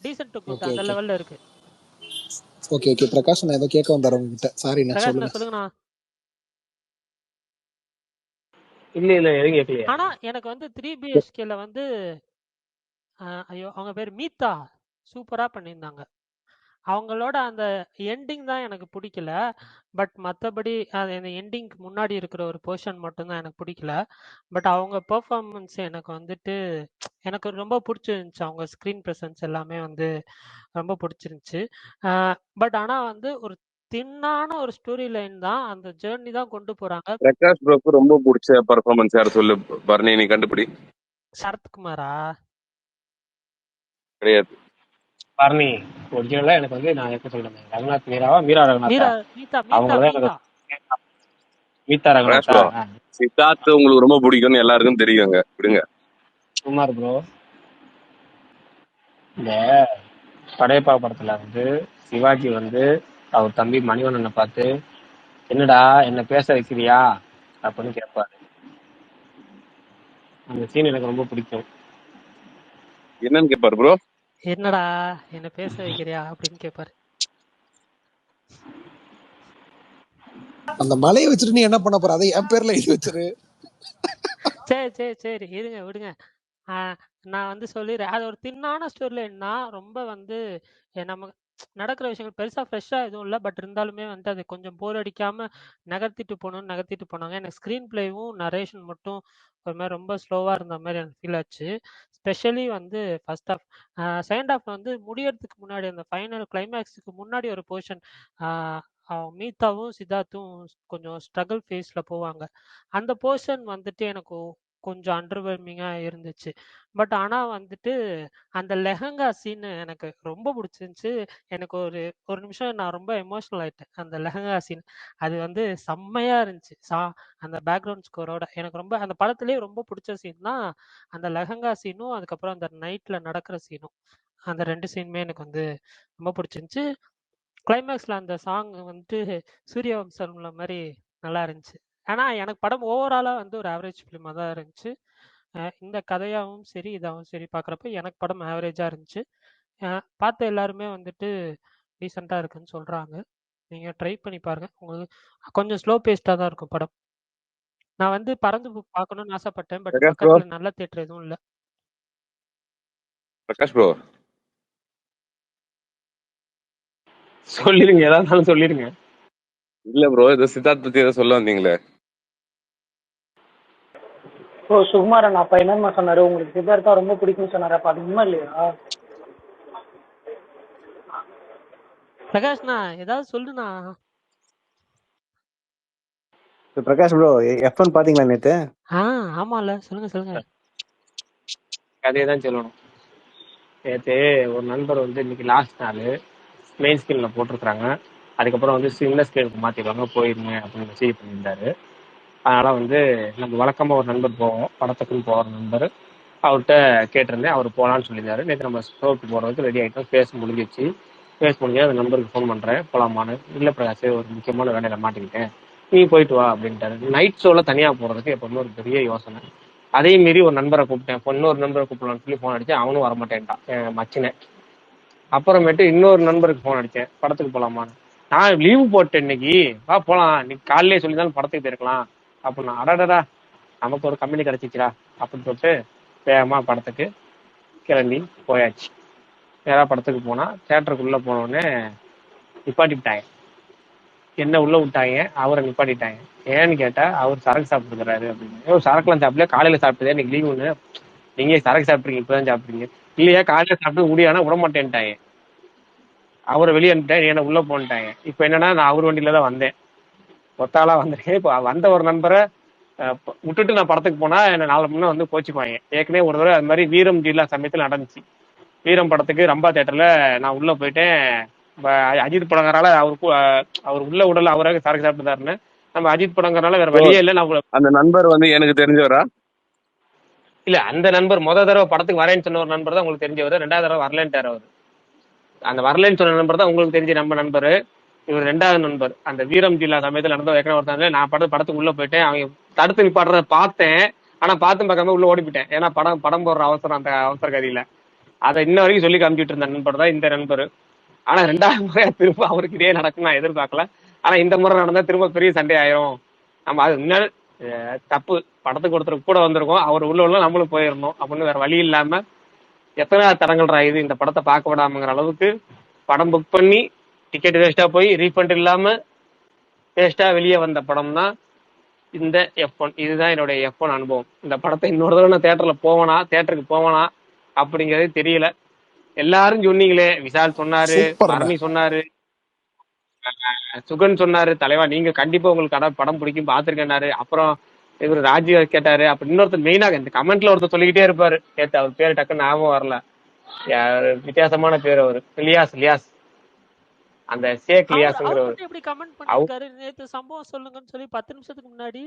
டீசென்ட் டு குட் அந்த லெவல்ல இருக்கு. ஓகே ஓகே பிரகாஷ், நான் ஏதோ கேட்க வந்தாரு உங்ககிட்ட. சாரி, நான் சொல்லுங்கண்ணா. இல்ல எதுவும் கேட்கலையா? ஆனா எனக்கு வந்து 3 பிஹெச்கேல வந்து ஐயோ அவங்க பேர் மீதா சூப்பரா பண்ணியிருந்தாங்க. அவங்களோட அந்த எண்டிங் தான் எனக்கு பிடிக்கல. பட் மற்றபடி அந்த எண்டிங்க்கு முன்னாடி இருக்கிற ஒரு போர்ஷன் மட்டும்தான் எனக்கு பிடிக்கல. பட் அவங்க பெர்ஃபார்மன்ஸ் எனக்கு வந்துட்டு எனக்கு ரொம்ப பிடிச்சிருந்துச்சு. அவங்க ஸ்க்ரீன் ப்ரெசன்ஸ் எல்லாமே வந்து ரொம்ப பிடிச்சிருந்துச்சு. பட் ஆனால் வந்து ஒரு தின்னான ஒரு ஸ்டோரி லைன் தான், அந்த ஜேர்னி தான் கொண்டு போறாங்க. பிரகாஷ் ப்ரோக்கு ரொம்ப பிடிச்ச பெர்ஃபார்மன்ஸ் யார் சொல்லு பரணி, நீ கண்டுபிடி. சரத்குமாரா? கிடையாது. பரணி ஒரிஜினலா எனக்கு வந்து நான் எப்ப சொல்றேன், ரங்கநாத் மீராவா, மீரா ரங்கநாத், அவங்களதான் எனக்கு மீதா ரங்கநாத். சித்தார்த் உங்களுக்கு ரொம்ப பிடிக்கும்னு எல்லாருக்கும் தெரியுங்க, விடுங்க. குமார் ப்ரோ, இந்த படையப்பா படத்துல வந்து சிவாஜி வந்து அவர் தம்பி மணிவண்ணனை பார்த்து, என்னடா என்ன பேச வைக்கிறியா அப்படின்னு கேட்பாரு. அந்த சீன் எனக்கு ரொம்ப பிடிக்கும். என்னன்னு கேட்பாரு ப்ரோ? என்னடா என்ன பேச வைக்கிறியா அப்படின்னு கேட்பாரு. அந்த மலையை வச்சுட்டு நீ என்ன பண்ண போற? அதை என் பேர்ல எழுதி வச்சிரு. சரி இருங்க விடுங்க. நான் வந்து சொல்லிடுறேன். அது ஒரு தின்னான ஸ்டோரியில்னா ரொம்ப வந்து நமக்கு நடக்கிற விஷயங்கள் பெருசா ஃப்ரெஷ்ஷா எதுவும் இல்லை. பட் இருந்தாலுமே வந்து அது கொஞ்சம் போர் அடிக்காம நகர்த்திட்டு போனாங்க. எனக்கு ஸ்க்ரீன் பிளேவும் நரேஷன் மட்டும் ஒரு மாதிரி ரொம்ப ஸ்லோவா இருந்த மாதிரி எனக்கு ஃபீல் ஆச்சு. ஸ்பெஷலி வந்து ஃபர்ஸ்ட் ஹாஃப். செகண்ட் ஹாஃப் வந்து முடியறதுக்கு முன்னாடி அந்த ஃபைனல் கிளைமேக்ஸுக்கு முன்னாடி ஒரு போர்ஷன், மீதாவும் சித்தார்த்தும் கொஞ்சம் ஸ்ட்ரகிள் ஃபேஸ்ல போவாங்க. அந்த போர்ஷன் வந்துட்டு எனக்கு கொஞ்சம் அண்டர்வெல்மிங்காக இருந்துச்சு. பட் ஆனால் வந்துட்டு அந்த லெஹங்கா சீன் எனக்கு ரொம்ப பிடிச்சிருந்துச்சு. எனக்கு ஒரு நிமிஷம் நான் ரொம்ப எமோஷ்னல் ஆயிட்டேன். அந்த லெஹங்கா சீன் அது வந்து செம்மையா இருந்துச்சு. அந்த பேக்ரவுண்ட் ஸ்கோரோட எனக்கு ரொம்ப அந்த படத்துலேயே ரொம்ப பிடிச்ச சீன் தான் அந்த லெஹங்கா சீனும், அதுக்கப்புறம் அந்த நைட்ல நடக்கிற சீனும். அந்த 2 சீனுமே எனக்கு வந்து ரொம்ப பிடிச்சிருந்துச்சு. கிளைமேக்ஸ்ல அந்த சாங் வந்துட்டு சூரியவம்சம்ல மாதிரி நல்லா இருந்துச்சு. ஆனா எனக்கு படம் ஓவராலா வந்து ஒரு ஆவரேஜ் ஃபிலிமா தான் இருந்துச்சு. இந்த கதையாகவும் சரி இதாகவும் சரி பார்க்குறப்ப எனக்கு படம் ஆவரேஜா இருந்துச்சு. பார்த்த எல்லாருமே வந்துட்டு டீசெண்டா இருக்குன்னு சொல்றாங்க. நீங்க ட்ரை பண்ணி பாருங்க. உங்களுக்கு கொஞ்சம் ஸ்லோ பேஸ்டா தான் இருக்கும் படம். நான் வந்து பறந்து பார்க்கணும்னு ஆசைப்பட்டேன். பட் பக்கத்துல நல்ல தியேட்டர் எதுவும் இல்லை. பிரகாஷ் ப்ரோ சொல்லிருங்க, ஏதாவது சொல்லிருங்க. இல்ல ப்ரோ, ஏதோ சித்தார்த் பத்தி ஏதோ சொல்ல வந்தீங்களே. ஓ சுகுமாரன் அப்ப என்னமா சொன்னாரு, உங்களுக்கு சித்தார்த்தா ரொம்ப பிடிக்கும்னு சொன்னாரு. அப்ப அது உண்மை இல்லையா? பிரகாஷ்ண்ணா ஏதாவது சொல்லுண்ணா. பிரகாஷ் ப்ரோ, F1 பாத்தீங்களா நேத்து? ஆமால, சொல்லுங்க. கதையை தான் சொல்லணும். நேற்று ஒரு நண்பர் வந்து இன்னைக்கு லாஸ்ட் நாள் மெயின் ஸ்கிரீன்ல போட்டிருக்காங்க. அதுக்கப்புறம் வந்து சின்ன ஸ்கிரீனுக்கு மாத்திடுவாங்க போயிருங்க அப்படின்னு மெசேஜ் பண்ணியிருந்தாரு. அதனால வந்து நம்ம வழக்கமா ஒரு நண்பர் போவோம், படத்துக்குன்னு போகிற நண்பர், அவர்கிட்ட கேட்டிருந்தேன். அவர் போகலான்னு சொல்லியிருந்தாரு. நேற்று நம்ம ஷோக்கு போகிறதுக்கு ரெடி ஆகிட்டோம். பேச முடிஞ்சிச்சு. அந்த நம்பருக்கு ஃபோன் பண்ணுறேன், போகலாமான்னு. இல்லை பிரகாஷ், ஒரு முக்கியமான வேலையில மாட்டிக்கிட்டேன், நீ போயிட்டு வா அப்படின்ட்டாரு. நைட் ஷோவில் தனியாக போகிறதுக்கு எப்பவுமே ஒரு பெரிய யோசனை. அதே மீறி ஒரு நண்பரை கூப்பிட்டேன், இன்னொரு நண்பரை கூப்பிடலான்னு சொல்லி ஃபோன் அடித்தேன். அவனும் வரமாட்டேன்ட்டான், மச்சினை. அப்புறமேட்டு இன்னொரு நண்பருக்கு ஃபோன் அடித்தேன், படத்துக்கு போகலாமான்னு. நான் லீவு போட்டேன் இன்னைக்கு, வா போகலாம், நீ காலையிலே சொல்லி தான் படத்துக்கு போயிருக்கலாம் அப்படின்னா. அடடா, நமக்கு ஒரு கம்பெனி கிடைச்சிச்சுடா அப்படின்னு சொல்லிட்டு வேகமாக படத்துக்கு கிளம்பி போயாச்சு. நேராக படத்துக்கு போனால் தேட்டருக்குள்ளே போனோடனே நிப்பாட்டிவிட்டாங்க. என்ன உள்ளே விட்டாங்க, அவரை நிப்பாட்டிட்டாங்க. ஏன்னு கேட்டால் அவர் சரக்கு சாப்பிட்டுருக்கிறாரு அப்படின்னு. சரக்குலாம் சாப்பிடல, காலையில் சாப்பிட்டதே இன்னைக்கு லீவுன்னு. நீங்கள் சரக்கு சாப்பிட்றீங்க, இப்போ தான் சாப்பிட்றீங்க. இல்லையா, காலையில் சாப்பிட்டு முடியானா விட மாட்டேன்ட்டாங்க. அவரை வெளியே அனுப்பிட்டேன், என்ன உள்ளே போன்ட்டாங்க. இப்போ என்னன்னா, நான் அவர் வண்டியில தான் வந்தேன், ஒத்தாளா வந்திருக்கேன். இப்போ வந்த ஒரு நண்பரை விட்டுட்டு நான் படத்துக்கு போனா என்ன 4 மணி நேரம் வந்து கோச்சிக்குவாங்க. ஏற்கனவே ஒரு தடவை அது மாதிரி வீரம் ஜீலா சமயத்தில் நடந்துச்சு. வீரம் படத்துக்கு ரம்பா தேட்டர்ல நான் உள்ள போயிட்டேன். அஜித் படங்கிறனால அவர் உள்ள உடல் அவராக சரக்கு சாப்பிட்டுதாருன்னு. நம்ம அஜித் படங்கிறனால வேற வழியே இல்லை. நான் அந்த நண்பர் வந்து எனக்கு தெரிஞ்சவரா? இல்ல, அந்த நண்பர் முத தடவை படத்துக்கு வரேன்னு சொன்ன ஒரு நண்பர் தான் உங்களுக்கு தெரிஞ்சவர். 2வது தடவை வரலன்ட்டார் அவர். அந்த வரலன்னு சொன்ன நண்பர் தான் உங்களுக்கு தெரிஞ்ச நம்ம நண்பர். இவர் 2வது நண்பர். அந்த வீரம் ஜில்லா சமயத்தில் நடந்த ஏற்கனவே ஒருத்தாங்க. நான் படத்துக்கு உள்ள போயிட்டேன், அவங்க தடுத்து நிப்பாடுறத பார்த்தேன். ஆனா பார்த்து பார்க்காம உள்ள ஓடிப்பிட்டேன். ஏன்னா படம் போடுற அவசரம், அந்த அவசர கதியில. அதை இன்ன வரைக்கும் சொல்லி காமிச்சிட்டு இருந்த நண்பர் தான் இந்த நண்பர். ஆனா 2வது முறையா திரும்ப அவருக்கு இதே நடக்கும் நான் எதிர்பார்க்கல. ஆனா இந்த முறை நடந்தா திரும்ப பெரிய சண்டை ஆயிரும். நம்ம அது முன்னாடி தப்பு, படத்துக்கு ஒருத்தர் கூட வந்திருக்கோம், அவர் உள்ள நம்மளும் போயிடணும் அப்படின்னு வேற வழி இல்லாம எத்தனை தடங்கள்ரா இது, இந்த படத்தை பார்க்க விடாமங்கிற அளவுக்கு படம் புக் பண்ணி டிக்கெட் வேஸ்டா போய் ரீஃபண்ட் இல்லாம வேஸ்டா வெளியே வந்த படம் தான் இந்த F1. இதுதான் என்னுடைய F1 அனுபவம். இந்த படத்தை இன்னொரு தடவை நான் தேட்டருக்கு போவனா அப்படிங்கிறது தெரியல. எல்லாரும் சொன்னீங்களே, விஷால் சொன்னாரு, பரணி சொன்னாரு, சுகன் சொன்னாரு, தலைவா நீங்க கண்டிப்பா உங்களுக்கு படம் பிடிக்கும் பார்த்துருக்கேன்னாரு. அப்புறம் இவர் ராஜீவ் கேட்டாரு. அப்ப இன்னொருத்தர் மெயினாக இந்த கமெண்ட்ல ஒருத்தர் சொல்லிக்கிட்டே இருப்பாரு, கேட்டு அவர் பேர் டக்குன்னு ஞாபகம் வரல, வித்தியாசமான பேர் அவரு, லியாஸ், அந்த ஷேக் லியாஸ்ங்கிறவர். எப்படி கமெண்ட் பண்ணிருக்காரு நேத்து சம்பவம் சொல்லுங்கன்னு சொல்லி 10 நிமிஷத்துக்கு முன்னாடி?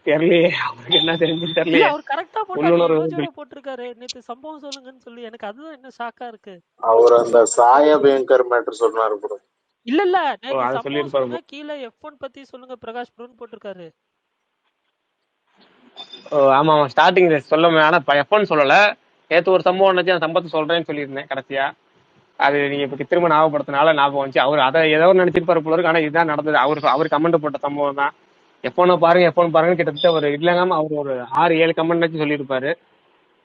தெரியலையே, அவருக்கு என்ன தெரிஞ்சு தெரியலையே. அவர் கரெக்டா போட்டிருக்காரு நேத்து சம்பவம் சொல்லுங்கன்னு சொல்லி. எனக்கு அதுதான் என்ன ஷாக்கா இருக்கு. அவர் அந்த சாய பயங்கர் மேட்டர் சொன்னாரு ப்ரோ. இல்ல நேத்து கீழே F1 பத்தி சொல்லுங்க பிரகாஷ் ப்ரோன்னு போட்டிருக்காரு. ஆமா, ஸ்டார்டிங் சொல்ல, ஆனா F1 சொல்லல. நேத்து ஒரு சம்பவம் இருந்துச்சு, அந்த சம்பவத்தை சொல்றேன்னு சொல்லியிருந்தேன் கடைசியா. அது நீங்க இப்ப திரும்ப ஞாபகப்படுத்தினால ஞாபகம் வந்துச்சு. அவர் அதை ஏதோ நினைச்சிருப்பாரு போல இருக்கு. ஆனா இதுதான் நடந்தது. அவர் கமெண்ட் போட்ட சம்பவம் தான். F1 பாருங்க கிட்டத்தட்ட ஒரு இல்லைங்காம அவர் ஒரு 6-7 கமெண்ட் சொல்லியிருப்பாரு.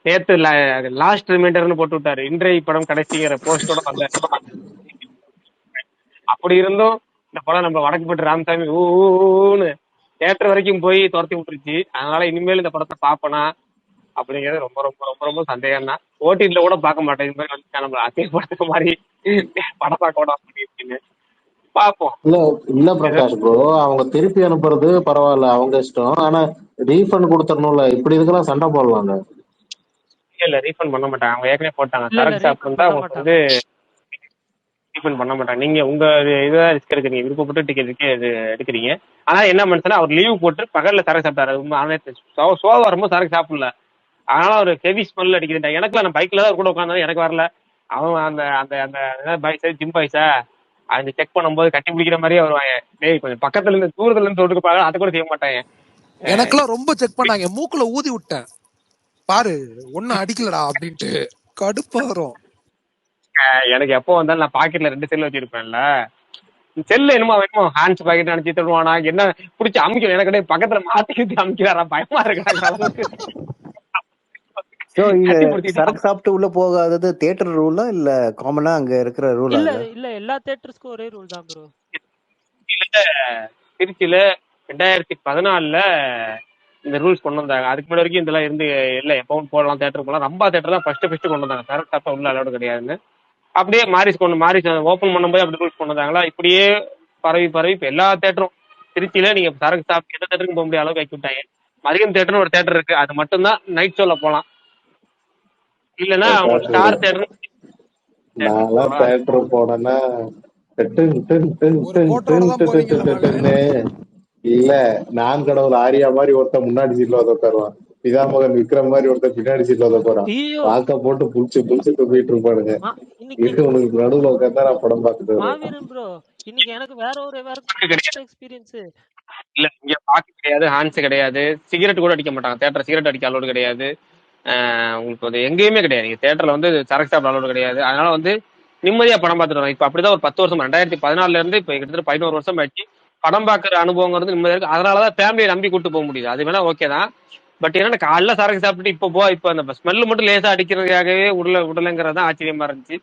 நேத்து லாஸ்ட் ரிமைண்டர்னு போட்டு விட்டாரு, இன்றைய படம் கடைசிங்கிற போஸ்டோட வந்த. அப்படி இருந்தும் இந்த படம் நம்ம வடக்குப்பட்டு ராமசாமி ஊன்னு தேட்டர் வரைக்கும் போய் துரத்தி விட்டுருச்சு. அதனால இனிமேல் இந்த படத்தை பார்ப்பனா அப்படிங்கிறது ரொம்ப ரொம்ப ரொம்ப ரொம்ப சந்தேகம் தான். ஓடிடில கூட பார்க்க மாட்டேன். இது மாதிரி வந்து நம்ம அசிங்கப்படுத்துற மாதிரி படம் பார்க்க விட அப்படின்னு பார்ப்போம். இல்ல பிரகாஷ் ப்ரோ, அவங்க திருப்பி அனுப்புறது பரவாயில்ல, அவங்க இஷ்டம். ஆனா ரீஃபண்ட் கொடுத்துடணும்ல, இப்படி இருக்கலாம் சண்டை போடலாங்க. இல்ல ரீஃபண்ட் பண்ண மாட்டாங்க, அவங்க ஏற்கனவே போட்டாங்க. சரக்கு சாப்பிட்டு அவங்க வந்து ரீஃபண்ட் பண்ண மாட்டாங்க. நீங்க உங்க இதை ரிஸ்க் எடுக்கிறீங்க, விருப்பப்பட்டு டிக்கெட் எடுக்கிறீங்க. ஆனா என்ன மனுஷனா அவர் லீவ் போட்டு பகல்ல சரக்கு சாப்பிட்டாரு. சோவா வரும்போது சரக்கு சாப்பிடல, அதனால ஒரு ஹெவி ஸ்மெல் அடிக்குது. எனக்குலாம் நான் பைக்ல தான் கூட உட்காந்து, எனக்கு வரல. அவன் அந்த அந்த அந்த பாய்ஸா ஜிம் பாய்ஸா அந்த செக் பண்ணும்போது கட்டி பிடிக்கிற மாதிரியே வருவாங்க. டேய் கொஞ்சம் பக்கத்துல இருந்து தூரத்துல இருந்து சொல்லிட்டு பாருங்க, அதை கூட செய்ய மாட்டாங்க. எனக்குலாம் ரொம்ப செக் பண்ணாங்க, மூக்குல ஊதி விட்டேன் பாரு ஒன்னும் அடிக்கலடா அப்படின்ட்டு, கடுப்பா வரும். எனக்கு எப்போ வந்தாலும் நான் பாக்கெட்ல 2 செல் வச்சிருப்பேன்ல, செல்லு என்னமோ ஹேண்ட்ஸ் பாக்கெட் நினைச்சு தருவானா என்ன பிடிச்சி அமுக்க, எனக்கு பக்கத்துல மாத்தி அமுக்கிறாரா, பயமா இருக்கிறாங்க அளவுக்கு. சரக்கு சாப்பிட்டு உள்ள போகாதது தியேட்டர் ரூலா இல்ல காமனா அங்க இருக்கிற ரூலா? இல்ல எல்லா தியேட்டர்ஸ்க்கும் ஒரே ரூல் தான் ப்ரோ. திருச்சியில 2014ல இந்த ரூல்ஸ் கொண்டு வந்தாங்க. அதுக்கு முன்னாடி வரைக்கும் இதெல்லாம் இருந்து இல்ல, எப்பவும் போடலாம் தேட்டர் போகலாம். ரம்பா தேட்டர் தான் ஃபர்ஸ்ட் கொண்டு வந்தாங்க, சரக்கு சாப்பிட்டா உள்ள அலோடு கிடையாதுன்னு. அப்படியே மாரிஸ் ஓப்பன் பண்ணும்போது அப்படி ரூல்ஸ் கொண்டு வந்தாங்களா. இப்படியே பரவி இப்ப எல்லா தேட்டரும் திருச்சியில நீங்க சரக்கு சாப்பிட்டு எந்த தேட்டருக்கு போக முடியாத அளவுக்கு ஆக்கி விட்டாங்க. மதியம் தேட்டர்னு ஒரு தேட்டர் இருக்கு, அது மட்டும்தான் நைட் ஷோல போகலாம். இல்லைன்னா அவங்க ஸ்டார் தேட்டர் நான்லாம் தேட்டர் போனேன்னா ஒரு கோட்டரோட தான் போவீங்கல்ல மாவீரன்? இல்ல நான் கடவுள் ஆரியா மாதிரி ஒருத்தன் முன்னாடி சீட்ல வந்து உட்காருவான், பிதாமகன் விக்ரம் மாதிரி ஒருத்தன் பின்னாடி சீட்ல வந்து உட்காருவான். ஐயோ வாக்க போட்டு புடிச்சு தூக்கிட்டு இருப்பானுங்க. இன்னைக்கு உனக்கு நடுவுல உட்காந்தா நான் படம் பார்த்துட்டு வருவேன். மாவீரன் ப்ரோ இன்னைக்கு எனக்கு வேற எக்ஸ்பீரியன்ஸ். இல்ல இங்க பாக்கு கிடையாது, ஹான்ஸ் கிடையாது, சிகரெட் கூட அடிக்க மாட்டாங்க தேட்டர். சிகரெட் அடிக்க அலோடு கிடையாது. உங்களுக்கு வந்து எங்கேயுமே கிடையாது. நீங்க தேட்டர்ல வந்து சரக்கு சாப்பிட அலோடு கிடையாது. அதனால வந்து நிம்மதியா படம் பார்த்துட்டு வரோம். இப்ப அப்படிதான் ஒரு 10 வருஷம் 2014 இருந்து இப்ப கிட்டத்தட்ட 11 வருஷம் ஆச்சு படம் பார்க்குற அனுபவங்கிறது நிம்மதியா இருக்கு. அதனாலதான் ஃபேமிலியை நம்பி கூட்டு போக முடியுது. அது வேணா ஓகே தான். பட் என்னன்னா காலைல சரக்கு சாப்பிட்டுட்டு இப்ப அந்த ஸ்மெல்லு மட்டும் லேசா அடிக்கிறதுக்காகவே உடலைங்கிறது தான் ஆச்சரியமா இருந்துச்சு.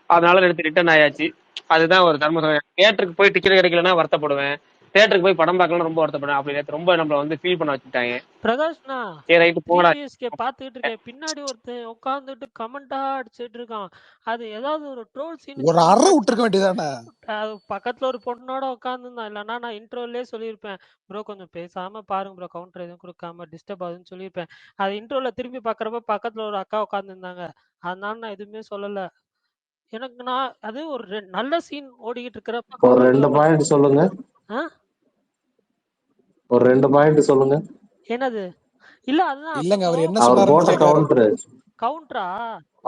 அதனால எடுத்து ரிட்டர்ன் ஆயாச்சு. அதுதான் ஒரு தர்ம. தியேட்டருக்கு போய் டிக்கெட் கிடைக்கலன்னா வருத்தப்படுவேன், தேட்டருக்கு போய் படம் பார்க்கலாம் ரொம்ப வருத்தப்படுவேன். அப்படி நேற்று ரொம்ப நம்மள வந்து ஃபீல் பண்ண வச்சுட்டாங்க. பிரகாஷ்னா ரைட்டு போடா பாத்துக்கிட்டு இருக்கேன், பின்னாடி ஒருத்தன் உட்காந்துட்டு கமெண்டா அடிச்சிட்டு இருக்கான். அது ஏதாவது ஒரு ட்ரோல் சீன் ஒரு அறை விட்டுருக்க வேண்டியதானே? பக்கத்துல ஒரு பொண்ணோட உட்காந்துருந்தான். இல்லைன்னா நான் இன்ட்ரோலே சொல்லியிருப்பேன், ப்ரோ கொஞ்சம் பேசாம பாருங்க ப்ரோ, கவுண்டர் எதுவும் கொடுக்காம டிஸ்டர்ப் ஆகுதுன்னு சொல்லியிருப்பேன். அது இன்ட்ரோல திரும்பி பாக்குறப்ப பக்கத்துல ஒரு அக்கா உட்காந்துருந்தாங்க, அதனால நான் எதுவுமே சொல்லல. எனக்கு நான் அது ஒரு நல்ல சீன் ஓடிக்கிட்டு இருக்கிறப்ப ஒரு 2 பாயிண்ட் சொல்லுங்க. ஒரு 2 பாயிண்ட் சொல்லுங்க. என்னது? இல்ல அதுதான் இல்லங்க, அவர் என்ன அவர் சொன்னாருன்னு போட்ட கேக்குறாரு. கவுண்டரா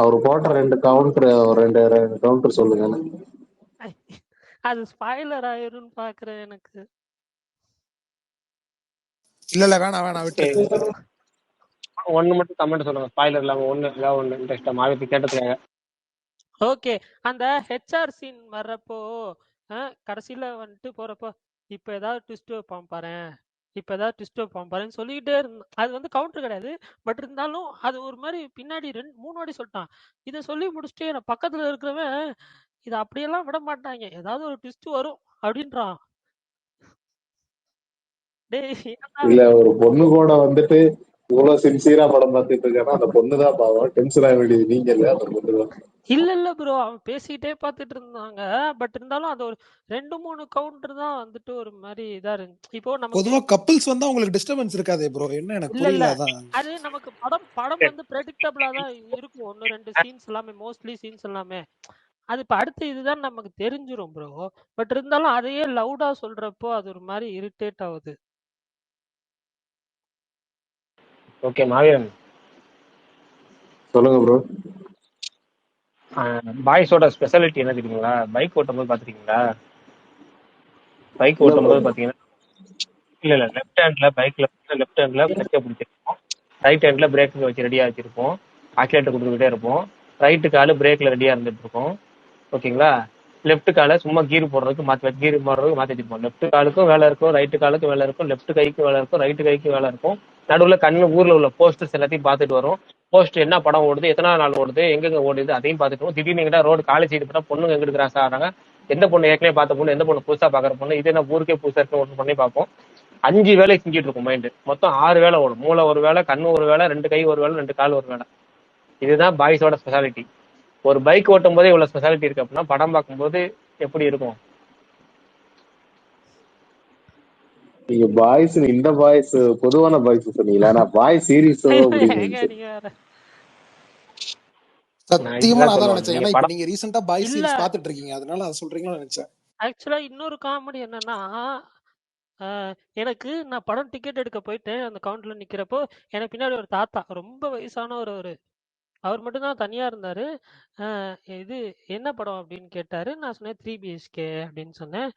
அவர் போட்ட 2 கவுண்டர், ஒரு 2 கவுண்டர் சொல்லுங்க. அது ஸ்பாயிலர் ஆயிரும்னு பாக்குறேன் எனக்கு. இல்ல வேணாம் விட்டு. ஒண்ணு மட்டும் கமெண்ட் சொல்லுங்க, ஸ்பாயிலர் இல்லாம ஒண்ணு இன்ட்ரெஸ்டா மாவிட்டு கேட்டதுக்காக. ஓகே, அந்த ஹெச்ஆர் சீன் வர்றப்போ கடைசியில வந்துட்டு போறப்போ இப்ப ஏதாவது ட்விஸ்ட் வைப்பான் பாருன்னு சொல்லிக்கிட்டே இருந்தேன். அது வந்து கவுண்டர் கிடையாது, பட் இருந்தாலும் அது ஒரு மாதிரி பின்னாடி 2-3 வாட்டி சொல்லிட்டான். இதை சொல்லி முடிச்சுட்டு என் பக்கத்துல இருக்கிறவன் இதை அப்படியெல்லாம் விட மாட்டாங்க, ஏதாவது ஒரு ட்விஸ்ட் வரும் அப்படின்றான். இல்ல ஒரு பொண்ணு கூட வந்துட்டு இவ்வளவு சின்சியரா படம் பார்த்துட்டு இருக்கானா அந்த பொண்ணுதான் பாவம். டென்ஷன் ஆக வேண்டியது நீங்க இல்ல, அந்த பொண்ணுதான். இல்ல ப்ரோ, அவன் பேசிட்டே பார்த்துட்டு இருந்தாங்க. பட் இருந்தாலும் அது ஒரு 2-3 கவுண்டர் தான் வந்துட்டு ஒரு மாதிரி இதா இருந்துச்சு. இப்போ நம்ம பொதுவா கப்பிள்ஸ் வந்தா உங்களுக்கு டிஸ்டர்பன்ஸ் இருக்காதே ப்ரோ? என்ன எனக்கு புரியல. அதான் அது நமக்கு படம் வந்து பிரெடிக்டபிளா தான் இருக்கும். 1-2 சீன்ஸ் எல்லாமே, மோஸ்ட்லி சீன்ஸ் எல்லாமே அது இப்ப அடுத்து இதுதான் நமக்கு தெரிஞ்சிரும் ப்ரோ. பட் இருந்தாலும் அதையே லவுடா சொல்றப்போ அது ஒரு மாதிரி இரிட்டேட் ஆகுது. ஓகே மாவீரன் சொல்லுங்க ப்ரோ. பாய்ஸோட ஸ்பெஷாலிட்டி என்ன தெரியுங்களா? பைக் ஓட்டும் போது பாத்துருக்கீங்களா? பைக் ஓட்டும் போது பாத்தீங்கன்னா இல்ல லெஃப்ட் ஹேண்ட்ல பைக்ல லெஃப்ட் ஹேண்ட்ல கிளச்சை பிடிச்சிருப்போம், ரைட் ஹேண்ட்ல பிரேக் வச்சு ரெடியா வச்சிருப்போம், ஆக்சிலேட்டர் கொடுத்துக்கிட்டே இருப்போம், ரைட்டு காலு பிரேக்ல ரெடியா இருந்துட்டு இருக்கோம். ஓகேங்களா? லெஃப்ட் காலை சும்மா கீர் போடுறதுக்கு மாற்றி வச்சிருப்போம். லெஃப்ட் காலுக்கும் வேலை இருக்கும், ரைட்டு காலுக்கும் வேலை இருக்கும், லெஃப்ட் கைக்கு வேலை இருக்கும், ரைட்டு கைக்கு வேலை இருக்கும். நடுவில் கண்ணு ஊர்ல உள்ள போஸ்டர்ஸ் எல்லாத்தையும் பார்த்துட்டு வரும். போஸ்ட் என்ன படம் ஓடுது, எத்தனை நாள் ஓடுது, எங்கெங்க ஓடுது அதையும் பார்த்துட்டு வரும். திடீர்னு எங்கிட்ட ரோடு காலேஜ் சைடு போட்டா பொண்ணுங்க எங்கிட்டு கிராஸ் ஆகிறாங்க, எந்த பொண்ணு ஏற்கனவே பார்த்த பொண்ணு, எந்த பொண்ணு புதுசா பாக்குற பொண்ணு, இது என்ன ஊருக்கே புதுசா இருக்கு ஒன்று பண்ணி பார்ப்போம். 5 வேலை செஞ்சுட்டு இருக்கும் மைண்டு. மொத்தம் 6 வேலை ஓடும். மூளை ஒரு வேலை, கண்ணு ஒரு வேலை, 2 கை ஒரு வேலை, 2 கால் ஒரு வேலை. இதுதான் பாய்ஸோட ஸ்பெஷாலிட்டி. ஒரு பைக் ஓட்டும் போதே இவ்வளவு ஸ்பெஷாலிட்டி இருக்கு அப்படின்னா படம் பார்க்கும்போது எப்படி இருக்கும்? நீங்க பாய்ஸ், இந்த பாய்ஸ் பொதுவான பாய்ஸ் சொன்னீங்களா? நான் பாய் சீரிஸ் சத்தியமா நான் தான் நினைச்சேன். ஏன்னா இப்ப நீங்க ரீசெண்டா பாய் சீரிஸ் பாத்துட்டு இருக்கீங்க, அதனால அதை சொல்றீங்கன்னு நினைச்சேன். ஆக்சுவலா இன்னொரு காமெடி என்னன்னா, எனக்கு நான் படம் டிக்கெட் எடுக்க போயிட்டேன். அந்த கவுண்டர்ல நிக்கிறப்போ எனக்கு பின்னாடி ஒரு தாத்தா, ரொம்ப வயசானவர், அவர் மட்டும்தான் தனியா இருந்தாரு. இது என்ன படம் அப்படின்னு கேட்டாரு. நான் சொன்னேன் 3 BHK அப்படின்னு சொன்னேன்.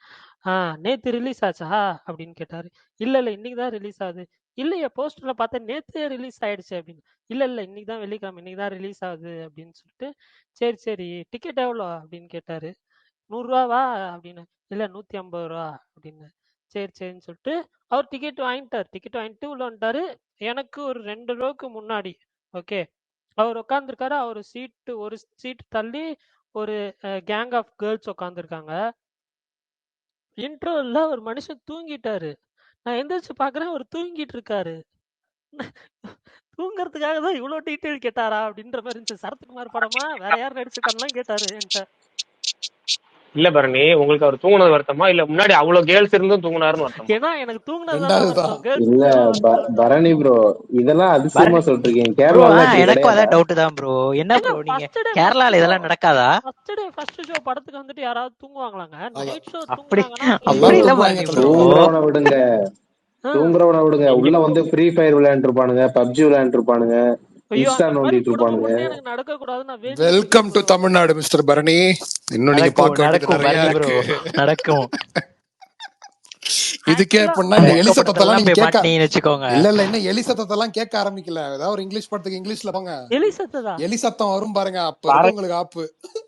நேத்து ரிலீஸ் ஆச்சா அப்படின்னு கேட்டாரு. இல்ல இன்னைக்கு தான் ரிலீஸ் ஆகுது. இல்லையா போஸ்டர்ல பார்த்தேன் நேத்தே ரிலீஸ் ஆயிடுச்சு அப்படின்னு. இல்ல இன்னைக்கு தான் வெள்ளிக்கிழமை, இன்னைக்கு தான் ரிலீஸ் ஆகுது அப்படின்னு சொல்லிட்டு, சரி டிக்கெட் எவ்வளோ அப்படின்னு கேட்டாரு. 100 ரூபாவா அப்படின்னு. இல்ல 150 ரூபா அப்படின்னு. சரின்னு சொல்லிட்டு அவர் டிக்கெட் வாங்கிட்டு உள்ள வந்துட்டாரு. எனக்கு ஒரு 2 ரோக்கு முன்னாடி. ஓகே, அவர் உட்காந்துருக்காரு. அவர் ஒரு சீட் தள்ளி ஒரு கேங் ஆஃப் கேர்ள்ஸ் உட்காந்துருக்காங்க. இன்ட்ரோல ஒரு மனுஷன் தூங்கிட்டாரு. நான் எந்திரிச்சு பாக்குறேன், அவர் தூங்கிட்டு இருக்காரு. தூங்குறதுக்காக தான் இவ்வளவு டீட்டெயில் கேட்டாரா அப்படின்ற மாதிரி இருந்துச்சு. சரத்குமார் படமா வேற யார் நடிச்சிருக்காருலாம் கேட்டாரு என்கிட்ட. இல்ல பரணி, உங்களுக்கு அவர் தூங்குனது வருத்தமா இல்ல முன்னாடி அவ்வளவு கேர்ள்ஸ் இருந்தும் தூங்குனாருன்னு வருத்தமா? ஏன்னா எனக்கு தூங்குனதுதானே ரெண்டாவதுதான் வருத்தம். கேர்ள்ஸ் இல்ல வருத்தம் இல்ல. பரணி ப்ரோ, இதெல்லாம் அதிசயமா பரணி சொல்றீங்க. ப்ரோ, கேரளால இப்படி எனக்கும் கிடையாதா? அதான் டவுட் தான் ப்ரோ. என்ன ஏங்க ப்ரோ நீங்க ஃபர்ஸ்ட் டே கேரளால இதெல்லாம் நடக்காதா? ஃபர்ஸ்ட் ஷோ படத்துக்கு வந்துட்டு யாராவது தூங்குவாங்களாங்க? அதான் நைட் ஷோ அப்படி தூங்குனாங்கன்னா அப்படி எல்லாம் இல்ல தூங்குவாங்க பரணி ப்ரோ. தூங்குவாங்க. தூங்குறவனை விடுங்க, ஆ, தூங்குறவனை விடுங்க. இங்க உள்ள வந்து ஃப்ரீ ஃபயர் விளையாண்டு இருப்பானுங்க, பப்ஜி விளையாண்டு இருப்பானுங்க, ஐயோ இன்ஸ்டா அந்த மாதிரி நோண்டிட்டு கொடுமை இருப்பானுங்க. மட்டும் எனக்கு நடக்க கூடாதுன்னு நான் வேண்டிட்டு இருக்கேன் welcome to bro. Tamil Nadu mister Bharani. இன்னும் நீங்க நடக்கும் பார்க்க வேண்டியது நடக்கும் நிறைய பரணி ப்ரோ, இருக்கு. நடக்கும். இதுக்கே ஆக்சுவலா எப்படின்னா இந்த எலி சத்தத்தெல்லாம் மொக்கப்படத்தெல்லாம் நீங்க போய் கேட்க மாட்டீங்கன்னு வச்சுக்கோங்க. இல்ல இன்னும் எலி சத்தத்தெல்லாம் கேட்க ஆரம்பிக்கல. ஏதாவது ஒரு இங்கிலீஷ் படத்துக்கு இங்கிலீஷ்ல போங்க, எலி சத்ததா? எலி சத்தம் வரும் பாருங்க, அப்ப இருக்கு உங்களுக்கு ஆப்பு.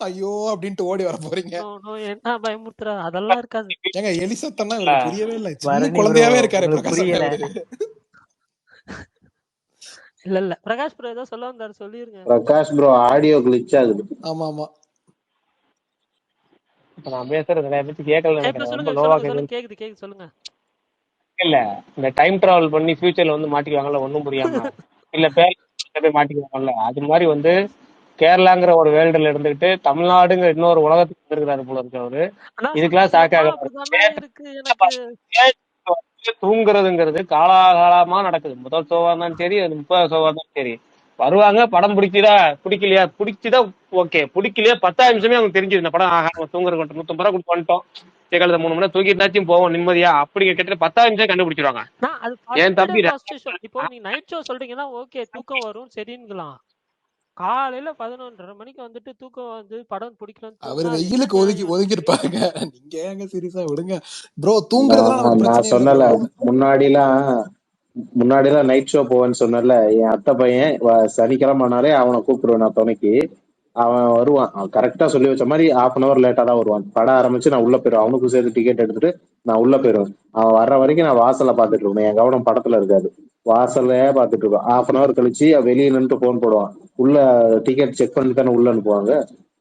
ஐயோ அப்படின்ட்டு ஓடி வர போறீங்க. நோ நோ, என்ன பயமுறுத்துறா? அதெல்லாம் இருக்காது. ஏங்க எலி சத்தம்னா இவருக்கு புரியவே இல்லை. சின்ன பரணி ப்ரோ, குழந்தையாவே இருக்காரு உங்களுக்கு பிரகாஷ் அண்ணா புரியல. இவரு. இல்ல பிரகாஷ் ப்ரோ ஏதோ சொல்ல வந்தாரு, சொல்லிருங்க. பிரகாஷ் ப்ரோ ஆடியோ கிளிச் ஆகுது. ஆமா ஆமா. இப்ப நான் பேசுறது நிறைய பேருக்கு கேட்கல இப்ப நினைக்கிறேன், ரொம்ப சொல்லுங்க லோவா சொல்லுங்க கேக்குது. சொல்லுங்க, கேக்குது சொல்லுங்க. இல்ல இந்த டைம் டிராவல் பண்ணி ஃபியூச்சர்ல வந்து மாட்டிக்குவாங்கல்ல ஒண்ணும் புரியாம, இல்ல போய் மாட்டிக்குவாங்கல்ல, அது மாதிரி வந்து கேரளாங்கிற ஒரு வேர்ல்டுல இருந்துகிட்டு தமிழ்நாடுங்கிற இன்னொரு உலகத்துக்கு வந்திருக்கிறாரு போல இருக்கு அவரு. நான் இதுக்கெல்லாம் சத்தியமா சாக்காக அப்படிதானே இருக்கு எனக்கு. தூங்குறதுங்கிறது காலாகாலமா நடக்குது. முதல் ஷோவா இருந்தாலும் சரி, அது 30 ஷோவா இருந்தாலும் சரி, வருவாங்க, படம் பிடிக்குதா பிடிக்கலையா, பிடிச்சுதா ஓகே, பிடிக்கலையா 10 நிமிஷமே அவங்க தெரிஞ்சது இந்த படம் ஆகாம தூங்குறது 150 ரூபா கொடுத்து வந்துட்டோம், சேகாலத்தை 3 மணி நேரம் தூக்கிட்டாச்சும் போவோம் நிம்மதியா, அப்படி கிட்டத்தட்ட 10 நிமிஷம் கண்டுபிடிச்சிருவாங்க. நான் அது என் தம்பி ஃபர்ஸ்ட் ஷோ. இப்போ நீ நைட் ஷோ சொல்றீங்கன்னா ஓகே, தூக்கம் வரும் சரிங்களாம். காலையில 11:30 மணிக்கு வந்துட்டு தூக்கம் வந்து படம் பிடிக்கலன்னு அவரு தூங்கினா அது என்ன வெயிலுக்கு நியாயம்? ஒதுக்கி இருப்பாங்க. நீங்க ஏங்க சீரியஸா விடுங்க ப்ரோ. தூங்குறதுலாம் நமக்கு நான் பிரச்சனையே இல்ல சொன்னல, ப்ரோ. முன்னாடிலாம் நைட் ஷோ போவேன்னு சொன்னல, என் அத்தை பையன் சனிக்கிழமைனாலே அவனை கூப்பிடுவேன் நான் துணைக்கு. அவன் வருவான், அவன் கரெக்டா சொல்லி வச்ச மாதிரி 1/2 லேட்டா தான் வருவான். படம் ஆரம்பிச்சு நான் உள்ள போயிடுவேன், அவனுக்கு சேர்த்து டிக்கெட் எடுத்துட்டு நான் உள்ள போயிடுவேன். அவன் வர்ற வரைக்கும் நான் வாசல்ல பாத்துட்டு இருப்பேன், என் கவனம் படத்துல இருக்காது. வாசல்ல பாத்துட்டு இருப்பேன். 1/2 கழிச்சு வெளியே நின்று போன் போடுவான். உள்ள டிக்கெட் செக் பண்ணி தானே உள்ள அனுப்புவாங்க.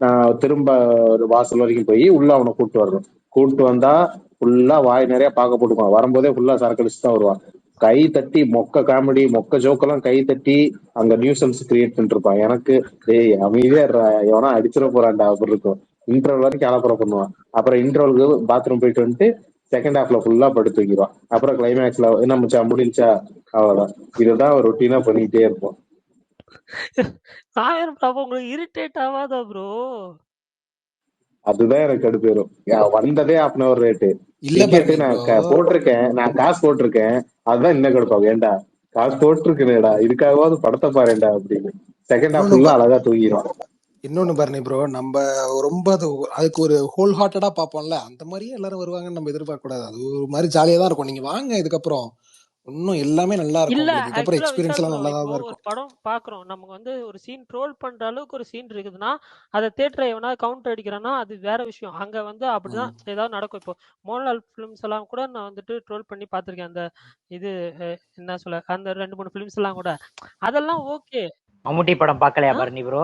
நான் திரும்ப ஒரு வாசல் வரைக்கும் போய் உள்ள அவனை கூப்பிட்டு வரணும். கூப்பிட்டு வந்தா ஃபுல்லா வாய் நிறைய பார்க்க போட்டுக்குவான். வரும்போதே ஃபுல்லா சரக்கு அடிச்சு தான் வருவான். கை தட்டி மொக்க காமெடி மொக்க ஜோக்கெல்லாம் கை தட்டி அங்க நியூசன்ஸ் கிரியேட் பண்ணிட்டு இருப்பான். எனக்கு டேய் அமைதியா எவனா அடிச்சிட போறான்டா அப்படி இருக்கும். இன்டர்வல் வரைக்கும் அலப்பறம் பண்ணுவான். அப்புறம் இன்டர்வலுக்கு பாத்ரூம் போயிட்டு வந்துட்டு செகண்ட் ஹாஃப்ல ஃபுல்லா படுத்து வைக்கிறான். அப்புறம் கிளைமேக்ஸ்ல என்ன மச்சா முடிஞ்சா, அவ்வளவுதான். இதுதான் ஒரு ரொட்டீனா பண்ணிட்டே இருப்போம். ஆயிரம் ப்ரோ, உங்களுக்கு இரிட்டேட் ஆகாதா ப்ரோ? அதுதான் எனக்கு கடுப்பு வரும். வந்ததே 1/2 ரேட்டு இல்ல டிக்கெட்டு பரணி நான் ப்ரோ, போட்டிருக்கேன், நான் காசு போட்டிருக்கேன். அதுதான் இன்னும் கடுப்பாகும். ஏன்டா காசு போட்டிருக்கேடா, இதுக்காகவாவது படத்தை பாருடா அப்படின்னு. செகண்ட் ஹாஃப் ஃபுல்லா அழகா தூங்கிடும். இன்னொன்னு பரணி ப்ரோ, நம்ம ரொம்ப அதுக்கு ஒரு ஹோல் ஹார்ட்டடா பார்ப்போம்ல, அந்த மாதிரியே எல்லாரும் வருவாங்கன்னு நம்ம எதிர்பார்க்க கூடாது. அது ஒரு மாதிரி ஜாலியா தான் இருக்கும். நீங்க வாங்க, இதுக்கப்புறம் இன்னும் எல்லாமே நல்லா இருக்கும் இல்ல உங்களுக்கு. இதுக்கப்புறம் ஆக்சுவலா எக்ஸ்பீரியன்ஸ் விஷால் எல்லாம் ப்ரோ, நல்லா இப்போ தான் ஒரு இருக்கும். படம் பாக்குறோம், நமக்கு வந்து ஒரு சீன் ட்ரோல் பண்ற அளவுக்கு ஒரு சீன் இருக்குதுன்னா அதை தேட்டரை எவனா கவுண்டர் அடிக்கிறான்னா அது வேற விஷயம். அங்க வந்து அப்படிதான் ஏதாவது நடக்கும். இப்போ மோகன்லால் ஃபிலிம்ஸ் எல்லாம் கூட நான் வந்துட்டு ட்ரோல் பண்ணி பார்த்திருக்கேன். அந்த இது என்ன சொல்ல, அந்த 2-3 ஃபிலிம்ஸ் எல்லாம் கூட அதெல்லாம் ஓகே. மம்முட்டி படம் பார்க்கலையா பரணி ப்ரோ?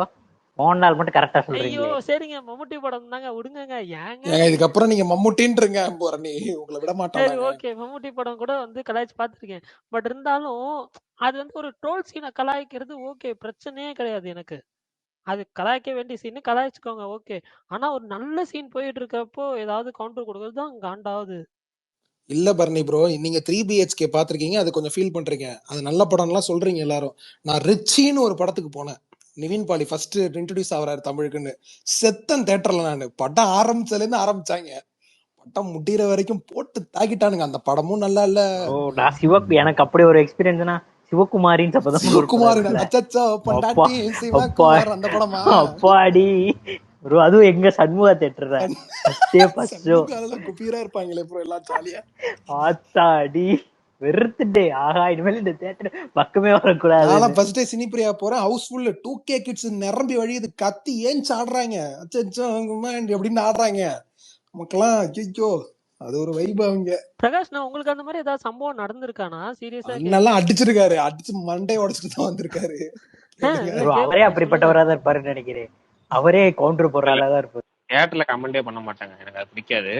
மோகன்லால் மட்டும் கரெக்டா ஐயோ சொல்றீங்களே. சரிங்க, மம்முட்டி படம் தாங்க, விடுங்கங்க, ஏங்க ஏங்க இதுக்கப்புறம் நீங்க மம்முட்டின்றீங்க பரணி, உங்களை விட சரி மாட்டாங்க. ஓகே, மம்முட்டி படம் கூட வந்து கலாய்ச்சி பார்த்துருக்கேன். பட் இருந்தாலும் அது வந்து ஒரு ட்ரோல் சீனை கலாய்க்கிறது ஓகே, பிரச்சனையே கிடையாது எனக்கு. அது கலாய்க்க வேண்டிய சீன் கலாய்ச்சிக்கோங்க ஓகே. ஆனா ஒரு நல்ல சீன் போயிட்டு இருக்கப்போ ஏதாவது கவுண்டர் கொடுக்கறது தான் காண்டாவது. இல்ல பரணி ப்ரோ, நீங்க 3BHK பாத்திருக்கீங்க, அது கொஞ்சம் ஃபீல் பண்றீங்க, அது நல்ல படம்லாம் சொல்றீங்க எல்லாரும். நான் ரிச்சின்னு ஒரு படத்துக்கு போனேன், நிவின் பாலி ஃபர்ஸ்ட் இன்ட்ரடியூஸ் ஆகிறாரு தமிழுக்குன்னு. செத்தன் தேட்டர்ல. நான் படம் ஆரம்பிச்சதுல இருந்து ஆரம்பிச்சாங்க, பட்டம் முடிகிற வரைக்கும் போட்டு தாக்கிட்டானுங்க. அந்த படமும் நல்லா இல்ல. ஓ, நான் எனக்கு அப்படி ஒரு எக்ஸ்பீரியன்ஸ்னா சிவகுமாரின்னு அப்பதான் ஒரு படம் சிவகுமார், இருக்குல்ல. அச்சச்சோ அப்பா பொண்டாட்டி அப்பா சிவகுமார், அந்த படமா? அப்பாடி ப்ரோ, அதுவும் எங்க சண்முகா தேட்டர் ஃபர்ஸ்ட் ஷோ. சண்முகால குப்பீரா இருப்பாங்களே ப்ரோ, எல்லாம் ஜாலியா. ஆத்தாடி வெறுத்துட்டே, ஆஹா இனிமேல் இந்த தேட்டர் பக்கமே வரக்கூடாது. நான் ஃபர்ஸ்ட் டே சினிப்பிரியா போறேன், ஹவுஸ்ஃபுல் 2K கிட்ஸ் நிரம்பி வழியுது, கத்தி ஏஞ்சி ஆடுறாங்க, அச்சச்சோ அப்படின்னு ஆடுறாங்க மக்கள்லாம். ஐயோ, அது ஒரு வைப். அவங்க பிரகாஷ், நான் உங்களுக்கு அந்த மாதிரி ஏதாவது சம்பவம் நடந்திருக்கானா? சீரியஸா அண்ணெல்லாம் அடிச்சிருக்காரு, அடிச்சு மண்டையை உடைச்சிட்டு தான் வந்திருக்காரு. ப்ரோ, அவரே அப்படிப்பட்டவரா தான் இருப்பாருன்னு நினைக்கிறேன். அவரே கவுண்டர் போடுறாளா தான் இருப்பாரு. தியேட்டர்ல கமெண்டே பண்ண மாட்டாங்க, எனக்கு அது பிடிக்காது.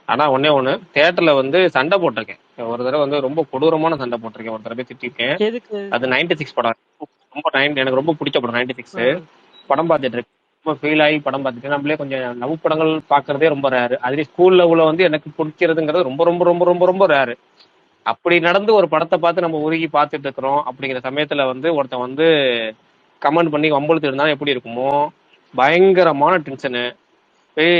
ஆனா ஒண்ணு தியேட்டர்ல வந்து சண்டை போட்டிருக்கேன். ஒரு தடவை வந்து ரொம்ப கொடூரமான சண்டை போட்டிருக்கேன், ஒரு தடவை திட்டிருக்கேன். எதுக்கு? அது 96 படம், ரொம்ப எனக்கு ரொம்ப பிடிச்ச படம் 96. படம் பார்த்துட்டு இருக்கேன், ரொம்ப ஃபீல் ஆகி படம் பார்த்துட்டு நம்மளே கொஞ்சம் லவ் படங்கள் பார்க்கறதே ரொம்ப ரேரு. அதுலேயும் ஸ்கூல் லெவலில் வந்து எனக்கு பிடிக்கிறதுங்கிறது ரொம்ப ரொம்ப ரொம்ப ரொம்ப ரொம்ப ரேரு. அப்படி நடந்து ஒரு படத்தை பார்த்து நம்ம உருகி பார்த்துட்டு இருக்கிறோம் அப்படிங்கிற சமயத்தில் வந்து ஒருத்தன் வந்து கமெண்ட் பண்ணி வம்பளுத்து இருந்தாலும் எப்படி இருக்குமோ பயங்கரமான டென்ஷனு. போய்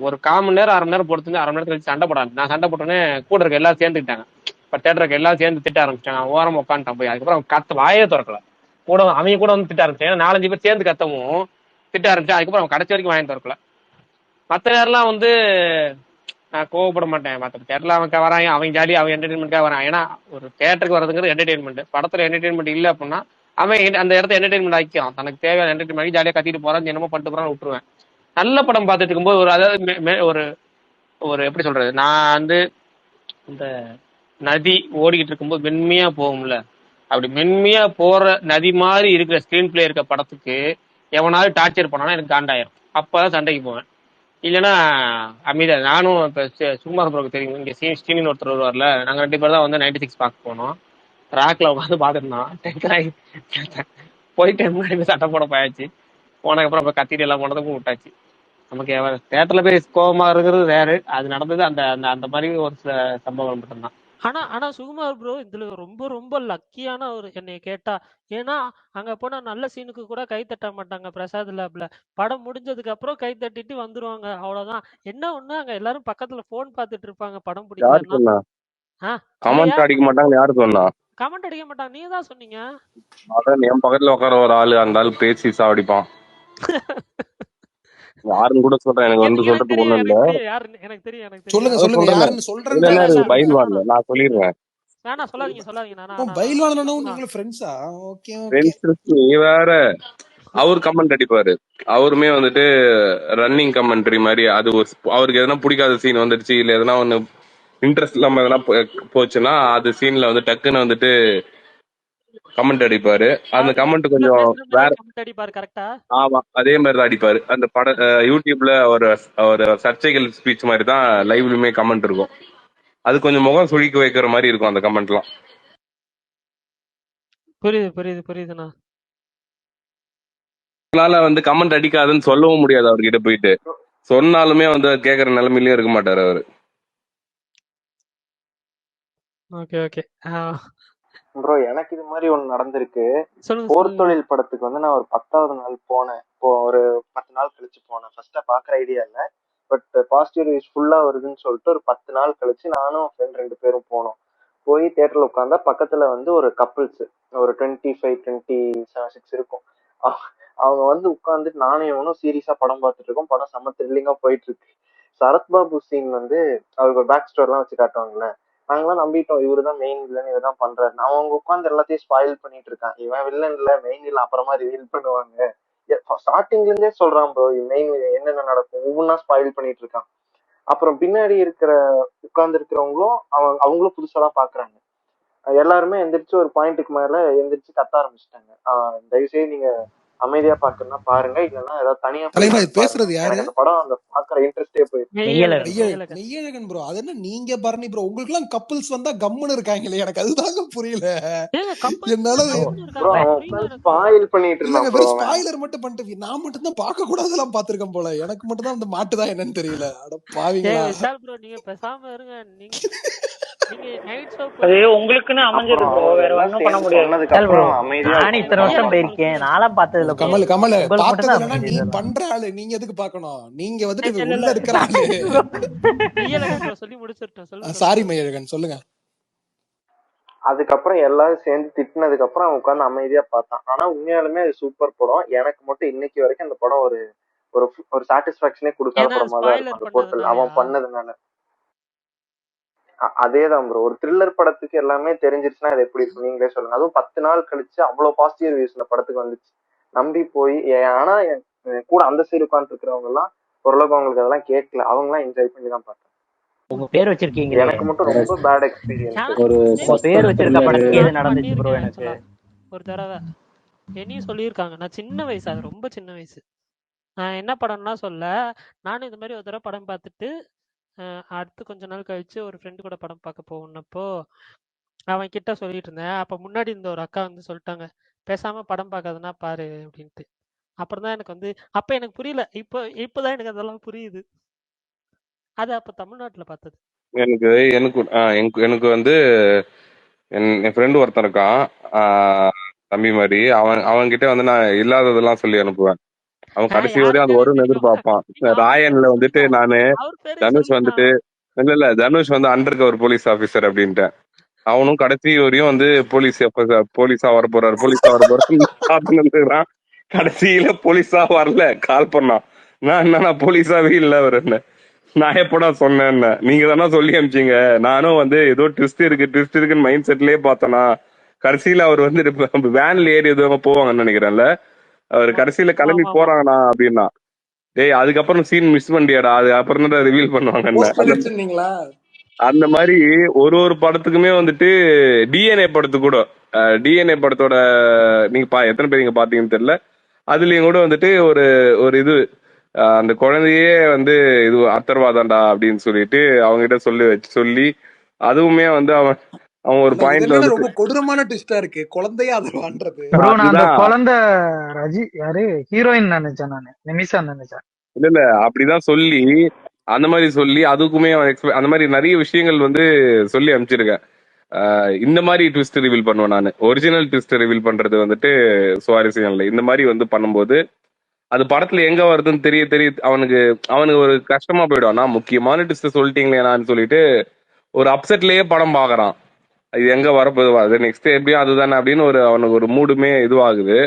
ஒரு 1/4 மணி நேரம் 1/2 மணி நேரம் பொறுத்து 1/2 மணி நேரத்துல கழிச்சு சண்டை போடாது. நான் சண்டை போட்டோன்னே கூட இருக்க எல்லாரும் சேர்ந்துக்கிட்டாங்க. இப்போ தேட்டருக்கு எல்லாம் சேர்ந்து திட்ட ஆரம்பிச்சிட்டாங்க. ஓரம் உட்காந்துட்டான் போய். அதுக்கப்புறம் அவன் கத்த வாயே திறக்கல. கூட அவங்க கூட வந்து திட்ட ஆரம்பிச்சாங்க. 4-5 பேர் சேர்ந்து கத்தவும் திட்ட ஆரம்பிச்சா. அதுக்கப்புறம் அவன் கடைசி வரைக்கும் வாயை திறக்கல. மற்ற நேரம்லாம் வந்து நான் கோவப்பட மாட்டேன். மற்ற தேட்டர்ல அவன் வராங்க, அவங்க ஜாலி, அவன் என்டர்டைன்மெண்ட்காக வரான். ஏன்னா ஒரு தேட்டருக்கு வரதுங்கிறது என்டர்டைன்மெண்ட். படத்துல என்டர்டைன்மெண்ட் இல்லை அப்படின்னா அவன் அந்த இடத்த என்டர்டைன்மெண்ட் ஆக்கியும் தனக்கு தேவையான என்டர்டைன்மெண்ட் ஆகி ஜாலியாக கத்திட்டு போறான், என்னமோ பண்ணிட்டு போறான்னு விட்டுருவேன். நல்ல படம் பார்த்துட்டு இருக்கும்போது ஒரு அதாவது ஒரு ஒரு எப்படி சொல்றது, நான் வந்து இந்த நதி ஓடிக்கிட்டு இருக்கும்போது மென்மையா போகும்ல, அப்படி மென்மையா போற நதி மாதிரி இருக்கிற ஸ்கிரீன் பிளே இருக்க படத்துக்கு எவனாவது டார்ச்சர் பண்ணானா எனக்கு காண்டாயிரும். அப்பதான் சண்டைக்கு போவேன். இல்லைன்னா அமைதியா. நானும் இப்ப சுகுமார் ப்ரோக்கு தெரியும், இங்க ஸ்ரீனின்னு ஒருத்தர் வருவார்ல, நாங்க 2 பேர் தான் வந்து 96 பார்க்க போனோம். ராக்ல உட்காந்து பார்த்துருந்தோம். போயிட்டு முன்னாடி சட்டை போட போயாச்சு. போனதுக்கப்புறம் அப்ப கத்திட்டு எல்லாம் போனதுக்கும் விட்டாச்சு. நமக்கு தேட்டர்ல போய் கோபமா இருக்கிறது வேறு. அது நடந்தது அந்த அந்த அந்த மாதிரி ஒரு சில சம்பவம் மட்டும்தான். ஆனா சுகுமார் ப்ரோ இதுல ரொம்ப ரொம்ப லக்கியான ஒரு என்னைய கேட்டா. ஏன்னா அங்க போனா நல்ல சீனுக்கு கூட கை தட்ட மாட்டாங்க பிரசாத் லேப்ல. படம் முடிஞ்சதுக்கு அப்புறம் கை தட்டிட்டு வந்துருவாங்க, அவ்வளவுதான். என்ன ஒண்ணு அங்க எல்லாரும் பக்கத்துல போன் பார்த்துட்டு இருப்பாங்க படம் யாரு பிடிக்கலன்னா. சொன்னா? இல்லையா, கமெண்ட் அடிக்க மாட்டாங்க யாரு சொன்னா? கமெண்ட் அடிக்க மாட்டாங்க, நீங்க தான் சொன்னீங்க. அதான் என் பக்கத்துல உட்கார ஒரு ஆளு, அந்த ஆளு பேசி சாவடிப்பான். யாருன்னு கூட சொல்றேன், எனக்கு வந்து எனக்கு சொல்றதுக்கு தெரியும், ஒண்ணும் இல்ல. எனக்கு தெரியும் யாருன்னு, எனக்கு தெரியும், எனக்கு தெரியும். சொல்லுங்க அதான் சொல்லுங்க சொல்றேன். யாருன்னு இதுல சொல்றேன்னு என்ன இல்ல இருக்கு, இல்ல பயில் வேணாம் வரல, நான் சொல்லிடுறேன். வேணாம், சொல்லாதீங்க சொல்லாதீங்க. பயில்வானனும் நீங்களும் ஃப்ரெண்ட்ஸா? Okay okay. நீ வேற. அவர் கமெண்ட் அடிப்பாரு. அவருமே வந்துட்டு ரன்னிங் கமெண்ட்ரி மாதிரி. அது அவருக்கு எதனா பிடிக்காத சீன் வந்துடுச்சு, இல்ல எதனா ஒண்ணு இன்ட்ரெஸ்ட் இல்லாம எதனா போச்சுன்னா அது சீன்ல வந்து டக்குன்னு வந்துட்டு கமெண்ட் அடிப்பாரு. அந்த கமெண்ட் கொஞ்சம் வேற. கமெண்ட் அடிப்பாரு கரெக்டா. ஆமா, அதே மாதிரிதான் அடிப்பாரு. அந்த யூடியூப்ல ஒரு ஒரு சர்ச்சைகள் ஸ்பீச் மாதிரி தான் லைவ்லயுமே கமெண்ட் இருக்கும். அது கொஞ்சம் முகம் சுழிக்க வைக்கிற மாதிரி இருக்கும் அந்த கமெண்ட்லாம். புரியுது புரியுது புரியுதுண்ணா. அதனால வந்து கமெண்ட் அடிக்காதுன்னு சொல்லவும் முடியாது அவர்கிட்ட போயிட்டு. சொன்னாலுமே வந்து கேக்குற நிலைமையிலயும் இருக்க மாட்டாரு அவரு. Okay okay. ப்ரோ எனக்கு இது மாதிரி ஒண்ணு நடந்திருக்கு. சொல்லுங்க போர் சொல்லுங்க. தொழில் படத்துக்கு வந்து நான் ஒரு 10வது நாள் போனேன். இப்போ ஒரு 10 நாள் கழிச்சு போனேன். ஃபர்ஸ்டா பாக்குற ஐடியா இல்ல, பட் பாசிட்டிவ் ரிவ்யூஸ் ஃபுல்லா வருதுன்னு சொல்லிட்டு ஒரு 10 நாள் கழிச்சு நானும் ஃப்ரெண்ட் 2 பேரும் போனோம். போய் தியேட்டர்ல உட்காந்தா பக்கத்துல வந்து ஒரு கப்பிள்ஸ், ஒரு 25-26 இருக்கும். அவங்க வந்து உட்காந்துட்டு நானும் இவனும் சீரியஸா படம் பார்த்துட்டு இருக்கோம். படம் செம்ம த்ரில்லிங்கா போயிட்டு இருக்கு. சரத்பாபு சீன் வந்து அவருக்கு பேக் ஸ்டோர் எல்லாம் வச்சு காட்டுவாங்கல்ல, நாங்களாம் நம்பிட்டோம் இவருதான் மெயின் வில்லன், இவர்தான் பண்றாரு. அவங்க உட்காந்து எல்லாத்தையும் ஸ்பாயில் பண்ணிட்டு இருக்கான். இவன் வில்லன் இல்ல, மெயின் வில்லன் அப்புறமா ரிவீல் பண்ணுவாங்க. ஸ்டார்டிங்ல இருந்தே சொல்றான் ப்ரோ மெயின் என்னென்ன நடக்கும் ஒவ்வொன்னா ஸ்பாயில் பண்ணிட்டு இருக்கான். அப்புறம் பின்னாடி இருக்கிற உட்கார்ந்து இருக்கிறவங்களும் அவங்களும் புதுசா தான் பாக்குறாங்க. எல்லாருமே எந்திரிச்சு ஒரு பாயிண்ட்டுக்கு மேல எந்திரிச்சு கத்த ஆரம்பிச்சிட்டாங்க. தயவுசெய்து நீங்க அமைதியா பாக்குறதுனா பாருங்க, இல்லைன்னா ஏதாவது தனியா தலைவா போய் இது பேசுறது பாருங்க. யாரு? எனக்கு அந்த படம் அந்த பாக்குற இன்ட்ரெஸ்டே போயிடுச்சு. மெய்யழகன் ப்ரோ. அது என்ன நீங்க பரணி ப்ரோ, உங்களுக்கு எல்லாம் கப்புள்ஸ் வந்தா கம்முன்னு இருக்காங்களே, எனக்கு அதுதாங்க புரியல. என்னால ஸ்பாயில் பண்ணிட்டு இல்லங்க, இருந்தான் வெறும் ஸ்பாயிலர் மட்டும் பண்ணிட்டு நான் மட்டும் தான் பார்க்க கூடாதெல்லாம் பாத்துருக்கேன் போல. எனக்கு மட்டும் தான் அந்த மாட்டுதா என்னன்னு தெரியல. அட பாவீங்களா. ப்ரோ நீங்க பேசாம இருங்க. நீங்க நைட் ஷோ அது உங்களுக்குன்னு அமைஞ்சது ப்ரோ, வேற ஒண்ணும் பண்ண முடியாது. நான் இத்தனை வருஷம் போயிருக்கேன், நான்லாம் பார்த்ததுல கமல் கமல் பார்த்தது இல்லைன்னா நீ பண்ற ஆளு, நீங்க எதுக்கு பார்க்கணும்? நீங்க வந்துட்டு உள்ள இருக்கிற ஆளு. சொல்லி முடிச்சிட்டேன். சாரி மெய்யழகன், சொல்லுங்க. அதுக்கப்புறம் எல்லாரும் சேர்ந்து திட்டினதுக்கு அப்புறம் அவன் உட்காந்து அமைதியா பார்த்தான். ஆனா உண்மையாலுமே அது சூப்பர் படம். எனக்கு மட்டும் இன்னைக்கு வரைக்கும் அந்த படம் ஒரு ஒரு சாட்டிஸ்பாக்சனே கொடுக்காத படமா தான் இருக்கும் அந்த போர்ட்டல் அவன் பண்ணதுனால. அதேதான் ப்ரோ, ஒரு த்ரில்லர் படத்துக்கு எல்லாமே தெரிஞ்சிருச்சுன்னா அது எப்படி இருக்கும் நீங்களே சொல்லுங்க. அதுவும் 10 நாள் கழிச்சு அவ்வளவு பாசிட்டிவ் ரிவ்யூஸ் இந்த படத்துக்கு வந்துச்சு. நம்பி போய், ஆனா கூட அந்த சைடு உட்கார்ந்து இருக்கிறவங்க எல்லாம் ஓரளவுக்கு அவங்களுக்கு அதெல்லாம் கேட்கல. அவங்க எல்லாம் என்ஜாய் பண்ணி தான் பார்த்தாங்க. உங்க பேர் வச்சிருக்கீங்க, எனக்கு மட்டும் ரொம்ப பேட் எக்ஸ்பீரியன்ஸ். ஒரு பேர் வச்சிருக்க படத்துக்கு எது நடந்துச்சு ப்ரோ? எனக்கு ஒரு தடவை என்னையும் சொல்லியிருக்காங்க. நான் சின்ன வயசு, அது ரொம்ப சின்ன வயசு. நான் என்ன படம்னா சொல்ல, நானும் இந்த மாதிரி ஒரு தடவை படம் பார்த்துட்டு அடுத்து கொஞ்ச நாள் கழிச்சு ஒரு ஃப்ரெண்டு கூட படம் பார்க்க போனப்போ அவன் கிட்ட சொல்லிட்டு இருந்தேன். அப்ப முன்னாடி இந்த ஒரு அக்கா வந்து சொல்லிட்டாங்க, பேசாம படம் பார்க்காதுன்னா பாரு அப்படின்ட்டு. அப்புறம் தான் எனக்கு வந்து அப்ப எனக்கு புரியல. இப்பதான் எனக்கு அதெல்லாம் புரியுது. அது அப்ப தமிழ்நாட்டுல பார்த்தது. எனக்கு எனக்கு எனக்கு வந்து என் ஃப்ரெண்டு ஒருத்தன் இருக்கான். தம்பி மாதிரி அவன்கிட்ட வந்து நான் இல்லாததெல்லாம் சொல்லி அனுப்புவேன். அவன் கடைசி வரையும் அது யாருன்னு எனக்கு வரும்னு தெரியும். எதிர்பார்ப்பான். நீங்க அவர் பேரே ராயன்ல வந்துட்டு சொல்லுங்க. நானு அவர் பேரே தனுஷ் சொல்லுங்க. வந்துட்டு இல்ல தனுஷ் வந்து அண்டர் கவர் போலீஸ் ஆபீசர் அப்படின்ட்டேன். அவனும் கடைசி வரையும் வந்து போலீஸா வர போறாரு பார்த்துன்னு இருக்கிறான். கடைசியில போலீஸா வரல. கால் பண்ணான். நான் போலீஸாவே இல்ல அவர் என்ன நான் எப்படா சொன்னேன், நீங்க தானே சொல்லி அனுப்பிச்சீங்க. நானும் வந்து ஏதோ ட்விஸ்ட் இருக்குன்னு மைண்ட் செட்லயே பார்த்தனா. கடைசியில அவர் வந்து வேன்ல ஏறி எதுவும் போவாங்கன்னு நினைக்கிறேன்ல. அவர் கடைசியில கிளம்பி போறாங்கண்ணா அப்படின்னா. டேய் அதுக்கப்புறம் சீன் மிஸ் பண்ணியாடா, அது அப்புறம் தான் ரிவீல் பண்ணுவாங்க. போஸ்ட் பண்ணிருச்சுங்களா? அந்த மாதிரி ஒரு படத்துக்குமே வந்துட்டு டிஎன்ஏ படத்து கூட டிஎன்ஏ படத்தோட நீங்க எத்தனை பேர் நீங்க பாத்தீங்கன்னு தெரியல. அதுலயும் கூட வந்துட்டு ஒரு ஒரு இது அந்த குழந்தையே வந்து இது அத்தர்வாதான்டா அப்படின்னு சொல்லிட்டு அவங்க கிட்ட சொல்லி அதுவுமே வந்து அவன் ஒரு இது பாயிண்ட்ல என்னன்னா வந்துட்டு ரொம்ப கொடூரமான ட்விஸ்டா இருக்கு. குழந்தையா அதர்வான்றது. ப்ரோ நான் அந்த அதுதான் குழந்தை யாரு ஹீரோயின் நினைச்சேன், நானு நிமிஷா நினைச்சேன். இல்ல அப்படிதான் சொல்லி அந்த மாதிரி சொல்லி அதுக்குமே அவன் அந்த மாதிரி நிறைய விஷயங்கள் வந்து சொல்லி அனுப்பிச்சிருக்கேன். இந்த மாதிரி ட்விஸ்ட் ரிவீல் பண்ணுவேன் நான். ஒரிஜினல் ட்விஸ்ட் ரிவீல் பண்றது வந்துட்டு சுவாரஸ்யம் இல்லை. இந்த மாதிரி வந்து பண்ணும்போது அது படத்துல எங்க வருதுன்னு தெரிய அவனுக்கு ஒரு கஷ்டமா போயிடும். நான் முக்கியமான ட்விஸ்ட் சொல்லிட்டீங்களேனான்னு சொல்லிட்டு ஒரு அப்செட்லயே படம் பாக்குறான். இது எங்க வரப்போகுது நெக்ஸ்ட் எப்படியும் அதுதானே அப்படின்னு அவனுக்கு ஒரு மூடுமே இதுவாகுது.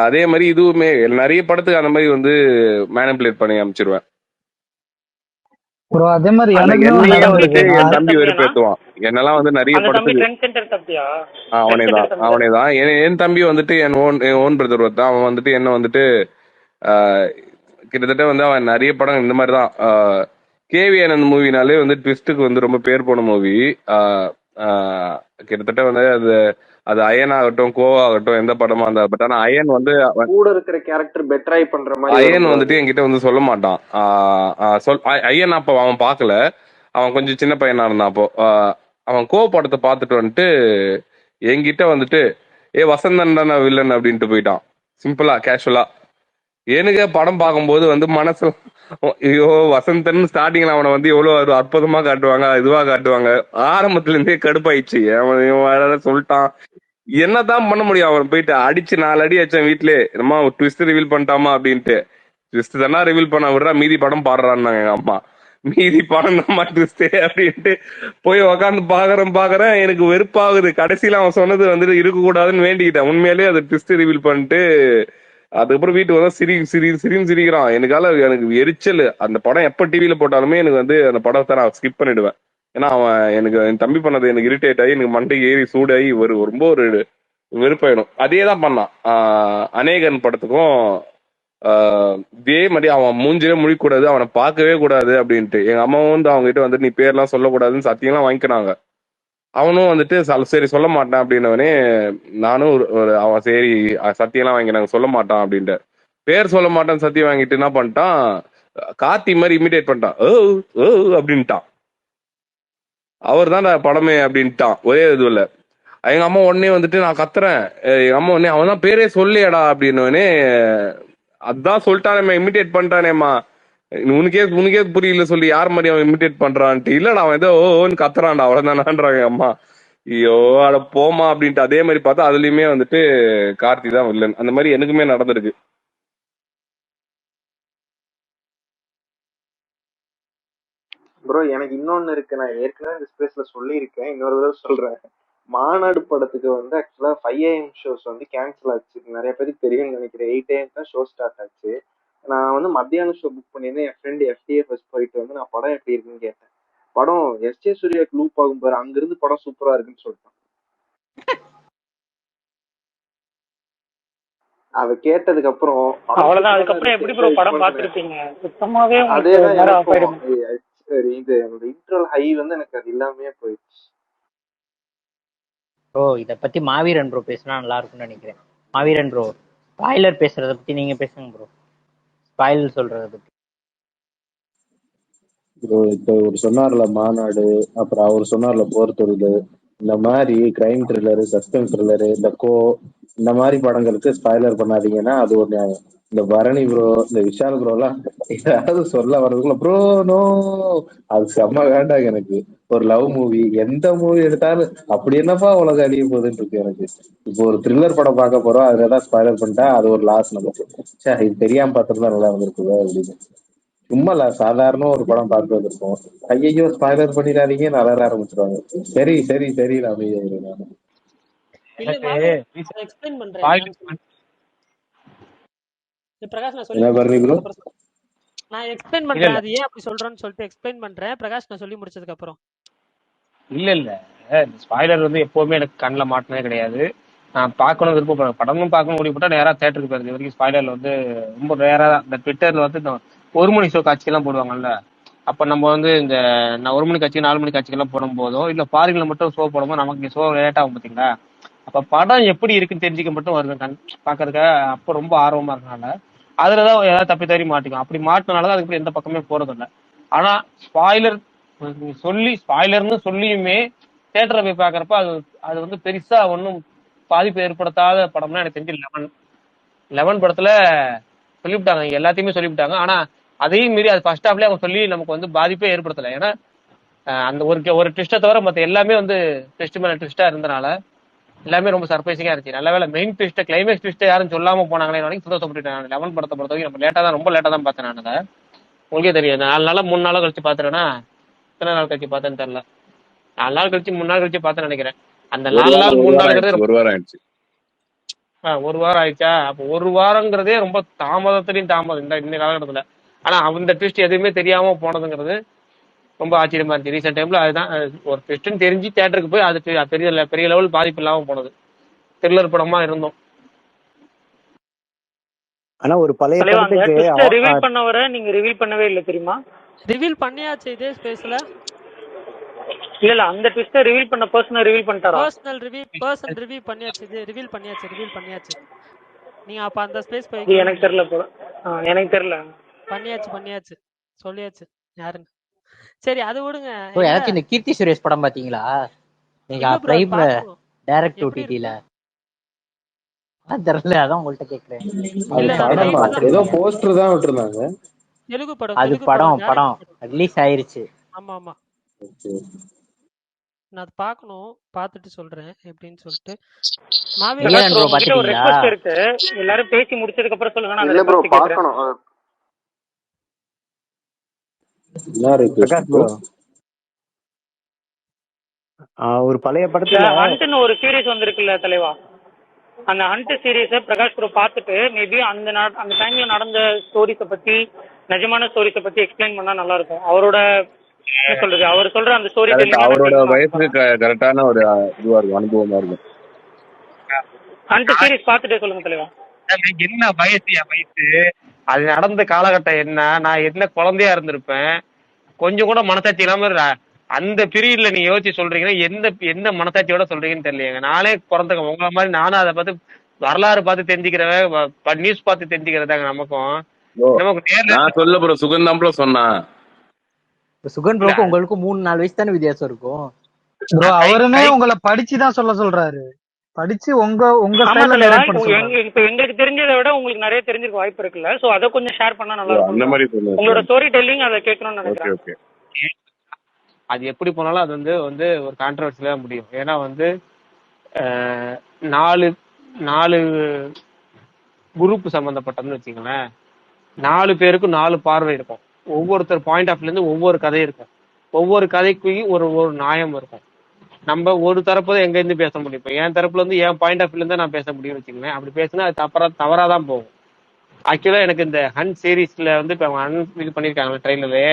அதே மாதிரி இதுவுமே நிறைய படத்துக்கு அந்த மாதிரி வந்து மேனிபுலேட் பண்ணி அமைச்சிருவேன். ப்ரோ அதே மாதிரி அது எனக்குமே என்னையே வந்துட்டு நடந்திருக்கு. என் தம்பி வெறுப்பேத்துவான். என்னெல்லாம் வந்து நிறைய படத்துக்கு அவனேதான் என் தம்பி வந்துட்டு என் ஓன் பிரதர் ஒருத்தான். அவன் வந்துட்டு என்ன வந்துட்டு கிட்டத்தட்ட வந்து அவன் நிறைய படம் இந்த மாதிரி தான். கேவி ஆனந்த் மூவினாலே வந்து ட்விஸ்டுக்கு வந்து ரொம்ப பேர் போன மூவி. கிட்டத்தட்ட வந்து அது அயன் ஆகட்டும் கோவா ஆகட்டும் எந்த படமா இருந்தா. பட் ஆனா அயன் வந்து கூட இருக்கிற கேரக்டர் பெட்டராய் பண்ற மாதிரி அயன் வந்துட்டு என்கிட்ட வந்து சொல்ல மாட்டான். அயன் அப்ப அவன் பார்க்கல. அவன் கொஞ்சம் சின்ன பையனா இருந்தான் அப்போ. அவன் கோவ படத்தை பார்த்துட்டு வந்துட்டு என்கிட்ட வந்துட்டு வசந்தன் தானே வில்லன் அப்படின்ட்டு போயிட்டான். சிம்பிளா கேஷுவலா. எனக்கு படம் பார்க்கும்போது வந்து மனசு ஐயோ வசந்தன் ஸ்டார்டிங்ல அவனை வந்து எவ்வளவு அற்புதமா காட்டுவாங்க, இதுவா காட்டுவாங்க. ஆரம்பத்துல இருந்தே கடுப்பாயிடுச்சு. அவன் சொல்லிட்டான். என்னதான் பண்ண முடியும்? அவன் போயிட்டு அடிச்சு 4 அடி அடிச்சான் வீட்லயே. நம்ம ட்விஸ்ட் ரிவீல் பண்ணிட்டாமா அப்படின்ட்டு. ட்விஸ்ட் தானே ரிவீல் பண்ண விடுறா, மீதி படம் பாடுறான்னாங்க எங்க அம்மா. மீதி படம் தான் ட்விஸ்டே அப்படின்ட்டு போய் உக்காந்து பாக்குறேன். எனக்கு வெறுப்பாகுது. கடைசியில அவன் சொன்னது வந்துட்டு இருக்க கூடாதுன்னு வேண்டிக்கிட்டேன். உண்மையிலேயே அது ட்விஸ்ட் ரிவீல் பண்ணிட்டு அதுக்கப்புறம் வீட்டுக்கு வந்து சிரிக்கிறான். எனக்கு எரிச்சல். அந்த படம் எப்ப டிவியில போட்டாலுமே எனக்கு வந்து அந்த படத்தை நான் ஸ்கிப் பண்ணிடுவேன். ஏன்னா அவன் எனக்கு என் தம்பி பண்ணது எனக்கு இரிட்டேட் ஆகி எனக்கு மண்டை ஏறி சூடாகி ரொம்ப ஒரு வெறுப்பாயிடும். அதே தான் பண்ணான் அநேகன் படத்துக்கும். இதே மாதிரி அவன் மூஞ்சிலே முடிக்கூடாது, அவனை பார்க்கவே கூடாது அப்படின்ட்டு எங்க அம்மாவும் வந்து அவங்க கிட்ட வந்து நீ பேர்லாம் சொல்லக்கூடாதுன்னு சத்தியம்லாம் வாங்கிக்கினாங்க. அவனும் வந்துட்டு சரி சொல்ல மாட்டான் அப்படின்னவனே நானும் அவன் சரி சத்தியம்லாம் வாங்கினாங்க சொல்ல மாட்டான் அப்படின்ட்டு பேர் சொல்ல மாட்டான் சத்தியம் வாங்கிட்டு என்ன பண்ணிட்டான், கார்த்தி மாதிரி இமிடேட் பண்ணிட்டான். ஓ அப்படின்ட்டான். அவர் தான் படமே அப்படின்ட்டான் ஒரே இதுல. எங்க அம்மா உடனே வந்துட்டு நான் கத்துறேன். எங்க அம்மா உடனே அவன் தான் பேரே சொல்லியடா அப்படின்னே. அதான் சொல்லிட்டானேம்மா இமிடேட் பண்ணிட்டானேம்மா, உனக்கே புரியல சொல்லி யார் மாதிரி அவன் இமிடேட் பண்றான்ட்டு. இல்லடா அவன் ஏதோ ஓன்னு கத்துறான்டா அவ்வளவுதானான்றாங்க அம்மா. ஐயோ அட போமா அப்படின்ட்டு. அதே மாதிரி பார்த்தா அதுலயுமே வந்துட்டு கார்த்தி தான் வில்லன். அந்த மாதிரி எனக்குமே நடந்திருக்கு. ப்ரோ எனக்கு இன்னொன்னு இருக்கு. நான் ஏற்கனவே இந்த ஸ்பேஸ்ல சொல்லியிருக்கேன், இன்னொரு தடவை சொல்றேன். மாநாடு படத்துக்கு வந்து ஆக்சுவலா 5 AM ஷோஸ் வந்து கேன்சல் ஆச்சு. நிறைய பேருக்கு தெரியும்னு நினைக்கிறேன். 8 AM தான் ஷோ ஸ்டார்ட் ஆச்சு. நான் வந்து மத்தியானம் ஷோ புக் பண்ணியிருந்தேன். என் ஃப்ரெண்டு FTFS போயிட்டு வந்து நான் படம் எப்படி இருக்குன்னு கேட்டேன். படம் SJ சூர்யாக்கு லூப் ஆகும் பாரு, அங்கிருந்து படம் சூப்பரா இருக்குன்னு சொல்லிட்டான். அத கேட்டதுக்கு அப்புறம் அவ்வளவுதான். அதுக்கப்புறம் எப்படி ப்ரோ படம் பாத்துருப்பீங்க? சுத்தமாவே அதேதான் இது இன்ட்ரோல் ஹை வந்து எனக்கு அது இல்லாமயே போயிடுச்சு. ப்ரோ இத பத்தி மாவீரன் ப்ரோ பேசினா நல்லா இருக்கும்னு நினைக்கிறேன். மாவீரன் ப்ரோ ஸ்பாயிலர் பேசுறத பத்தி நீங்க பேசுங்க ப்ரோ. ஸ்பாயிலர் சொல்றத பத்தி. இப்போ ஒரு சொன்னார்ல மாநாடு, அப்புறம் அவர் சொன்னார்ல போர் தொழில், இந்த மாதிரி கிரைம் த்ரில்லரு, சஸ்பென்ஸ் த்ரில்லரு, இந்த மாதிரி படங்களுக்கு ஸ்பாய்லர் பண்ணாதீங்கன்னா அது ஒரு நியாயம். இந்த பரணி ப்ரோ, இந்த விஷால் ப்ரோ எல்லாம் ஏதாவது சொல்ல வர்றதுக்குள்ள ப்ரோ நோ, அது செம்ம வேண்டாம் எனக்கு. ஒரு லவ் மூவி, எந்த மூவி எடுத்தாலும் அப்படி என்னப்பா உலக அழிய போகுதுன்னு இருக்கு எனக்கு. இப்போ ஒரு த்ரில்லர் படம் பார்க்க போறோம், அதுல ஏதாவது ஸ்பாய்லர் பண்ணிட்டா அது ஒரு லாஸ் நமக்கு. சே, இது தெரியாம பார்த்துருந்தா நல்லா இருந்திருக்குது அப்படின்னு. சும்மா இல்ல, சாதாரண ஒரு படம் பார்த்து வந்திருக்கோம், ஐயோ ஸ்பாய்லர் பண்ணிடாதீங்க அலற ஆரம்பிச்சிருவாங்க. சரி சரி சரி, நான் அமைதியாகிறேன் நானு. இல்ல எனக்கு மாவீரன், நான் எக்ஸ்பிளைன் பண்றேன் என்னன்னு சொல்லி. பிரகாஷ் நான் சொல்லி என்ன பரணி ப்ரோ? முடிச்சதுக்கு அப்புறம் நான் எக்ஸ்பிளைன் பண்றேன் அது ஏன் அப்படி சொல்றேன்னு சொல்லிட்டு எக்ஸ்பிளைன் பண்றேன். பிரகாஷ் நான் சொல்லி முடிச்சதுக்கு அப்புறம். இல்ல ஸ்பாய்லர் வந்து எப்பவுமே எனக்கு கண்ணில் மாட்டினதே கிடையாது. நான் பார்க்கணும் விருப்பப்படுறேன், படமும் பார்க்கணும் ஓடி போட்டா நேராக தேட்டருக்கு போயிருது. வரைக்கும் ஸ்பாய்லர்ல வந்து ரொம்ப ரேரா தான். இந்த ட்விட்டர்ல வந்து இந்த ஒரு மணி ஷோ காட்சிக்கெல்லாம் போடுவாங்கல்ல, அப்ப நம்ம வந்து இந்த நான் ஒரு மணி காட்சி 4 மணி காட்சிக்கெல்லாம் போடும் போதோ இல்ல ஃபாரின்ல மட்டும் ஷோ போடும்போது நமக்கு ஷோ லேட் ஆகும் பாத்தீங்களா, அப்ப படம் எப்படி இருக்குன்னு தெரிஞ்சுக்க மட்டும் வருது பாக்குறதுக்கு. அப்ப ரொம்ப ஆர்வமா இருக்கனால அதுலதான் ஏதாவது தப்பி தவறி மாட்டிக்கும். அப்படி மாட்டினாலதான் அதுக்கு எந்த பக்கமே போறது இல்லை. ஆனா ஸ்பாய்லர் ஸ்பாய்லர்னு சொல்லியுமே தியேட்டரை போய் பாக்குறப்ப அது அது வந்து பெருசா ஒன்றும் பாதிப்பு ஏற்படுத்தாத படம்னா எனக்கு தெரிஞ்சு 11 படத்துல சொல்லிவிட்டாங்க, எல்லாத்தையுமே சொல்லிவிட்டாங்க. ஆனா அதையும் மீறி அது ஃபர்ஸ்ட் ஹாஃப்லயே அவங்க சொல்லி நமக்கு வந்து பாதிப்பே ஏற்படுத்தலை. ஏன்னா அந்த ஒரு ட்விஸ்ட்டை தவிர மற்ற எல்லாமே வந்து ட்விஸ்ட் மேல ட்விஸ்டா இருந்தனால எல்லாமே ரொம்ப சர்ப்ரைசிங்கா இருந்துச்சு. நல்ல வேலை மெயின் ட்விஸ்ட், கிளைமேக்ஸ் ட்விஸ்ட் யாரும் சொல்லாம போனாங்களே வரைக்கும் சந்தோஷப்பட்டுட்டேன். 11 படத்தை பொறுத்த வரைக்கும் ரொம்ப லேட்டா தான் பார்த்தேன் நான். அதை உங்களுக்கே தெரியும், 4 நாளா 3 நாளா கழிச்சு பாத்துறேன்னா, எத்தனை நாள் கழிச்சு பார்த்தேன்னு தெரியல, 4 நாள் கழிச்சு 3 நாள் கழிச்சு பார்த்தேன்னு நினைக்கிறேன். அந்த 4 நாள் 3 நாளுங்கிறது ஒரு வாரம் ஆயிடுச்சு. 1 வாரம் ஆயிடுச்சா? அப்போ 1 வாரங்கிறதே ரொம்ப தாமதத்திலையும் தாமதம் இந்த காலகட்டத்துல. ஆனா அந்த ட்விஸ்ட் எதுவுமே தெரியாம போனதுங்கிறது ரொம்ப ஆச்சரியமா இருந்துச்சு. ரீசெண்ட் டைம்ல அதுதான் ஒரு ட்விஸ்ட்னு தெரிஞ்சு தியேட்டருக்கு போய் அது பெரிய லெவல் பாதிப்பு இல்லாம போனது. த்ரில்லர் படமா இருந்தோம். ஆனா ஒரு பழைய தலைவா, அந்த படத்துக்கு ட்விஸ்ட்டை ரிவீல் பண்ண வர நீங்க ரிவீல் பண்ணவே இல்லை தெரியுமா? ரிவீல் பண்ணியாச்சு இதே ஸ்பேஸ்ல. இல்ல அந்த ட்விஸ்ட்டை ரிவீல் பண்ண பர்சனை ரிவீல் பண்ணிட்டாரா? பர்சன் ரிவ்யூ பண்ணியாச்சு, இது ரிவீல் பண்ணியாச்சு. நீங்க அப்ப அந்த ஸ்பேஸ் போய் இது எனக்கு தெரியல போல. எனக்கு தெரியல. பண்ணியாச்சு சொல்லியாச்சு யாருன்னு. சரி அது விடுங்க. ஏதாச்சும் இந்த கீர்த்தி சுரேஷ் படம் பாத்தீங்களா நீங்க? பிரைம்ல டைரக்ட் ஓடிடில தெரியல, அதான் உங்கள்ட்ட கேக்குறேன். ஏதோ போஸ்டர் தான் விட்டுருந்தாங்க. தெலுங்கு படம், அது படம் ரிலீஸ் ஆயிருச்சு. ஆமா ஆமா, நான் அது பார்க்கணும், பார்த்துட்டு சொல்றேன் எப்படின்னு சொல்லிட்டு. ஒரு ரெக்வெஸ்ட் இருக்கு, எல்லாரும் பேசி முடிச்சதுக்கு அப்புறம் சொல்லுங்க. நான் இல்ல ப்ரோ பார்க்கணும். ஒரு பழைய படத்துல ஹண்ட்னு ஒரு சீரிஸ் வந்திருக்குல்ல தலைவா, அந்த ஹண்ட் சீரீஸை பிரகாஷ் ப்ரோ பார்த்துட்டு மேபி அந்த டைம்ல நடந்த ஸ்டோரிஸை பத்தி, நிஜமான ஸ்டோரிஸை பத்தி எக்ஸ்பிளைன் பண்ணா நல்லா இருக்கும். அவரோட என்ன சொல்றது, அவர் சொல்ற அந்த ஸ்டோரி அவரோட வயசுக்கு கரெக்டான ஒரு இதுவா இருக்கும், அனுபவமா இருக்கும். ஹண்ட் சீரீஸ் பார்த்துட்டே சொல்லுங்க தலைவா. என்ன வயசு அது நடந்த காலகட்டம் என்ன, நான் என்ன குழந்தையா இருந்திருப்பேன், கொஞ்சம் கூட மனசாட்சி இல்லாம அந்த பீரியட்ல நீங்க யோசிச்சு சொல்றீங்கன்னா எந்த மனசாட்சியோட சொல்றீங்கன்னு தெரியலையாங்க. நானே பிறந்தங்க உங்களை மாதிரி நானும் அதை பார்த்து வரலாறு பார்த்து தெரிஞ்சுக்கிறவன், நியூஸ் பார்த்து தெரிஞ்சுக்கிறதாங்க நமக்கும். நான் சொல்ல ப்ரோ, சுகன் தான் சொன்னா. சுகன் ப்ரோக்கு உங்களுக்கும் 3-4 வயசு தானே வித்தியாசம் இருக்கும். அவருமே உங்களை படிச்சுதான் சொல்றாரு. படிச்சு உங்க இப்ப எங்களுக்கு தெரிஞ்சதை விட உங்களுக்கு நிறைய தெரிஞ்சிருக்க வாய்ப்பு இருக்குல்ல. சோ அத கொஞ்சம் ஷேர் பண்ணா நல்லா இருக்கும். உங்களோட ஸ்டோரி டெல்லிங் அதை கேட்கணும்னு நினைக்கிறேன். அது எப்படி போனாலும் அது வந்து ஒரு கான்ட்ரவர்சியா முடியும். ஏன்னா வந்து 4 குரூப் சம்பந்தப்பட்டதுன்னு வச்சுங்களேன். 4 பேருக்கும் 4 பார்வை இருக்கும். ஒவ்வொருத்தர் பாயிண்ட் ஆஃப் இருந்து ஒவ்வொரு கதை இருக்கும். ஒவ்வொரு கதைக்கும் ஒரு நியாயம் இருக்கும். நம்ம ஒரு தரப்பு எங்க இருந்து பேச முடியும். இப்போ என் தரப்புல இருந்து என் பாயிண்ட் ஆஃப் இருந்து நான் பேச முடியும்னு வச்சுக்கோங்களேன். அப்படி பேசினா அது தவறாதான் போகும். ஆக்சுவலா எனக்கு இந்த ஹண்ட் சீரீஸ்ல வந்து இப்போ இது பண்ணிருக்காங்க ட்ரெயிலரு,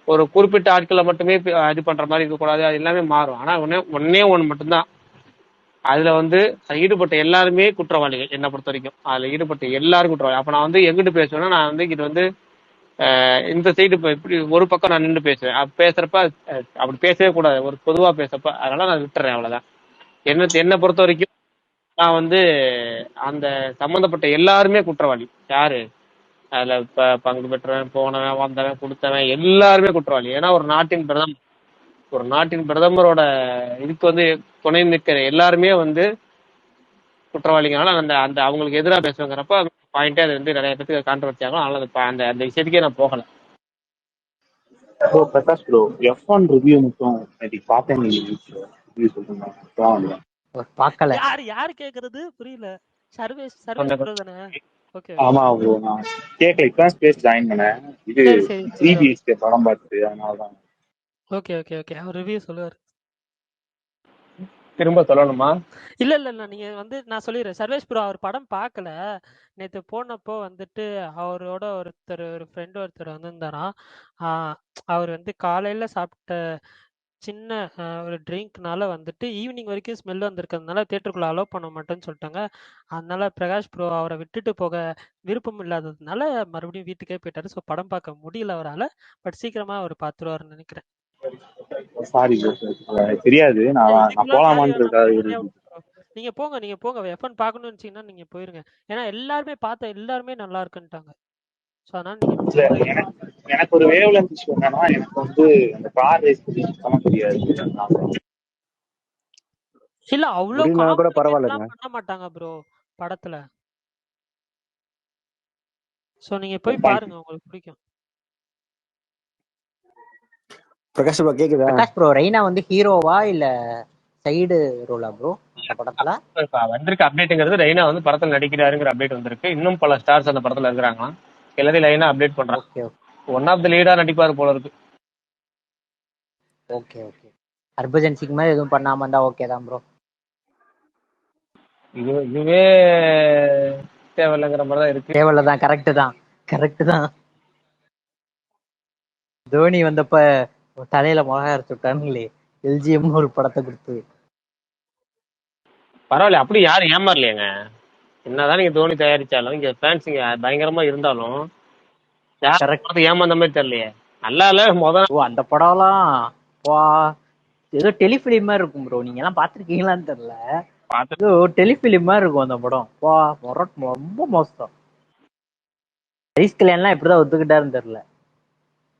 ஒரு குறிப்பிட்ட ஆட்களை மட்டுமே இது பண்ற மாதிரி இருக்கக்கூடாது, அது எல்லாமே மாறும். ஆனா ஒண்ணு மட்டும்தான், அதுல வந்து ஈடுபட்ட எல்லாருமே குற்றவாளிகள். என்னை பொறுத்த வரைக்கும் அதுல ஈடுபட்ட எல்லாரும் குற்றவாளி. அப்ப நான் வந்து எங்கிட்டு பேசுவேன்னா, நான் வந்து இது வந்து இந்த சைடு இப்படி ஒரு பக்கம் நான் நின்று பேசுவேன். பேசுறப்ப அப்படி பேசவே கூடாது, ஒரு பொதுவா பேசப்ப. அதனால நான் விட்டுறேன், அவ்வளவுதான். என்னை பொறுத்த வரைக்கும் நான் வந்து அந்த சம்பந்தப்பட்ட எல்லாருமே குற்றவாளி. யாரு அதுல பங்கு பெற்றவன், போனவன், வந்தவன், கொடுத்தவன் எல்லாருமே குற்றவாளி. ஏன்னா ஒரு நாட்டின் பிரதமர், ஒரு நாட்டின் பிரதமரோட இதுக்கு வந்து துணை நிற்கிற எல்லாருமே வந்து குற்றவாளிகளால அந்த அந்த அவங்களுக்கு எதிராக பேசுங்கிறப்ப பாயிண்டே அது வந்து நிறைய பேருக்கு கான்ட்ரவர்சி ஆகும். அதனால அந்த அந்த விஷயத்துக்கே நான் போகல. Bro Prakash bro F1 review மட்டும் இன்னைக்கு பார்த்தேன். ரிவ்யூ சொல்லுங்க. பார்க்கல. யாரு கேக்குறது புரியல. சர்வேஷ் ப்ரோ தானே? ஓகே ஆமா ப்ரோ, நான் கேட்கல, இப்பதான் ஸ்பேஸ் ஜாயின் பண்ணேன். இது சரி சரி 3BHK படம் பார்த்துட்டு அதனாலதான். ஓகே ஓகே ஓகே அவர் ரிவ்யூ சொல்லுவார். திரும்ப சொல்லணுமா? இல்ல இல்ல இல்ல நீங்க வந்து நான் சொல்லிடுறேன். சர்வேஷ் ப்ரோ அவர் படம் பார்க்கல. நேத்து போனப்போ வந்துட்டு அவரோட ஒரு ஃப்ரெண்ட் ஒருத்தர் வந்திருந்தாராம். அவர் வந்து காலையில சாப்பிட்ட சின்ன ஒரு ட்ரிங்க்னால வந்துட்டு ஈவினிங் வரைக்கும் ஸ்மெல் வந்திருக்கிறதுனால தேட்டருக்குள்ள அலோவ் பண்ண மாட்டேன்னு சொல்லிட்டாங்க. அதனால பிரகாஷ் ப்ரோ அவரை விட்டுட்டு போக விருப்பம் இல்லாததுனால மறுபடியும் வீட்டுக்கே போயிட்டாரு. ஸோ படம் பார்க்க முடியல அவரால். பட் சீக்கிரமா அவர் பார்த்துருவாருன்னு நினைக்கிறேன். சாரி ப்ரோ, எனக்கு தெரியாது. நான் இதுக்கெல்லாம் சாரி வேணாம் ப்ரோ. நீங்க போங்க F1 பார்க்கணும்னு நினைச்சீங்கன்னா நீங்க போயிருங்க. ஏன்னா எல்லாருமே நல்லா இருக்குன்ட்டாங்க. ஸோ அதனால நீங்க போங்க. எனக்கு ஒரு வேவ் லென்த் இஷ்யூ என்னன்னா, எனக்கு வந்து அந்த கார் ரேஸ் பத்தி சுத்தமா தெரியாது. இல்ல அவ்வளோ புரியலனா கூட பரவாயில்லைங்க. காம்ப்ளிகேட்லாம் பண்ண மாட்டாங்க ப்ரோ படத்துல. ஸோ நீங்க போய் பாருங்க, உங்களுக்கு பிடிக்கும். பிரகாஷ் ப்ரோ கேக்குதா? பிரகாஷ் ப்ரோ ரெய்னா வந்து ஹீரோவா இல்ல சைடு ரோலா ப்ரோ இந்த படத்துல? இப்ப வந்திருக்க அப்டேட்டுங்கிறது ரெய்னா வந்து படத்துல நடிக்கிறாருங்கிற அப்டேட் வந்திருக்கு. இன்னும் பல ஸ்டார்ஸ் அந்த படத்துல இருக்கிறாங்களாம். எல்லாரையும் லைனா அப்டேட் பண்றாங்க. ஓகே ஒன் ஆஃப் த லீடா நடிப்பாரு போல இருக்கு. Okay okay. ஹர்பஜன்சிக்கு மாதிரி எதுவும் பண்ணாம இருந்தா ஓகே தான் ப்ரோ. இதுவே தேவையில்லைங்கிற மாதிரி தான் இருக்கு. தேவையில்லதான். கரெக்ட் தான். தோனி வந்தப்ப தலையில மிளகா அரைச்சு விட்டானுங்களே எல்ஜிஎம் ஒரு படத்தை கொடுத்து. பரவாயில்ல, அப்படி யாரும் ஏமாறலையேங்க. என்னதான் நீங்க தோனி தயாரிச்சாலும் இங்க ஃபேன்ஸ் இங்க பயங்கரமா இருந்தாலும் யாரும் ஏமாந்த மாதிரி தெரியலையே. நல்லா இல்ல ஓ அந்த படம்லாம் வா ஏதோ டெலிஃபிலிம் மாதிரி இருக்கும் ப்ரோ. நீங்க எல்லாம் பாத்திருக்கீங்களான்னு தெரியல. ஏதோ டெலிஃபிலிம் மாதிரி இருக்கும் அந்த படம். வா ரொம்ப மோசம். ஹரிஸ் கல்யாண்லாம் எப்படிதான் ஒத்துக்கிட்டாருன்னு தெரியல.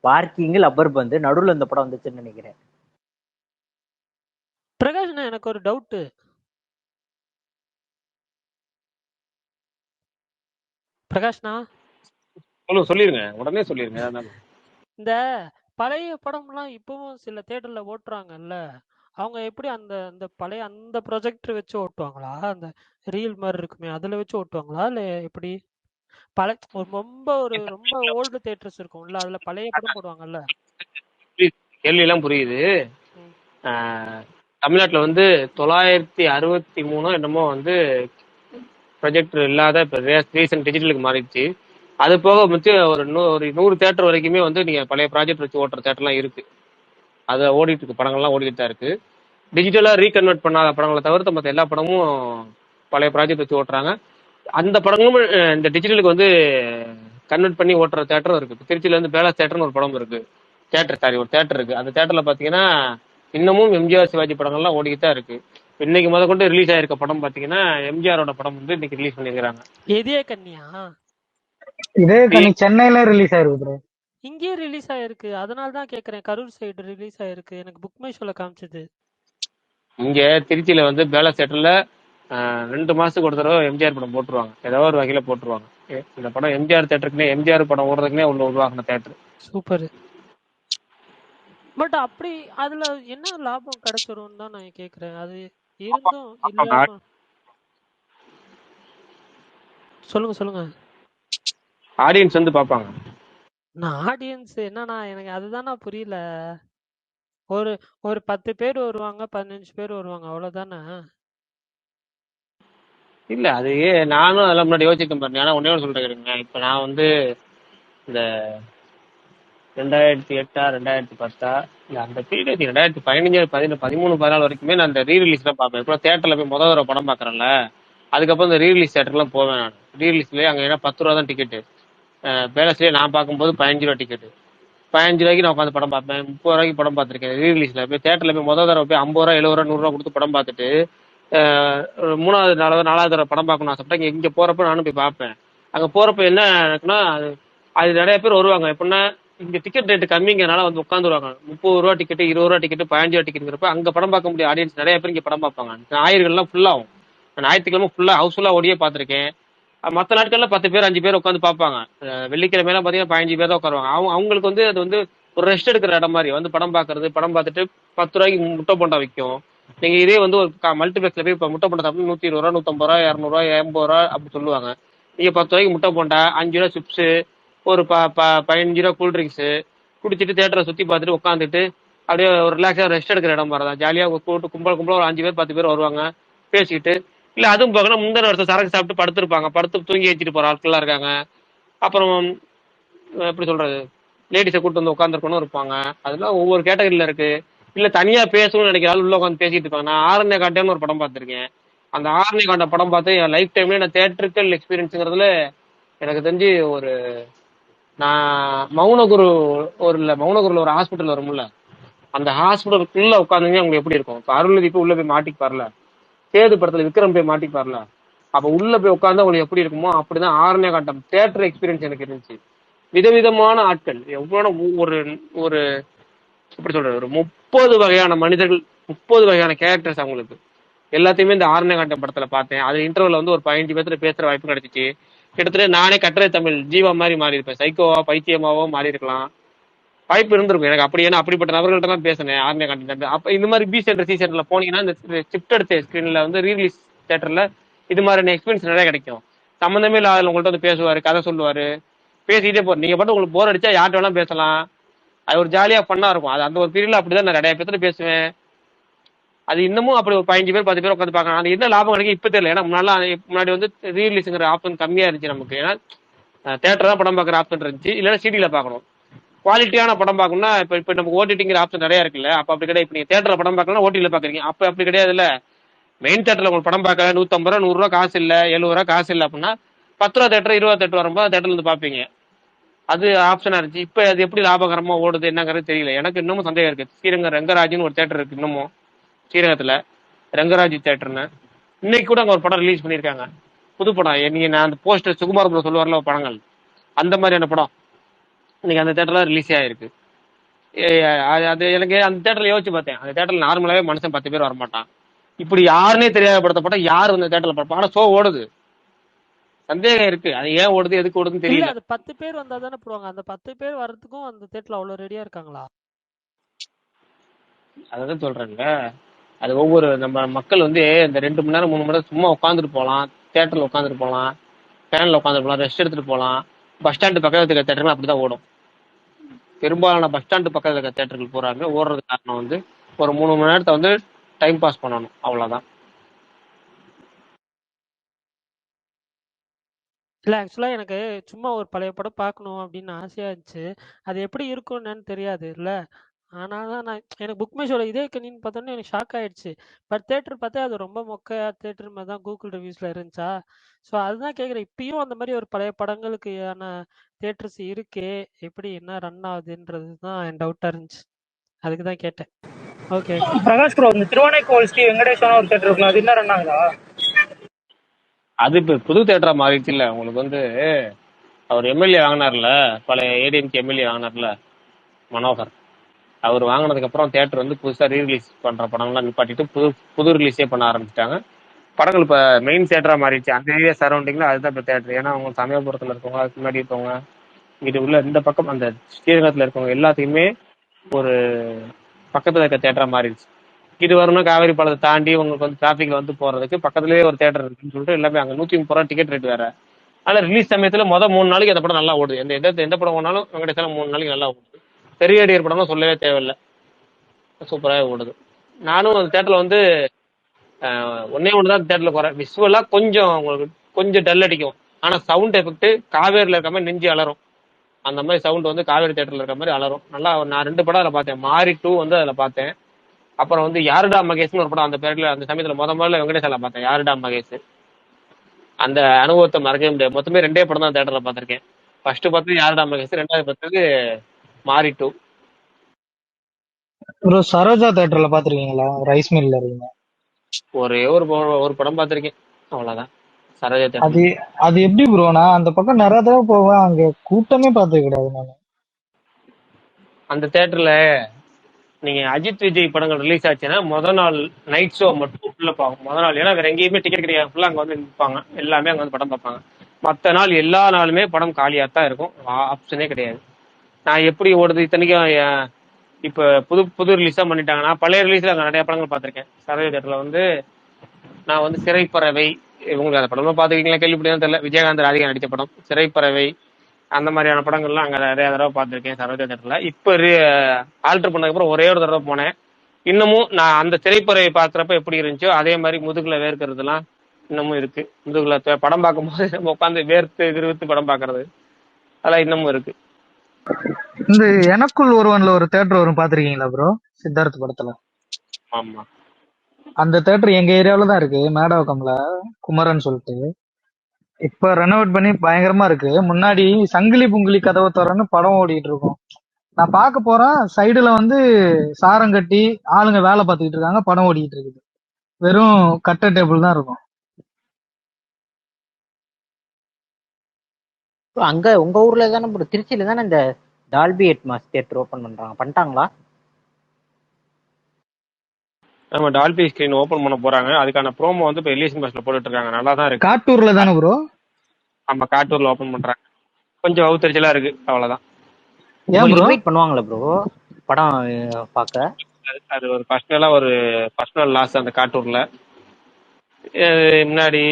பார்க்கிங் லப்பர் பந்து நடுவுல இந்த படம் வந்துச்சுன்னு நினைக்கிறேன். பிரகாஷ் எனக்கு ஒரு டவுட். பிரகாஷ்னா சொல்லிருங்க, உடனே சொல்லிருங்க. இந்த பழைய படம்லாம் இப்பவும் சில தியேட்டர்ல ஓட்டுறாங்கல்ல, அவங்க எப்படி அந்த அந்த பழைய அந்த ப்ரொஜெக்டர் வச்சு ஓட்டுவாங்களா? அந்த ரீல் மாதிரி இருக்குமே அதுல வச்சு ஓட்டுவாங்களா இல்ல எப்படி? ரொம்ப ஓல்டு தியேட்டர்ஸ் இருக்கும்ல, அதுல பழைய படம் போடுவாங்கல்ல. கேள்வி எல்லாம் புரியுது. தமிழ்நாட்டுல வந்து 963 என்னமோ வந்து ப்ரொஜெக்டர் இல்லாத ரீசன்ட் டிஜிட்டலுக்கு மாறிடுச்சு. அது போக மிச்சம் ஒரு 100 தேட்டர் வரைக்குமே வந்து நீங்க பழைய ப்ராஜெக்ட் வச்சு ஓட்டுற தேட்டர்லாம் இருக்கு. அதை ஓடிட்டு இருக்கு, படங்கள்லாம் ஓடிட்டு தான் இருக்கு. டிஜிட்டலா ரீகன்வெர்ட் பண்ணாத படங்களை தவிர்த்து மற்ற எல்லா படமும் பழைய ப்ராஜெக்ட் வச்சு ஓட்டுறாங்க. அந்த படங்களும் இந்த டிஜிட்டலுக்கு வந்து கன்வெர்ட் பண்ணி ஓட்டுற தேட்டரும் இருக்கு. திருச்சியில இருந்து பேலஸ் தேட்டர்னு ஒரு படம் இருக்கு, ஒரு தேட்டர் இருக்கு. அந்த தேட்டர்ல பாத்தீங்கன்னா இன்னமும் எம்ஜிஆர் சிவாஜி படங்கள்லாம் ஓடிக்கிட்டு தான் இருக்கு. இன்னைக்கு முதற்கொண்டு ரிலீஸ் ஆயிருக்க படம் பாத்தீங்கன்னா எம்ஜிஆரோட படம் வந்து இன்னைக்கு ரிலீஸ் பண்ணிருக்காங்க. இதே கன்னியா? இதே கண்ணி சென்னையில ரிலீஸ் ஆயிருக்கு ப்ரோ. இங்கேயே ரிலீஸ் ஆயிருக்கு. அதனால தான் கேக்குறேன். கரூர் சைடு ரிலீஸ் ஆயிருக்கு. எனக்கு புக் மை ஷோல காமிச்சது. இங்க திருச்சியில வந்து பேலஸ் தேட்டர்ல 2 மாசத்துக்கு ஒரு தடவை எம்ஜிஆர் படம் போட்டுருவாங்க, ஏதோ ஒரு வகையில போட்டுருவாங்க. இந்த படம் எம்ஜிஆர் தேட்டருக்குனே, எம்ஜிஆர் படம் ஓடுறதுக்குனே உருவாக்குன தேட்டர். சூப்பர். பட் அப்படி அதுல என்ன லாபம் கிடைச்சிரும் தான் நான் கேக்குறேன். அது இருந்தும் இல்லாம. சொல்லுங்க. ஆடியன்ஸ் வந்து பாப்பாங்க. நான் ஆடியன்ஸ் என்னன்னா எனக்கு அதுதானா புரியல. ஒரு 10 பேர் வருவாங்க, 15 பேர் வருவாங்க, அவ்வளவுதானே? இல்ல அது நானும் அதெல்லாம் முன்னாடி யோசிக்க பாருங்க. ஆனா ஒன்னே ஒன்று சொல்றேன். இப்ப நான் வந்து இந்த 2008 2010 இல்ல அந்த பீரியட் 2015 13 14 வரைக்குமே நான் இந்த ரீரிலீஸ் தான் பார்ப்பேன். இப்போ தேட்டர்ல போய் முதல் தடவை படம் பாக்குறேன்ல, அதுக்கப்புறம் இந்த ரீரிலீஸ் தேட்டர்லாம் போவேன் நான். ரீரிலீஸ்லயே அங்க ஏன்னா 10 ரூபா தான் டிக்கெட்டு. பேலஸ்லயே நான் பார்க்கும்போது 15 ரூபா டிக்கெட்டு. 15 ரூபாய்க்கு நான் உட்காந்து படம் பார்ப்பேன். 30 ரூபாய்க்கு படம் பார்த்துருக்கேன். ரீரிலீஸ்ல போய் தேட்டர்ல போய் முதல் தடவை போய் 50 ரூபா 70 ரூபா 100 ரூபா கொடுத்து படம் பார்த்துட்டு 3வது 4வது தடவை படம் பார்க்கணும் ஆசைப்பட்டா இங்க போறப்ப நானும் போய் பார்ப்பேன். அங்க போறப்ப என்ன எனக்குன்னா அது நிறைய பேர் வருவாங்க. எப்படின்னா இங்க டிக்கெட் ரேட் கம்மிங்கிறனால வந்து உட்காந்துருவாங்க. 30 ரூபா டிக்கெட், 20 ரூபா டிக்கெட், 15 ரூபா டிக்கெட்ங்கிறப்ப அங்க படம் பார்க்க முடிய ஆடியன்ஸ் நிறைய பேர் இங்க படம் பார்ப்பாங்க. ஞாயிறுகள்லாம் ஃபுல்லா ஆகும். ஞாயிற்றுக்கிழமை ஃபுல்லா ஹவுஸ்ஃபுல்லா ஓடியே பார்த்திருக்கேன். மற்ற நாட்கள்ல 10 பேர் 5 பேர் உட்காந்து பார்ப்பாங்க. வெள்ளிக்கிழமையெல்லாம் பாத்தீங்கன்னா 15 பேர் தான் உட்காருவாங்க. அவங்களுக்கு வந்து அது வந்து ஒரு ரெஸ்ட் எடுக்கிற இடம் மாதிரி வந்து படம் பார்க்கறது. படம் பார்த்துட்டு 10 ரூபாய்க்கு முட்டை போண்டா விற்கும். நீங்க இதே வந்து ஒரு மல்டிபிளெக்ஸ்ல போய் இப்போ முட்டை போண்டா சாப்பிட்டு 120 ரூபா, 150 ரூபா, 200 ரூபா, 80 ரூபா அப்படி சொல்லுவாங்க. நீங்க 10 ரூபாய்க்கு முட்டை போண்டா, 5 ரூபா சிப்ஸ், ஒரு 15 ரூபா கூல் ட்ரிங்க்ஸ் குடிச்சிட்டு தியேட்டரை சுத்தி பார்த்துட்டு உட்காந்துட்டு அப்படியே ஒரு ரிலாக்ஸா ரெஸ்ட் எடுக்கிற இடம் மாதிரி தான். ஜாலியா கூட்டு கும்பல் ஒரு 5 பேர் 10 பேர் வருவாங்க பேசிக்கிட்டு. இல்ல அதுவும் பார்க்கணும் முந்தின வருஷம் சரக்கு சாப்பிட்டு படுத்திருப்பாங்க, படுத்து தூங்கி வச்சுட்டு போற ஆட்கள்லாம் இருக்காங்க. அப்புறம் எப்படி சொல்றது, லேடிஸை கூட்டு வந்து உட்காந்துருக்கணும் இருப்பாங்க. அதெல்லாம் ஒவ்வொரு கேட்டகரியில இருக்கு. இல்ல தனியா பேசணும்னு நினைக்கிறாள் உள்ள உட்காந்து பேசிட்டு இருப்பாங்க. நான் ஆரண்ய காண்டம்னு ஒரு படம் பார்த்திருக்கேன். அந்த ஆரண்ய காண்ட படம் பார்த்து என் லைஃப் டைம்ல நான் தியேட்டரிக்கல் எக்ஸ்பீரியன்ஸுங்கிறதுல எனக்கு தெரிஞ்சு ஒரு நான் மௌனகுரு மௌனகுருல ஒரு ஹாஸ்பிட்டல் வரும்ல, அந்த ஹாஸ்பிட்டலுக்குள்ள உட்காந்துங்க அவங்க எப்படி இருக்கும். இப்போ அருள்நிதி உள்ள போய் மாட்டிப்பார்ல, சேது படத்துல விக்ரம் போய் மாட்டிப்பார்ல, அப்ப உள்ள போய் உட்காந்து அவங்களுக்கு எப்படி இருக்குமோ அப்படிதான் ஆரண்ய காட்டம் தியேட்டர் எக்ஸ்பீரியன்ஸ் எனக்கு இருந்துச்சு. விதவிதமான ஆட்கள், எவ்வளோ ஒரு ஒரு எப்படி சொல்றது, ஒரு 30 வகையான மனிதர்கள், 30 வகையான கேரக்டர்ஸ் அவங்களுக்கு எல்லாத்தையுமே இந்த ஆரண்ய காட்டம் படத்துல பார்த்தேன். அது இன்டர்வல்ல வந்து ஒரு 15 பேர்த்துல பேசுற வாய்ப்பு கிடைச்சிச்சு. கிட்டத்தட்ட நானே கட்டுரை தமிழ் ஜீவா மாதிரி மாறி இருப்பேன், சைக்கோவா பைத்தியமாவோ மாறி இருக்கலாம், வாய்ப்பு இருந்திருக்கும் எனக்கு. அப்படி ஏன்னா அப்படிப்பட்ட நபர்கள்ட்ட தான் பேசினேன் ஆர்மியா கண்டென்ட். அப்ப இந்த மாதிரி பி சென்டர் சி சென்டர்ல போனீங்கன்னா இந்த ஷிஃப்ட் எடுத்த ஸ்கிரீன்ல வந்து ரீலீஸ் தியேட்டர்ல இது மாதிரி எக்ஸ்பீரியன்ஸ் நிறைய கிடைக்கும். சம்மந்தமே இல்லாத உங்கள்ட்ட வந்து பேசுவாரு, கதை சொல்லுவாரு, பேசிக்கிட்டே போற. நீங்க பாட்டு உங்களுக்கு போர் அடிச்சா யார்கிட்ட வேணா பேசலாம். அது ஒரு ஜாலியா பண்ணா இருக்கும். அது அந்த ஒரு பீரியட்ல அப்படிதான் நான் நிறைய பேர்த்துல பேசுவேன். அது இன்னமும் அப்படி ஒரு 15 பேர் 10 பேர் உட்காந்து பார்க்கலாம். அது என்ன லாபம் கிடைக்கும் இப்ப தெரியல. ஏன்னா முன்னாடி வந்து ரீலீஸுங்கிற ஆப்ஷன் கம்மியா இருந்துச்சு நமக்கு. ஏன்னா தியேட்டர் தான் படம் பார்க்குற ஆப்ஷன் இருந்துச்சு, இல்லைன்னா சிடியில பார்க்கணும். குவாலிட்டியான படம் பார்க்கணும்னா இப்ப நமக்கு ஓடிடிங்கிற ஆப்ஷன் நிறைய இருக்குல்ல. அப்ப அப்படி கிடையாது. இப்ப நீங்க தியேட்டர்ல படம் பார்க்கலாம், ஓடிடில பாக்குறீங்க. அப்ப அப்படி கிடையாதுல்ல. மெயின் தியேட்டர்ல உங்களுக்கு படம் பார்க்க 150 ரூபா 100 ரூபா காசு இல்ல, 70 ரூபா காசு இல்ல அப்படின்னா 10 ரூபா தியேட்டர் 20 தியேட்டர் வரும்போது தியேட்டர்ல இருந்து பாப்பீங்க. அது ஆப்ஷனா இருந்துச்சு. இப்ப அது எப்படி லாபகரமா ஓடுது என்னங்கிறது தெரியல. எனக்கு இன்னமும் சந்தேகம் இருக்கு. ஸ்ரீரங்கம் ரங்கராஜ்னு ஒரு தியேட்டர் இருக்கு இன்னமும் ஸ்ரீரங்கத்துல, ரங்கராஜ் தியேட்டர்னு. இன்னைக்கு கூட அங்க ஒரு படம் ரிலீஸ் பண்ணிருக்காங்க, புது படம். நீங்க நான் அந்த போஸ்டர் சுகுமார் ப்ரோ சொல்லுவார்ல படங்கள், அந்த மாதிரியான படம் இன்னைக்கு அந்த தேட்டர்ல ரிலீஸ் ஆயிருக்கு. அது எனக்கு அந்த தேட்டர்ல யோசிச்சு பார்த்தேன். அந்த தேட்டர்ல நார்மலாவே மனுஷன் 10 பேர் வரமாட்டான். இப்படி யாருன்னே தெரியாத படத்தை போட்டா யாரு அந்த தேட்டர்ல பார்ப்பா. ஆனா ஷோ ஓடுது. சந்தேகம் இருக்கு, அது ஏன் ஓடுது எதுக்கு ஓடுதுன்னு இல்ல தெரியல. அது 10 பேர் வந்தா தானே போடுவாங்க. அந்த 10 பேர் வர்றதுக்கும் அந்த தேட்டர்ல அவ்வளவு ரெடியா இருக்காங்களா? அதான் சொல்றேங்க. அது ஒவ்வொரு நம்ம மக்கள் வந்து இந்த 2 மணி நேரம் 3 மணி நேரம் சும்மா உட்காந்துட்டு போகலாம், தேட்டர்ல உட்காந்துட்டு போகலாம், ஃபேன்ல உட்காந்துட்டு போகலாம், ரெஸ்ட் எடுத்துட்டு போகலாம். பஸ் ஸ்டாண்டு பக்கத்துல இருக்க தேட்டர்கள் அப்படிதான் ஓடும். பெரும்பாலான பஸ் ஸ்டாண்டு பக்கத்துல இருக்க தேட்டர்கள் போறாங்க. ஓடுறது காரணம் வந்து ஒரு 3 மணி நேரத்தை வந்து டைம் பாஸ் பண்ணணும், அவ்வளவுதான். இல்ல ஆக்சுவலா எனக்கு சும்மா ஒரு பழைய படம் பார்க்கணும் அப்படின்னு ஆசையா இருந்துச்சு. அது எப்படி இருக்கும்னு தெரியாது இல்ல. ஆனால் தான் நான் எனக்கு புக் மை ஷோல இதே கணின்னு பார்த்தோன்னே எனக்கு ஷாக் ஆயிடுச்சு. பட் தேட்டர் பார்த்தா அது ரொம்ப மொக்கையா தேட்டர் மாதிரி தான் கூகுள் ரிவ்யூஸ்ல இருந்துச்சா. ஸோ அதுதான் கேட்குறேன், இப்பயும் அந்த மாதிரி ஒரு பழைய படங்களுக்கான தேட்டர்ஸ் இருக்கே, எப்படி என்ன ரன் ஆகுதுன்றது தான் என் டவுட்டா இருந்துச்சு. அதுக்கு தான் கேட்டேன். ஓகே பிரகாஷ் ப்ரோ, இந்த திருவானைக்கோவில் ஸ்ரீ வெங்கடேஸ்வரன் ஒரு தேட்டர் இருக்குல்ல, அது என்ன ரன் ஆகுதா? அது இப்ப புது தேட்டரா மாறிடுச்சு இல்ல. உங்களுக்கு வந்து அவர் எம்எல்ஏ வாங்கினார்ல, பழைய ஏடிஎம்கே எம்எல்ஏ வாங்கினார்ல மனோகர், அவர் வாங்கினதுக்கு அப்புறம் தேட்டர் வந்து புதுசா ரீரிலீஸ் பண்ற படங்கள்லாம் நிப்பாட்டிட்டு புது ரிலீஸே பண்ண ஆரம்பிச்சிட்டாங்க. படங்கள் இப்ப மெயின் தேட்டரா மாறிடுச்சு. அந்த ஏரியா சரௌண்டிங்ல அதுதான் இப்ப தேட்டர். ஏன்னா அவங்க சமயபுரத்துல இருக்கவங்க, அதுக்கு முன்னாடி இருக்கவங்க, இது உள்ள இந்த பக்கம் அந்த ஸ்ரீரங்கத்துல இருக்கவங்க எல்லாத்தையுமே ஒரு பக்கத்துல இருக்க தேட்டரா மாறிடுச்சு. இது வரணும் காவேரி பாலத்தை தாண்டி உங்களுக்கு வந்து டிராபிக்ல வந்து போறதுக்கு பக்கத்துலயே ஒரு தேட்டர் இருக்குன்னு சொல்லிட்டு எல்லாமே அங்க 130 ரூபா டிக்கெட் ரேட் வேற. ஆனா ரிலீஸ் சமயத்துல 3 நாளைக்கு அந்த படம் நல்லா ஓடுது. எந்த படம் ஓடினாலும் வெங்கடேசன் 3 நாளைக்கு நல்லா ஓடுது. பெரிய அடியர் படம்லாம் சொல்லவே தேவையில்லை, சூப்பராக ஓடுது. நானும் அந்த தேட்டர்ல வந்து ஒன்னே ஒண்ணுதான் தேட்டர்ல குறை, விசுவலா கொஞ்சம் உங்களுக்கு கொஞ்சம் டல் அடிக்கும். ஆனா சவுண்ட் எஃபெக்ட் காவேரியில இருக்க மாதிரி நெஞ்சு அலரும். அந்த மாதிரி சவுண்ட் வந்து காவேரி தேட்டர்ல இருக்க மாதிரி அலரும். நல்லா நான் 2 படம் அதில் பார்த்தேன். மாரி 2 வந்து அதில் பார்த்தேன். அப்புறம் வந்து யாருடா மகேஷ்னு ஒரு படம் அந்த பேர்ல அந்த சமயத்துல முதல்ல வெங்கடேசால பார்த்தேன், யாருடா மகேஷ். அந்த அனுபவத்தை மறக்கவே முடியாது. மொத்தமே 2 படம் தான் தேட்டர்ல பார்த்திருக்கேன். ஃபர்ஸ்ட் பார்த்து யாருடா மகேஷ், 2வது பார்த்தது மாரி 2. ப்ரோ சரோஜா தேட்டர்ல பாத்திருக்கீங்களா? ரைஸ் மில்ல இருக்கீங்க. ஒரே ஒரு படம் பார்த்திருக்கேன், அவ்வளவுதான். சரோஜா அது தேட்டர் அது எப்படி ப்ரோ? நான் அந்த பக்கம் நிறைய தடவை போவேன், அங்க கூட்டமே பார்த்தது கிடையாது நான். அந்த தேட்டர்ல நீங்க அஜித் விஜய் படங்கள் ரிலீஸ் ஆச்சுன்னா முதல் நாள் நைட் ஷோ மட்டும் உள்ள போகும் முதல் நாள். ஏன்னா வேற எங்கேயுமே டிக்கெட் கிடையாது, ஃபுல்லா அங்க வந்து நிற்பாங்க, எல்லாமே அங்க வந்து படம் பார்ப்பாங்க. மற்ற நாள் எல்லா நாளுமே படம் காலியா தான் இருக்கும், ஆப்ஷனே கிடையாது. நான் எப்படி ஓடுது இத்தனைக்கும் இப்ப புது புது ரிலீஸா பண்ணிட்டாங்கன்னா பழைய ரிலீஸ்ல அங்க நிறைய படங்கள் பார்த்திருக்கேன். சரவண தேட்டர்ல வந்து நான் வந்து சிறைப்பறவை, உங்களுக்கு அந்த படமா பாத்துக்கீங்களா கேள்விப்பட்டேன்னு தெரியல, விஜயகாந்த் ராதிகா நடித்த படம் சிறைப்பறவை, அந்த மாதிரியான படங்கள்லாம் அங்க நிறைய தடவை பார்த்திருக்கேன் சரோஜா தேட்டர்ல. இப்ப ஆல்டர் பண்ணதுக்கு அப்புறம் ஒரே ஒரு தடவை போனேன். இன்னமும் நான் அந்த திரைப்பறவை பாக்குறப்ப எப்படி இருந்துச்சோ அதே மாதிரி முதுகுல வேர்க்கிறதுலாம் இன்னமும் இருக்கு. முதுகுல படம் பார்க்கும்போது நம்ம உட்காந்து வேர்த்து விறுவிறுத்து படம் பாக்குறது அதெல்லாம் இன்னமும் இருக்கு. இந்த எனக்குள் ஒருவன்ல ஒரு தேட்டர் வரும் பாத்திருக்கீங்களா ப்ரோ? சித்தார்த் படத்துல. ஆமா, அந்த தேட்டர் எங்க ஏரியாவில தான் இருக்கு, மேடவக்கம்ல, குமரன் சொல்லிட்டு. இப்ப ரெனோவேட் பண்ணி பயங்கரமா இருக்கு. முன்னாடி சங்கிலி புங்கிலி கதவை திறன்னு படம் ஓடிட்டு இருக்கும். நான் பார்க்க போறேன், சைடுல வந்து சாரம் கட்டி ஆளுங்க வேலை பார்த்துக்கிட்டு இருக்காங்க, படம் ஓடிட்டு இருக்குது. வெறும் கட்ட டேபிள் தான் இருக்கும். bro, அங்க உங்க ஊர்ல தானே bro, திருச்சியில தானே இந்த டால்பி எட்மாஸ் தியேட்டர் ஓபன் பண்ணிட்டாங்களா? நம்ம டால்பி ஸ்கிரீன் ஓபன் பண்ண போறாங்க. அதுக்கான ப்ரோமோ வந்து இப்ப எலியேஷன் பஸ்ல போட்டுட்டு இருக்காங்க. நல்லா தான் இருக்கு. காட்டூர்ல தானே ப்ரோ? ஆமா, காட்டூர்ல ஓபன் பண்றாங்க. கொஞ்சம் அவுத்தரிச்சலா இருக்கு, அவ்வளவுதான். இன்வைட் பண்ணுவாங்களா ப்ரோ படம் பார்க்க? அது ஒரு பர்சனல் லாஸ் அந்த காட்டூர்ல. முன்னாடி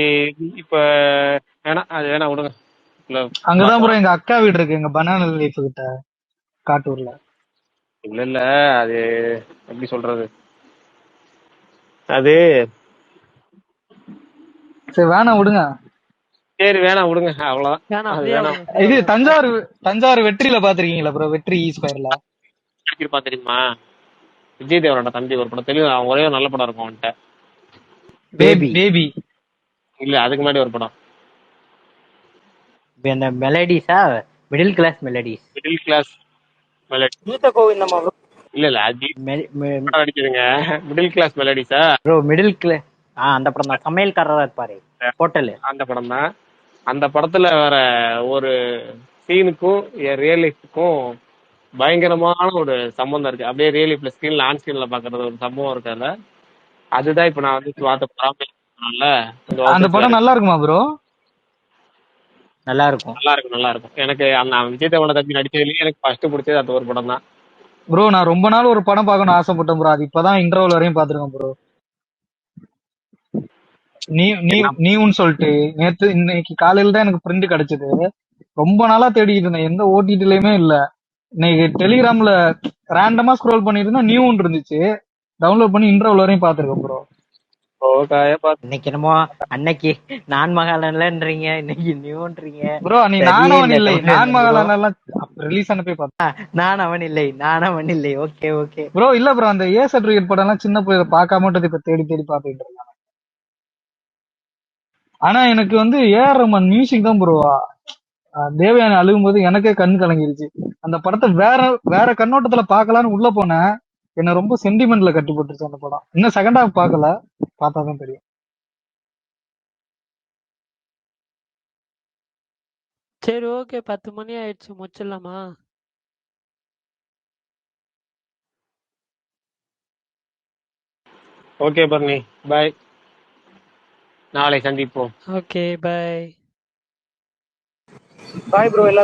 இப்ப அது வேணா விடுங்க. அங்கதான் ப்ரோ எங்க அக்கா வீடு இருக்கு, எங்க பனானா லீஃப் கிட்ட, காட்டூர்ல. இல்ல அது எப்படி சொல்றது, அது சரி வேணாம் விடுங்க. சரி வேணாம் விடுங்க, அவ்வளவுதான். அது வேணாம். இது தஞ்சாவூர் வெற்றியில பாத்திருக்கீங்களா ப்ரோ? வெற்றி ஸ்கொயர்ல தெரியுமா? விஜய் தேவரோட தம்பி ஒரு படம் தெளிவு, அவன் ஒரே ஒரு நல்ல படம் இருக்கும் அவன்கிட்ட, பேபி. இல்ல அதுக்கு முன்னாடி ஒரு படம் மெலடிஸா, மிடில் கிளாஸ் மெலடிஸ். கீத கோவிந்தமா ப்ரோ? இல்ல அது அடிக்குதுங்க. மிடில் கிளாஸ் மெலடிஸா ப்ரோ? மிடில் கிளாஸ் அந்த படம் தான், சமையல்காரரா இருப்பாரு ஹோட்டல், அந்த படம் தான். அந்த படத்துல வர ஒரு சீனுக்கும் ரியல் லைஃப்க்கும் பயங்கரமான ஒரு சம்பந்தம் இருக்கு. அப்படியே ரியல் லைஃப்ல ஸ்கிரீன்ல ஆன் ஸ்கிரீன்ல பாக்குறது ஒரு சம்பவம் இருக்குல்ல, அதுதான் இப்ப நான் வந்து அந்த படம் நல்லா இருக்குமா ப்ரோ? நல்லா இருக்கும். எனக்கு விஜய் தேவரோட தம்பி நடிச்சதுலயே எனக்கு ஃபர்ஸ்ட் பிடிச்சது அந்த ஒரு படம் தான் ப்ரோ. நான் ரொம்ப நாள் ஒரு படம் பார்க்கணும்னு ஆசைப்பட்டேன் ப்ரோ, அது இப்பதான் இன்டர்வல் வரையும் பாத்துருக்கேன் ப்ரோ. நீன்னு சொல்லிட்டு இன்னைக்கு காலையில தான் எனக்கு பிரிண்ட் கிடைச்சது. ரொம்ப நாளா தேடிட்டு இருந்தேன், எந்த ஓடிடிலயுமே இல்ல. இன்னைக்கு டெலிகிராம்ல ரேண்டமா ஸ்க்ரோல் பண்ணிட்டு இருந்தா நியூன்னு இருந்துச்சு, டவுன்லோட் பண்ணி இன்டர்வல் வரையும் பாத்துருக்கேன் ப்ரோ. இன்னைக்கு என்னமோ அன்னைக்கு நான் மகாலன்றீங்க, இன்னைக்கு நியூன்றீங்க ப்ரோ. நீ நானவன் இல்லை, நான் மகாலன் ரிலீஸ் ஆன போய் பார்த்தேன். நான் அவன் இல்லை. Okay bro. இல்ல ப்ரோ, அந்த ஏ சர்டிபிகேட் படம் எல்லாம் சின்ன பிள்ளை பார்க்காம இப்ப தேடி பாத்துட்டு இருக்காங்க. ஆனா எனக்கு வந்து ஏஆர் ரஹ்மான் மியூசிக் தான் ப்ரோ. தேவயானி அழுகும் போது எனக்கே கண் கலங்கிருச்சு. அந்த படத்தை வேற கண்ணோட்டத்துல பாக்கலான்னு உள்ள போனேன், என்ன ரொம்ப சென்டிமெண்ட்ல கட்டி போட்டுருச்சு அந்த படம். இன்னும் செகண்ட் ஹாஃப் பாக்கல, பார்த்தாதான் தெரியும். சரி ஓகே, 10 மணி ஆயிடுச்சு, முடிச்சிடலாமா? ஓகே பர்னி, பாய், நாளை சந்திப்போம். Okay bye. Bye bro.